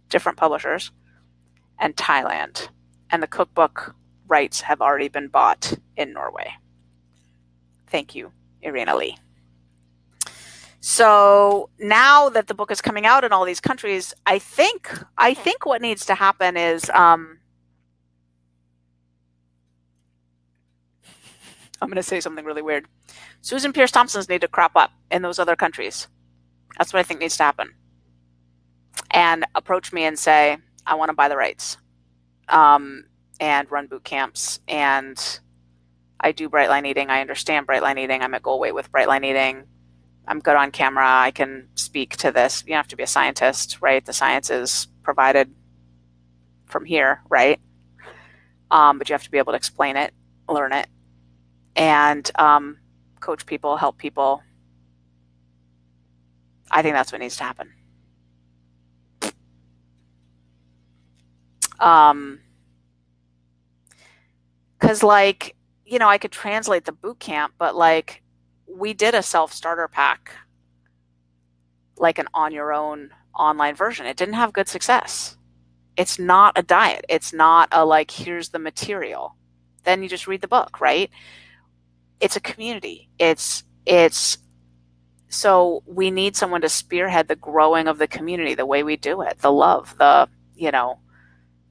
A: different publishers, and Thailand. And the cookbook rights have already been bought in Norway. Thank you, Irina Lee. So now that the book is coming out in all these countries, I think what needs to happen is I'm going to say something really weird. Susan Peirce Thompsons need to crop up in those other countries. That's what I think needs to happen. And approach me and say, I want to buy the rights, and run boot camps. And I do bright line eating. I understand bright line eating. I'm at goal weight with bright line eating. I'm good on camera. I can speak to this. You don't have to be a scientist, right? The science is provided from here, right? But you have to be able to explain it, learn it, and coach people, help people. I think that's what needs to happen. Because, like, you know, I could translate the boot camp, but like, we did a self-starter pack, like an on your own online version. It didn't have good success. It's not a diet. It's not a like, here's the material. Then you just read the book, right? It's a community. It's so we need someone to spearhead the growing of the community, the way we do it, the love, the, you know,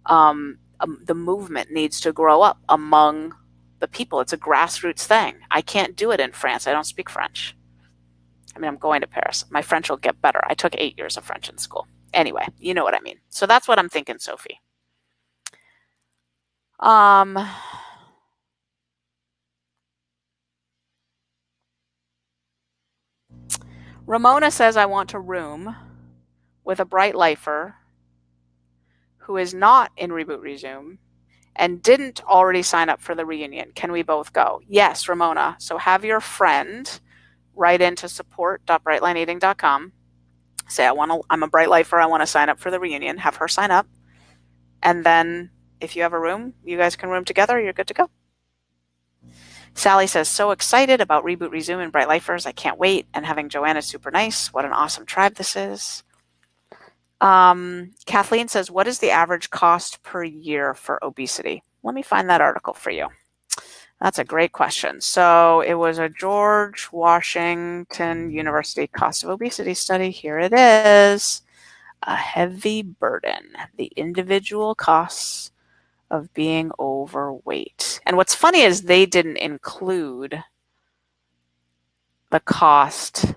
A: the movement needs to grow up among the people. It's a grassroots thing. I can't do it in France. I don't speak French. I mean, I'm going to Paris. My French will get better. I took 8 years of French in school. Anyway, you know what I mean. So that's what I'm thinking, Sophie. Ramona says, I want to room with a bright lifer who is not in Reboot Resume and didn't already sign up for the reunion. Can we both go? Yes, Ramona. So have your friend write into support.brightlineeating.com. Say, I'm a bright lifer. I want to sign up for the reunion. Have her sign up. And then if you have a room, you guys can room together. You're good to go. Sally says, so excited about Reboot Resume and Bright Lifers. I can't wait. And having Joanna is super nice. What an awesome tribe this is. Kathleen says, what is the average cost per year for obesity? Let me find that article for you. That's a great question. So it was a George Washington University cost of obesity study. Here it is. A heavy burden. The individual costs of being overweight. And what's funny is they didn't include the cost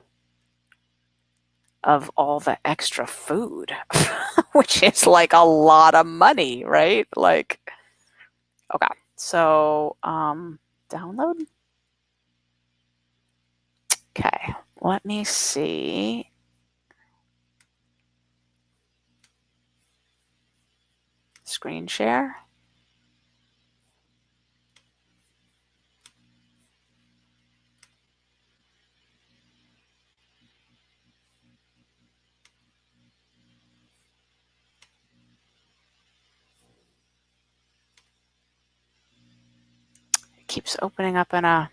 A: of all the extra food, which is like a lot of money, right? Like, okay, so download. Okay, let me see. Screen share. It keeps opening up in a...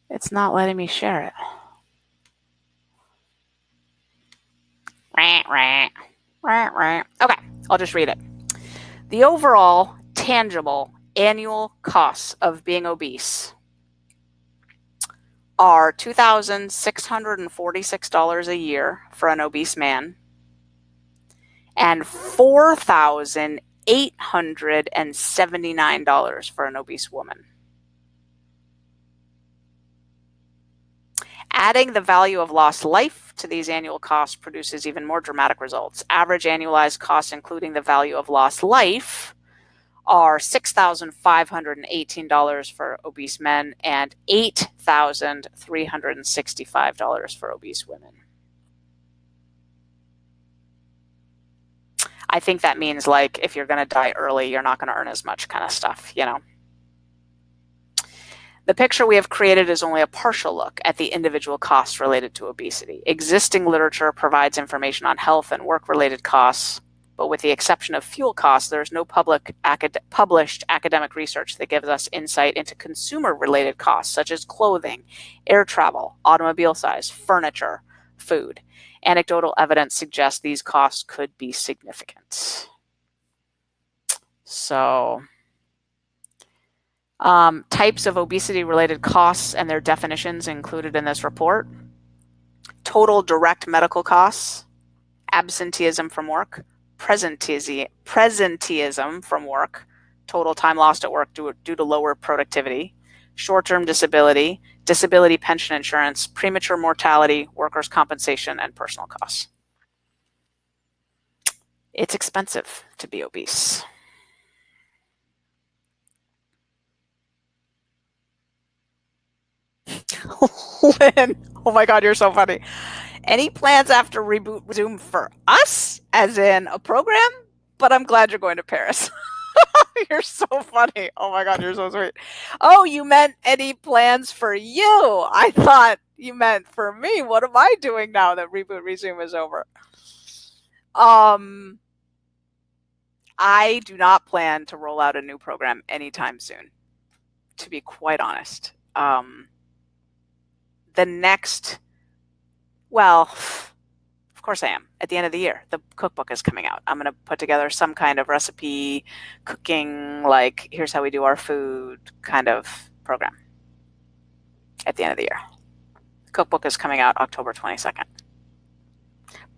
A: It's not letting me share it. Okay, I'll just read it. The overall tangible annual costs of being obese are $2,646 a year for an obese man and $4,879 for an obese woman. Adding the value of lost life to these annual costs produces even more dramatic results. Average annualized costs, including the value of lost life, are $6,518 for obese men and $8,365 for obese women. I think that means, like, if you're going to die early, you're not going to earn as much kind of stuff, you know. The picture we have created is only a partial look at the individual costs related to obesity. Existing literature provides information on health and work-related costs, but with the exception of fuel costs, there is no published academic research that gives us insight into consumer-related costs, such as clothing, air travel, automobile size, furniture, food. Anecdotal evidence suggests these costs could be significant. So... types of obesity-related costs and their definitions included in this report. Total direct medical costs, absenteeism from work, presenteeism from work, total time lost at work due to lower productivity, short-term disability, disability pension insurance, premature mortality, workers' compensation, and personal costs. It's expensive to be obese. Lynn, oh my God, you're so funny. Any plans after Reboot Resume for us, as in a program? But I'm glad you're going to Paris. You're so funny. Oh my God, you're so sweet. Oh, you meant any plans for you? I thought you meant for me. What am I doing now that Reboot Resume is over? I do not plan to roll out a new program anytime soon, to be quite honest. The next, well, of course I am. At the end of the year, the cookbook is coming out. I'm going to put together some kind of recipe, cooking, like here's how we do our food kind of program at the end of the year. The cookbook is coming out October 22nd.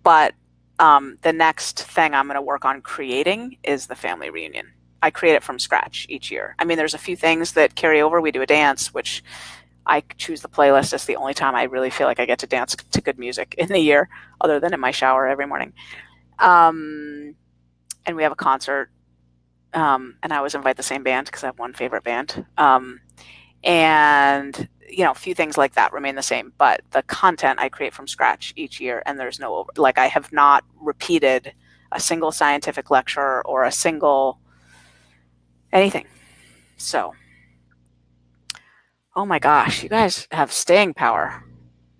A: But the next thing I'm going to work on creating is the family reunion. I create it from scratch each year. I mean, there's a few things that carry over. We do a dance, which I choose the playlist. It's the only time I really feel like I get to dance to good music in the year, other than in my shower every morning. And we have a concert. And I always invite the same band because I have one favorite band. And, you know, a few things like that remain the same. But the content I create from scratch each year, and there's no, like, I have not repeated a single scientific lecture or a single anything. So, oh my gosh, you guys have staying power.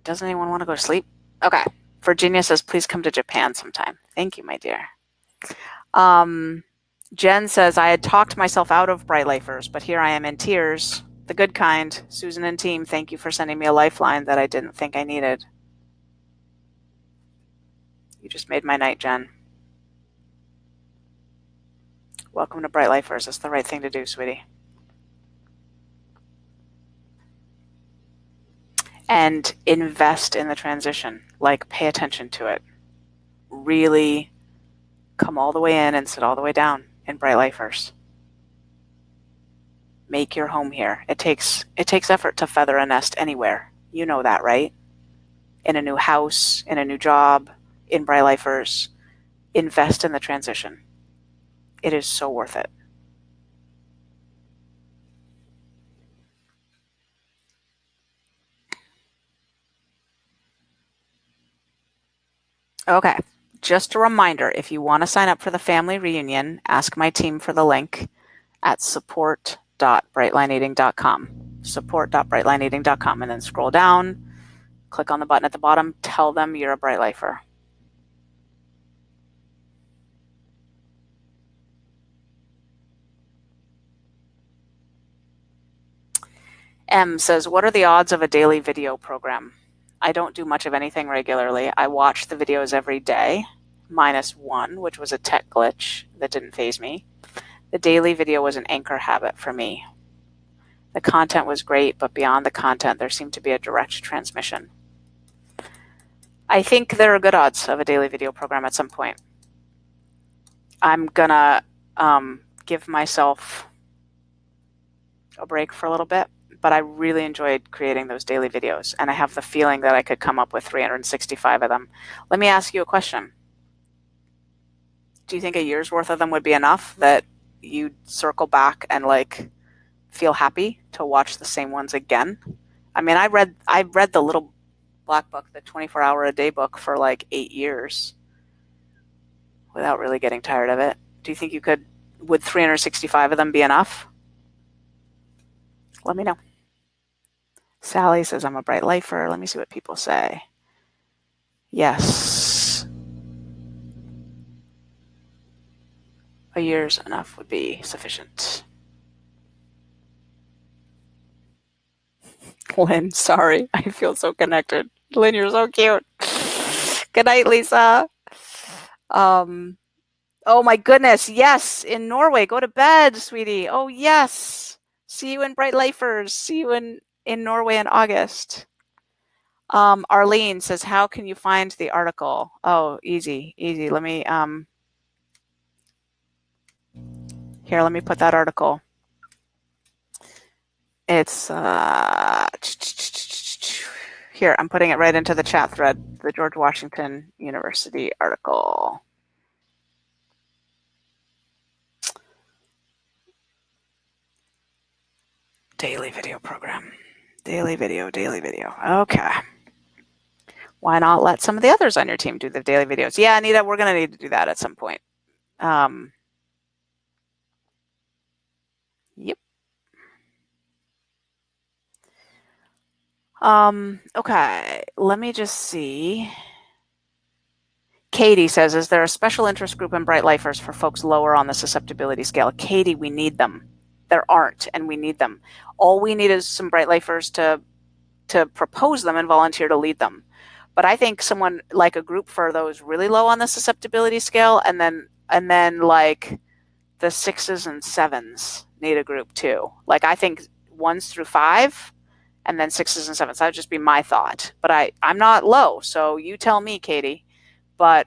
A: Doesn't anyone want to go to sleep? Okay. Virginia says, please come to Japan sometime. Thank you, my dear. Jen says, I had talked myself out of Bright Lifers, but here I am in tears. The good kind. Susan and team, thank you for sending me a lifeline that I didn't think I needed. You just made my night, Jen. Welcome to Bright Lifers. It's the right thing to do, sweetie. And invest in the transition. Like, pay attention to it. Really come all the way in and sit all the way down in Bright Lifers. Make your home here. It takes effort to feather a nest anywhere. You know that, right? In a new house, in a new job, in Bright Lifers. Invest in the transition. It is so worth it. Okay, just a reminder, if you want to sign up for the family reunion, ask my team for the link at support.brightlineeating.com. Support.brightlineeating.com, and then scroll down, click on the button at the bottom, tell them you're a Bright Lifer. M says, what are the odds of a daily video program? I don't do much of anything regularly. I watch the videos every day, -1, which was a tech glitch that didn't faze me. The daily video was an anchor habit for me. The content was great, but beyond the content, there seemed to be a direct transmission. I think there are good odds of a daily video program at some point. I'm gonna give myself a break for a little bit, but I really enjoyed creating those daily videos, and I have the feeling that I could come up with 365 of them. Let me ask you a question. Do you think a year's worth of them would be enough, that you'd circle back and like feel happy to watch the same ones again? I mean, I read the little black book, the 24-hour-a-day book, for like 8 years without really getting tired of it. Do you think you could, would 365 of them be enough? Let me know. Sally says, I'm a Bright Lifer. Let me see what people say. Yes. A year's enough would be sufficient. Lynn, sorry. I feel so connected. Lynn, you're so cute. Good night, Lisa. Oh my goodness. Yes, in Norway. Go to bed, sweetie. Oh, yes. See you in Bright Lifers. See you in Norway in August. Arlene says, how can you find the article? Oh, easy. Let me, here, let me put that article. It's, Here, I'm putting it right into the chat thread, the George Washington University article. Daily video program. Daily video. Okay. Why not let some of the others on your team do the daily videos? Yeah, Anita, we're going to need to do that at some point. Yep. Okay, let me just see. Katie says, is there a special interest group in Bright Lifers for folks lower on the susceptibility scale? Katie, we need them. There aren't, and we need them. All we need is some Bright Lifers to propose them and volunteer to lead them. But I think someone like a group for those really low on the susceptibility scale, and then like the 6s and 7s need a group too. Like I think 1s through 5, and then 6s and 7s. That would just be my thought. But I'm not low, so you tell me, Katie. But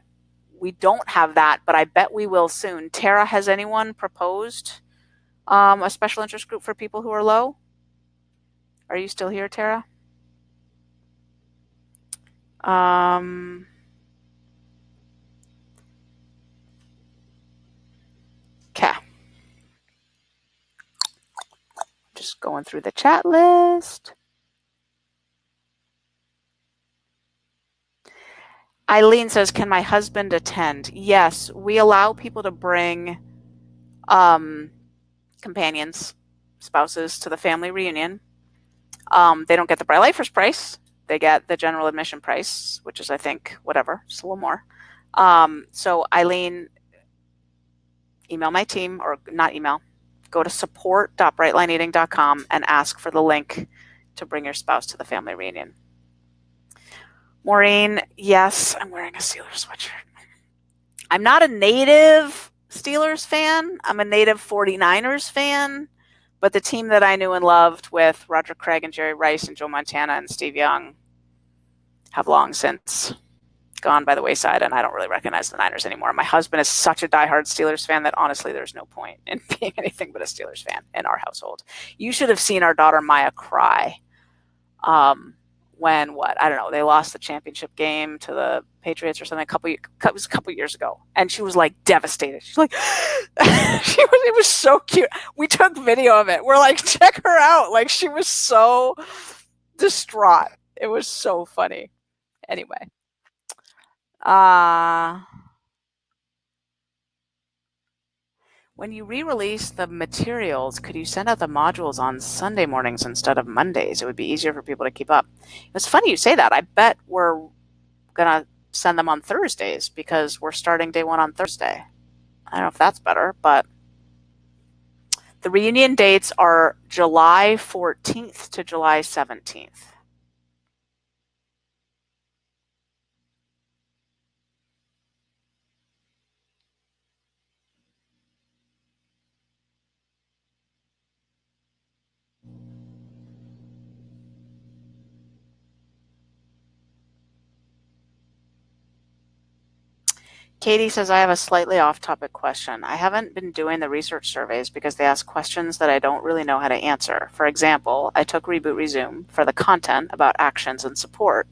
A: we don't have that, but I bet we will soon. Tara, has anyone proposed a special interest group for people who are low? Are you still here, Tara? Okay. Just going through the chat list. Eileen says, can my husband attend? Yes, we allow people to bring companions, spouses to the family reunion. They don't get the Bright Lifers price. They get the general admission price, which is, I think, whatever, just a little more. So Eileen, email my team, or not email, go to support.brightlineeating.com and ask for the link to bring your spouse to the family reunion. Maureen, yes, I'm wearing a Steelers sweatshirt. I'm not a native Steelers fan. I'm a native 49ers fan. But the team that I knew and loved with Roger Craig and Jerry Rice and Joe Montana and Steve Young have long since gone by the wayside, and I don't really recognize the Niners anymore. My husband is such a diehard Steelers fan that honestly there's no point in being anything but a Steelers fan in our household. You should have seen our daughter Maya cry when I don't know, they lost the championship game to the Patriots or something. It was a couple years ago, and she was like devastated. She's like, it was so cute. We took video of it. We're like, check her out. Like she was so distraught. It was so funny. Anyway, when you re-release the materials, could you send out the modules on Sunday mornings instead of Mondays? It would be easier for people to keep up. It's funny you say that. I bet we're going to send them on Thursdays because we're starting day 1 on Thursday. I don't know if that's better, but the reunion dates are July 14th to July 17th. Katie says, I have a slightly off-topic question. I haven't been doing the research surveys because they ask questions that I don't really know how to answer. For example, I took Reboot Resume for the content about actions and support,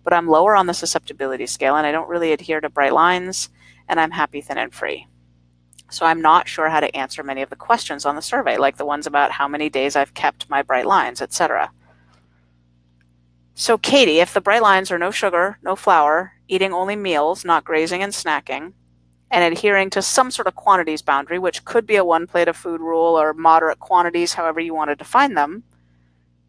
A: but I'm lower on the susceptibility scale and I don't really adhere to bright lines, and I'm happy, thin, and free. So I'm not sure how to answer many of the questions on the survey, like the ones about how many days I've kept my bright lines, etc. So Katie, if the bright lines are no sugar, no flour, eating only meals, not grazing and snacking, and adhering to some sort of quantities boundary, which could be a 1 plate of food rule or moderate quantities, however you want to define them,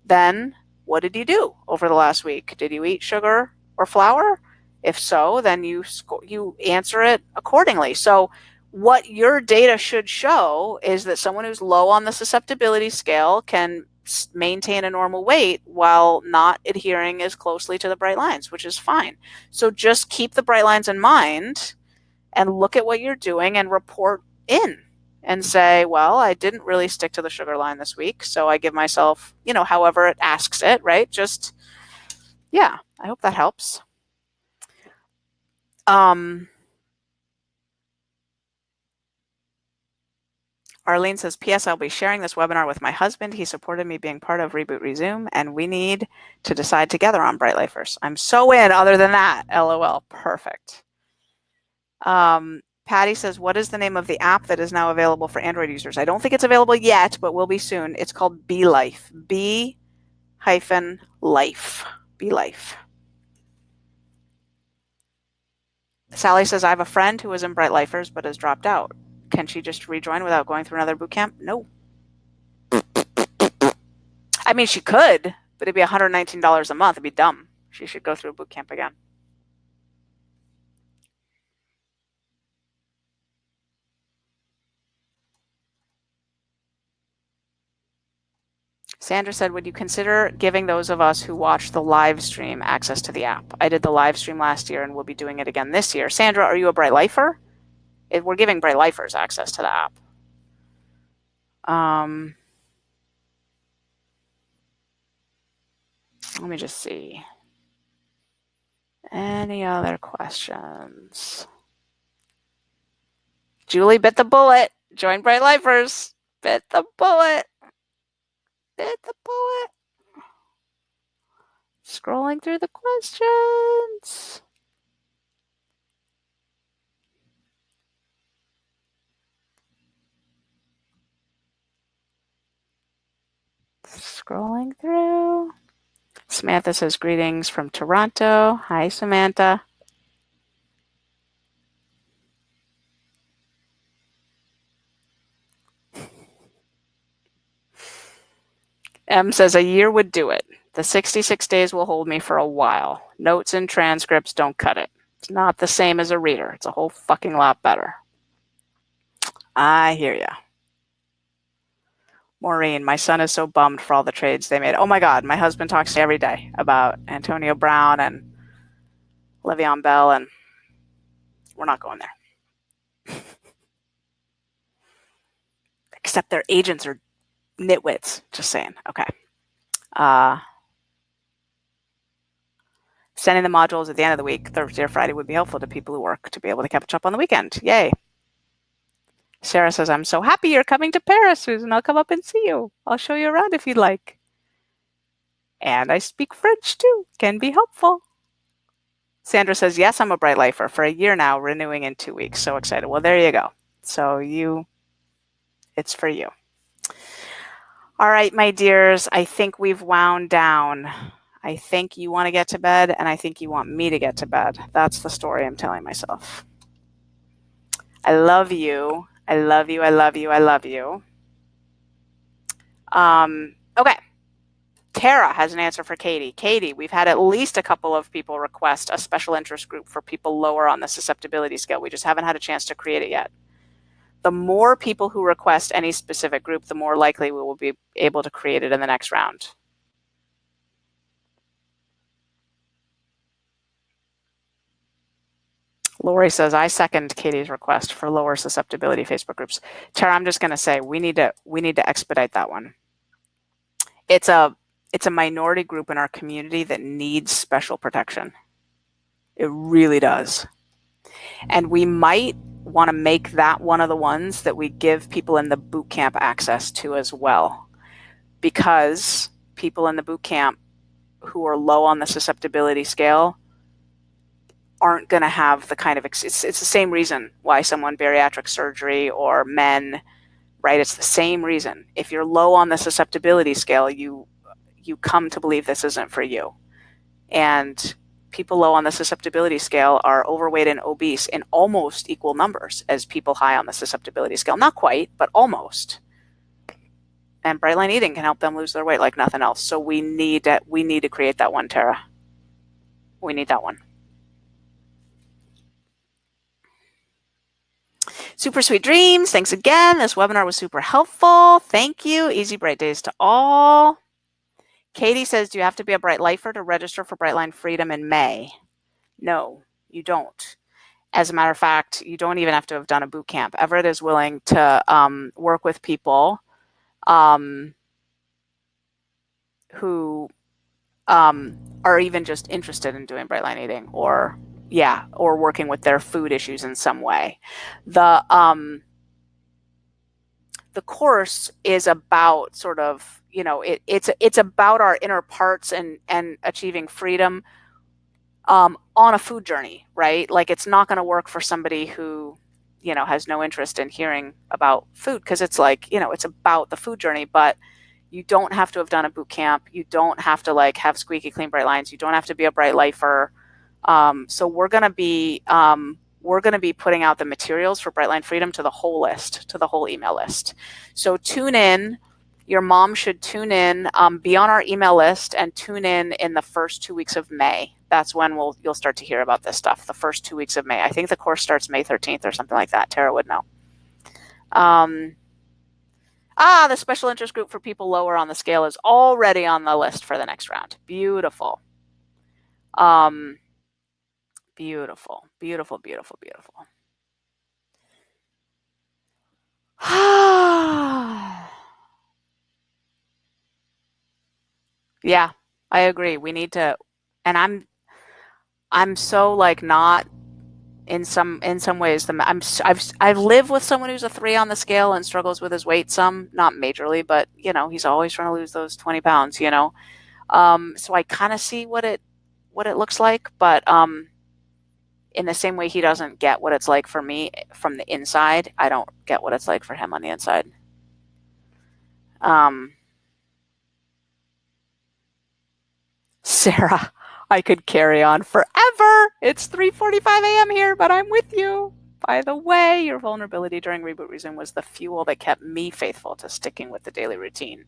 A: then what did you do over the last week? Did you eat sugar or flour? If so, then you answer it accordingly. So what your data should show is that someone who's low on the susceptibility scale can maintain a normal weight while not adhering as closely to the bright lines, which is fine. So just keep the bright lines in mind and look at what you're doing and report in and say, well, I didn't really stick to the sugar line this week, so I give myself, however it asks it, right? Just, yeah, I hope that helps. Arlene says, P.S. I'll be sharing this webinar with my husband. He supported me being part of Reboot Resume, and we need to decide together on Bright Lifers. I'm so in other than that. LOL. Perfect. Patty says, what is the name of the app that is now available for Android users? I don't think it's available yet, but will be soon. It's called Be Life. B-Life. Be Life. Sally says, I have a friend who was in Bright Lifers but has dropped out. Can she just rejoin without going through another boot camp? No. I mean, she could, but it'd be $119 a month. It'd be dumb. She should go through a boot camp again. Sandra said, would you consider giving those of us who watch the live stream access to the app? I did the live stream last year and we'll be doing it again this year. Sandra, are you a Bright Lifer? We're giving Bright Lifers access to the app. Let me just see. Any other questions? Julie bit the bullet. Join Bright Lifers. Bit the bullet. Bit the bullet. Scrolling through the questions. Scrolling through. Samantha says, greetings from Toronto. Hi, Samantha. M says, a year would do it. The 66 days will hold me for a while. Notes and transcripts don't cut it. It's not the same as a reader. It's a whole fucking lot better. I hear ya. Maureen, my son is so bummed for all the trades they made. Oh my God, my husband talks to me every day about Antonio Brown and Le'Veon Bell, and we're not going there. Except their agents are nitwits. Just saying. Okay. Sending the modules at the end of the week, Thursday or Friday, would be helpful to people who work to be able to catch up on the weekend. Yay. Sarah says, I'm so happy you're coming to Paris, Susan. I'll come up and see you. I'll show you around if you'd like. And I speak French too. Can be helpful. Sandra says, yes, I'm a Bright Lifer for a year now, renewing in 2 weeks. So excited. Well, there you go. So it's for you. All right, my dears, I think we've wound down. I think you want to get to bed, and I think you want me to get to bed. That's the story I'm telling myself. I love you. I love you. I love you. I love you. Okay. Tara has an answer for Katie. Katie, we've had at least a couple of people request a special interest group for people lower on the susceptibility scale. We just haven't had a chance to create it yet. The more people who request any specific group, the more likely we will be able to create it in the next round. Lori says, I second Katie's request for lower susceptibility Facebook groups. Tara, I'm just going to say we need to expedite that one. It's a minority group in our community that needs special protection. It really does. And we might want to make that one of the ones that we give people in the boot camp access to as well. Because people in the boot camp who are low on the susceptibility scale aren't going to have the kind of, it's the same reason why someone bariatric surgery or men, right? It's the same reason. If you're low on the susceptibility scale, you come to believe this isn't for you. And people low on the susceptibility scale are overweight and obese in almost equal numbers as people high on the susceptibility scale. Not quite, but almost. And Bright Line Eating can help them lose their weight like nothing else. So we need to create that one, Tara. We need that one. Super sweet dreams. Thanks again. This webinar was super helpful. Thank you. Easy bright days to all. Katie says, do you have to be a Bright Lifer to register for Brightline Freedom in May? No, you don't. As a matter of fact, you don't even have to have done a boot camp. Everett is willing to work with people who are even just interested in doing Brightline Eating or working with their food issues in some way. The the course is about sort of, it's about our inner parts and achieving freedom on a food journey, right? Like it's not going to work for somebody who, has no interest in hearing about food because it's like, it's about the food journey, but you don't have to have done a boot camp. You don't have to like have squeaky clean bright lines. You don't have to be a bright lifer. So we're gonna be putting out the materials for Brightline Freedom to the whole list, to the whole email list. So tune in. Your mom should tune in, be on our email list, and tune in the first 2 weeks of May. That's when you'll start to hear about this stuff. The first 2 weeks of May. I think the course starts May 13th or something like that. Tara would know. The special interest group for people lower on the scale is already on the list for the next round. Beautiful. Beautiful, beautiful, beautiful, beautiful. Yeah, I agree. We need to, and I'm so like not in some ways. I've lived with someone who's a 3 on the scale and struggles with his weight some, not majorly, but he's always trying to lose those 20 pounds. So I kind of see what it looks like, but in the same way he doesn't get what it's like for me from the inside, I don't get what it's like for him on the inside. Sarah, I could carry on forever. It's 3:45 a.m. here, but I'm with you. By the way, your vulnerability during Reboot Resume was the fuel that kept me faithful to sticking with the daily routine.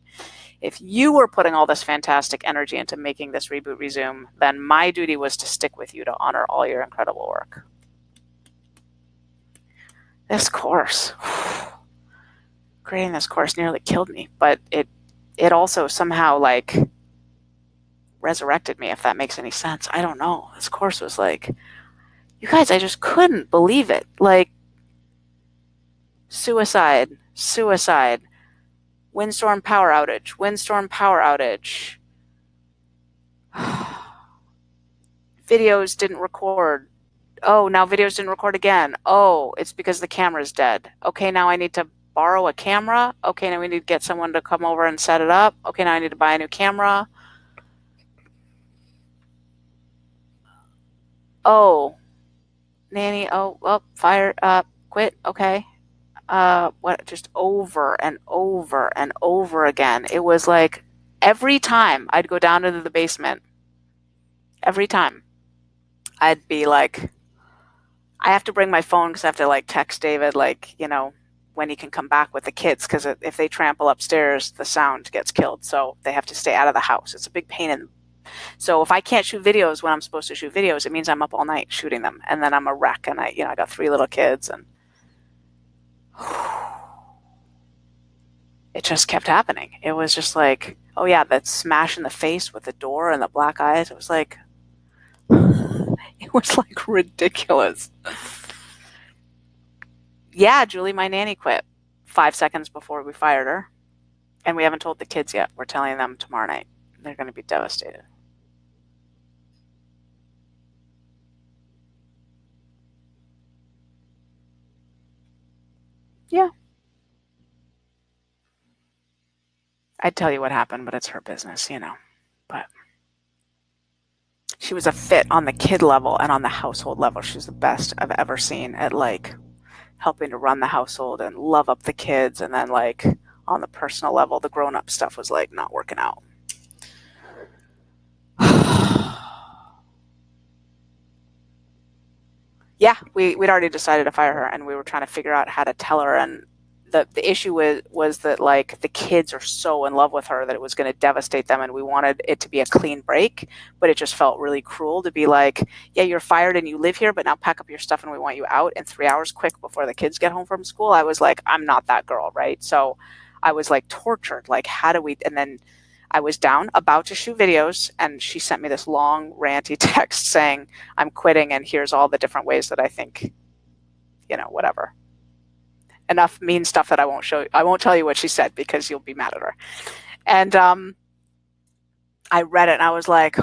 A: If you were putting all this fantastic energy into making this Reboot Resume, then my duty was to stick with you to honor all your incredible work. This course, creating this course nearly killed me, but it also somehow like resurrected me, if that makes any sense. I don't know. This course was like, you guys, I just couldn't believe it. Like suicide, windstorm power outage, videos didn't record. Oh, now videos didn't record again. Oh, it's because the camera's dead. Okay, now I need to borrow a camera. Okay, now we need to get someone to come over and set it up. Okay, now I need to buy a new camera. Oh, nanny. Oh, fire. Quit. Okay. What? Just over and over and over again. It was like every time I'd go down into the basement, every time I'd be like, I have to bring my phone because I have to like text David, like, when he can come back with the kids, because if they trample upstairs, the sound gets killed. So they have to stay out of the house. It's a big pain. So if I can't shoot videos when I'm supposed to shoot videos, it means I'm up all night shooting them. And then I'm a wreck. And I got 3 little kids and it just kept happening. It was just like, oh yeah, that smash in the face with the door and the black eyes. It was like ridiculous. Yeah, Julie, my nanny quit 5 seconds before we fired her. And we haven't told the kids yet. We're telling them tomorrow night. They're going to be devastated. Yeah. I'd tell you what happened, but it's her business, But she was a fit on the kid level and on the household level. She's the best I've ever seen at like helping to run the household and love up the kids. And then like on the personal level, the grown-up stuff was like not working out. Yeah, we'd already decided to fire her, and we were trying to figure out how to tell her. And the issue was that like the kids are so in love with her that it was going to devastate them, and we wanted it to be a clean break, but it just felt really cruel to be like, yeah, you're fired and you live here, but now pack up your stuff and we want you out in 3 hours quick before the kids get home from school. I was like, I'm not that girl, right? So I was like tortured, like how do we, and then I was down about to shoot videos, and she sent me this long ranty text saying, I'm quitting, and here's all the different ways that I think, whatever. Enough mean stuff that I won't tell you what she said because you'll be mad at her. And I read it and I was like,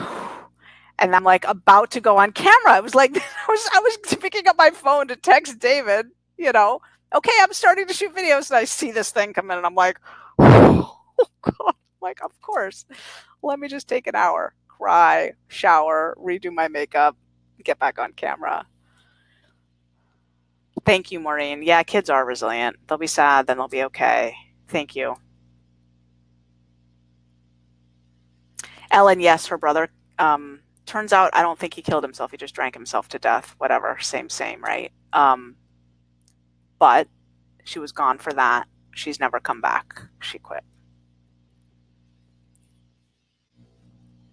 A: and I'm like about to go on camera. I was like, I was picking up my phone to text David, Okay, I'm starting to shoot videos, and I see this thing come in, and I'm like, oh God, like, of course. Let me just take an hour, cry, shower, redo my makeup, get back on camera. Thank you, Maureen. Yeah, kids are resilient. They'll be sad, then they'll be okay. Thank you. Ellen, yes, her brother. Turns out I don't think he killed himself. He just drank himself to death. Whatever. Same, right? But she was gone for that. She's never come back. She quit.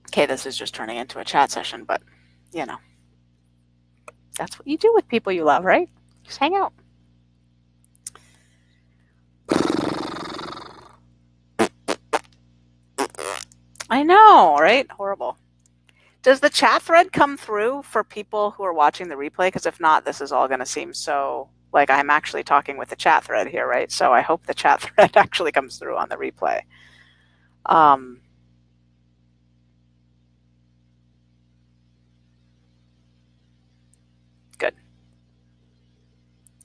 A: Okay, this is just turning into a chat session, but you know, that's what you do with people you love, right? Just hang out. I know, right? Horrible. Does the chat thread come through for people who are watching the replay? Because if not, this is all going to seem so like I'm actually talking with the chat thread here, right? So I hope the chat thread actually comes through on the replay. Good.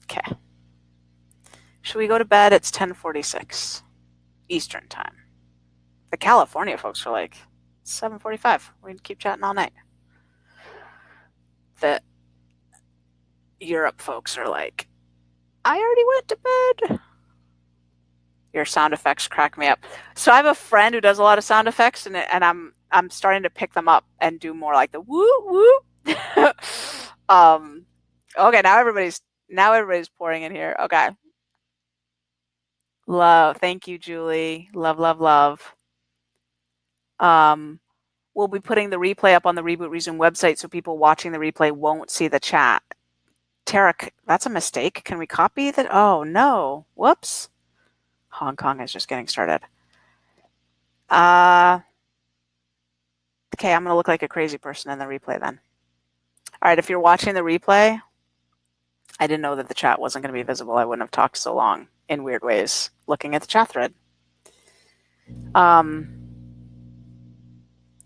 A: Okay. Should we go to bed? It's 10:46 Eastern time. The California folks are like 7:45. We can keep chatting all night. The Europe folks are like, I already went to bed. Your sound effects crack me up. So I have a friend who does a lot of sound effects, and I'm starting to pick them up and do more like the woo woo. Okay, now everybody's pouring in here. Okay. Love. Thank you, Julie. Love, love, love. We'll be putting the replay up on the Reboot Resume website so people watching the replay won't see the chat. Tarek, that's a mistake. Can we copy that? Oh, no. Whoops. Hong Kong is just getting started. Okay, I'm going to look like a crazy person in the replay then. All right, if you're watching the replay, I didn't know that the chat wasn't going to be visible. I wouldn't have talked so long in weird ways looking at the chat thread.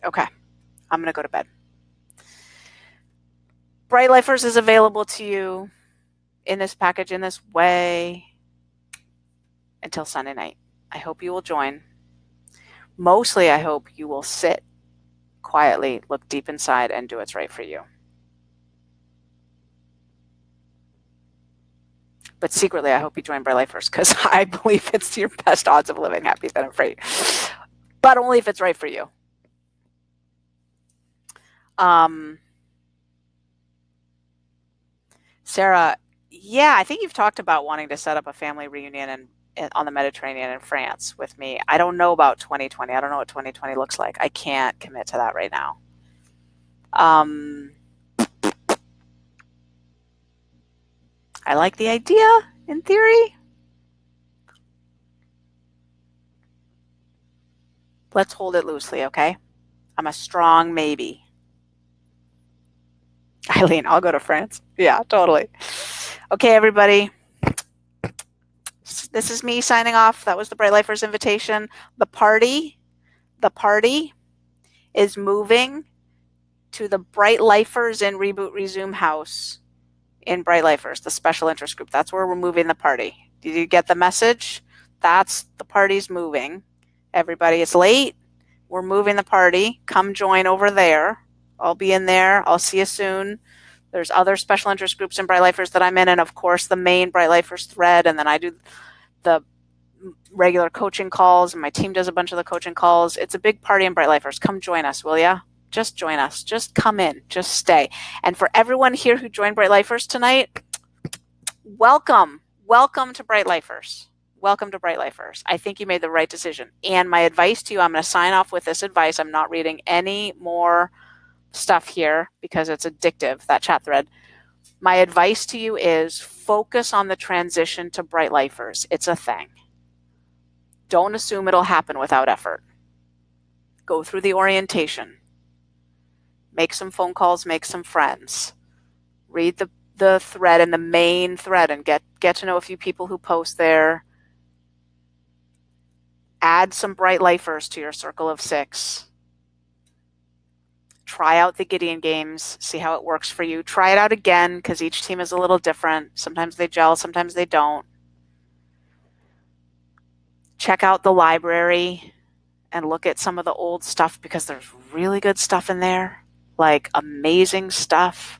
A: Okay, I'm going to go to bed. Bright Lifers is available to you in this package in this way until Sunday night. I hope you will join. Mostly, I hope you will sit quietly, look deep inside, and do what's right for you. But secretly, I hope you join Bright Lifers because I believe it's your best odds of living happy and free. But only if it's right for you. Sarah, yeah, I think you've talked about wanting to set up a family reunion on the Mediterranean in France with me. I don't know about 2020. I don't know what 2020 looks like. I can't commit to that right now. I like the idea in theory. Let's hold it loosely, okay? I'm a strong maybe. Eileen, I'll go to France. Yeah, totally. Okay, everybody. This is me signing off. That was the Bright Lifers invitation. The party is moving to the Bright Lifers in Reboot Resume house in Bright Lifers, the special interest group. That's where we're moving the party. Did you get the message? That's the party's moving. Everybody, it's late. We're moving the party. Come join over there. I'll be in there. I'll see you soon. There's other special interest groups in Bright Lifers that I'm in, and of course the main Bright Lifers thread, and then I do the regular coaching calls, and my team does a bunch of the coaching calls. It's a big party in Bright Lifers. Come join us, will ya? Just join us. Just come in. Just stay. And for everyone here who joined Bright Lifers tonight, welcome. Welcome to Bright Lifers. Welcome to Bright Lifers. I think you made the right decision. And my advice to you, I'm going to sign off with this advice. I'm not reading any more stuff here because it's addictive, that chat thread. My advice to you is focus on the transition to Bright Lifers. It's a thing. Don't assume it'll happen without effort. Go through the orientation. Make some phone calls, make some friends. Read the thread and the main thread and get to know a few people who post there. Add some Bright Lifers to your circle of 6. Try out the Gideon games, see how it works for you. Try it out again because each team is a little different. Sometimes they gel, sometimes they don't. Check out the library and look at some of the old stuff because there's really good stuff in there, like amazing stuff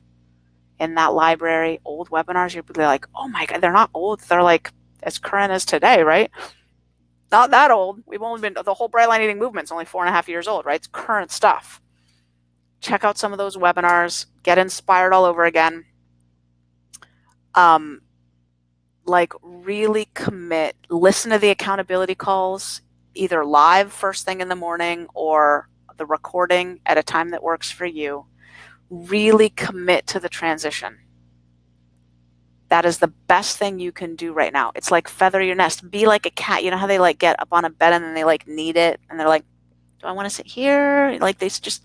A: in that library. Old webinars, you'd be like, oh my God, they're not old. They're like as current as today, right? Not that old. We've only been, the whole Bright Line Eating movement's only 4.5 years old, right? It's current stuff. Check out some of those webinars, get inspired all over again. Like really commit, listen to the accountability calls, either live first thing in the morning or the recording at a time that works for you. Really commit to the transition. That is the best thing you can do right now. It's like feather your nest. Be like a cat. You know how they like get up on a bed and then they like need it and they're like, do I want to sit here? Like they just,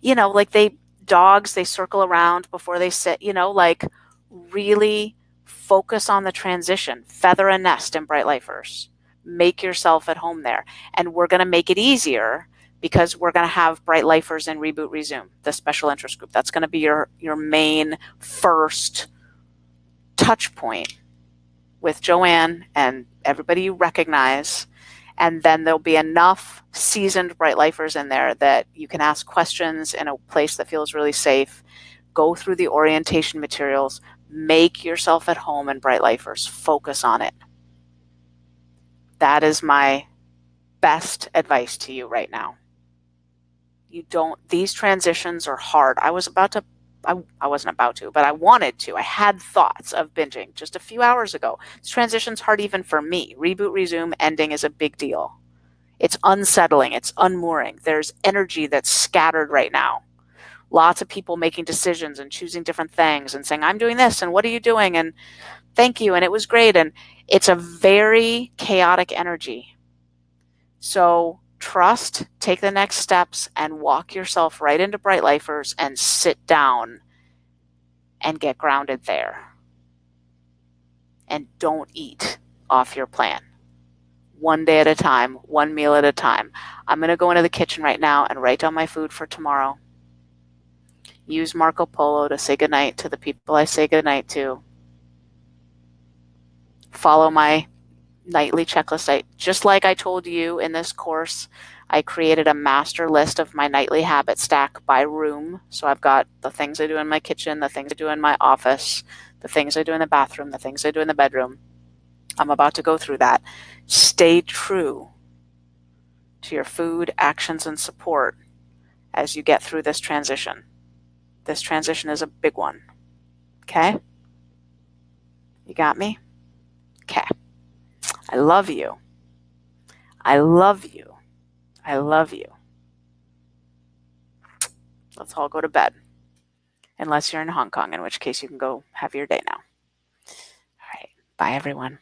A: like dogs, they circle around before they sit, like really focus on the transition. Feather a nest in Bright Lifers. Make yourself at home there. And we're going to make it easier because we're going to have Bright Lifers in Reboot Resume, the special interest group. That's going to be your main first touch point with Joanne and everybody you recognize. And then there'll be enough seasoned Bright Lifers in there that you can ask questions in a place that feels really safe. Go through the orientation materials. Make yourself at home in Bright Lifers. Focus on it. That is my best advice to you right now. These transitions are hard. I wasn't about to, but I wanted to. I had thoughts of binging just a few hours ago. This transition's hard even for me. Reboot, resume, ending is a big deal. It's unsettling. It's unmooring. There's energy that's scattered right now. Lots of people making decisions and choosing different things and saying, I'm doing this, and what are you doing? And thank you, and it was great. And it's a very chaotic energy. So trust, take the next steps, and walk yourself right into Bright Lifers and sit down and get grounded there. And don't eat off your plan. One day at a time, one meal at a time. I'm going to go into the kitchen right now and write down my food for tomorrow. Use Marco Polo to say goodnight to the people I say goodnight to. Follow my nightly checklist. Just like I told you in this course, I created a master list of my nightly habit stack by room. So I've got the things I do in my kitchen, the things I do in my office, the things I do in the bathroom, the things I do in the bedroom. I'm about to go through that. Stay true to your food, actions, and support as you get through this transition. This transition is a big one. Okay? You got me? Okay. I love you. I love you. I love you. Let's all go to bed. Unless you're in Hong Kong, in which case you can go have your day now. All right. Bye, everyone.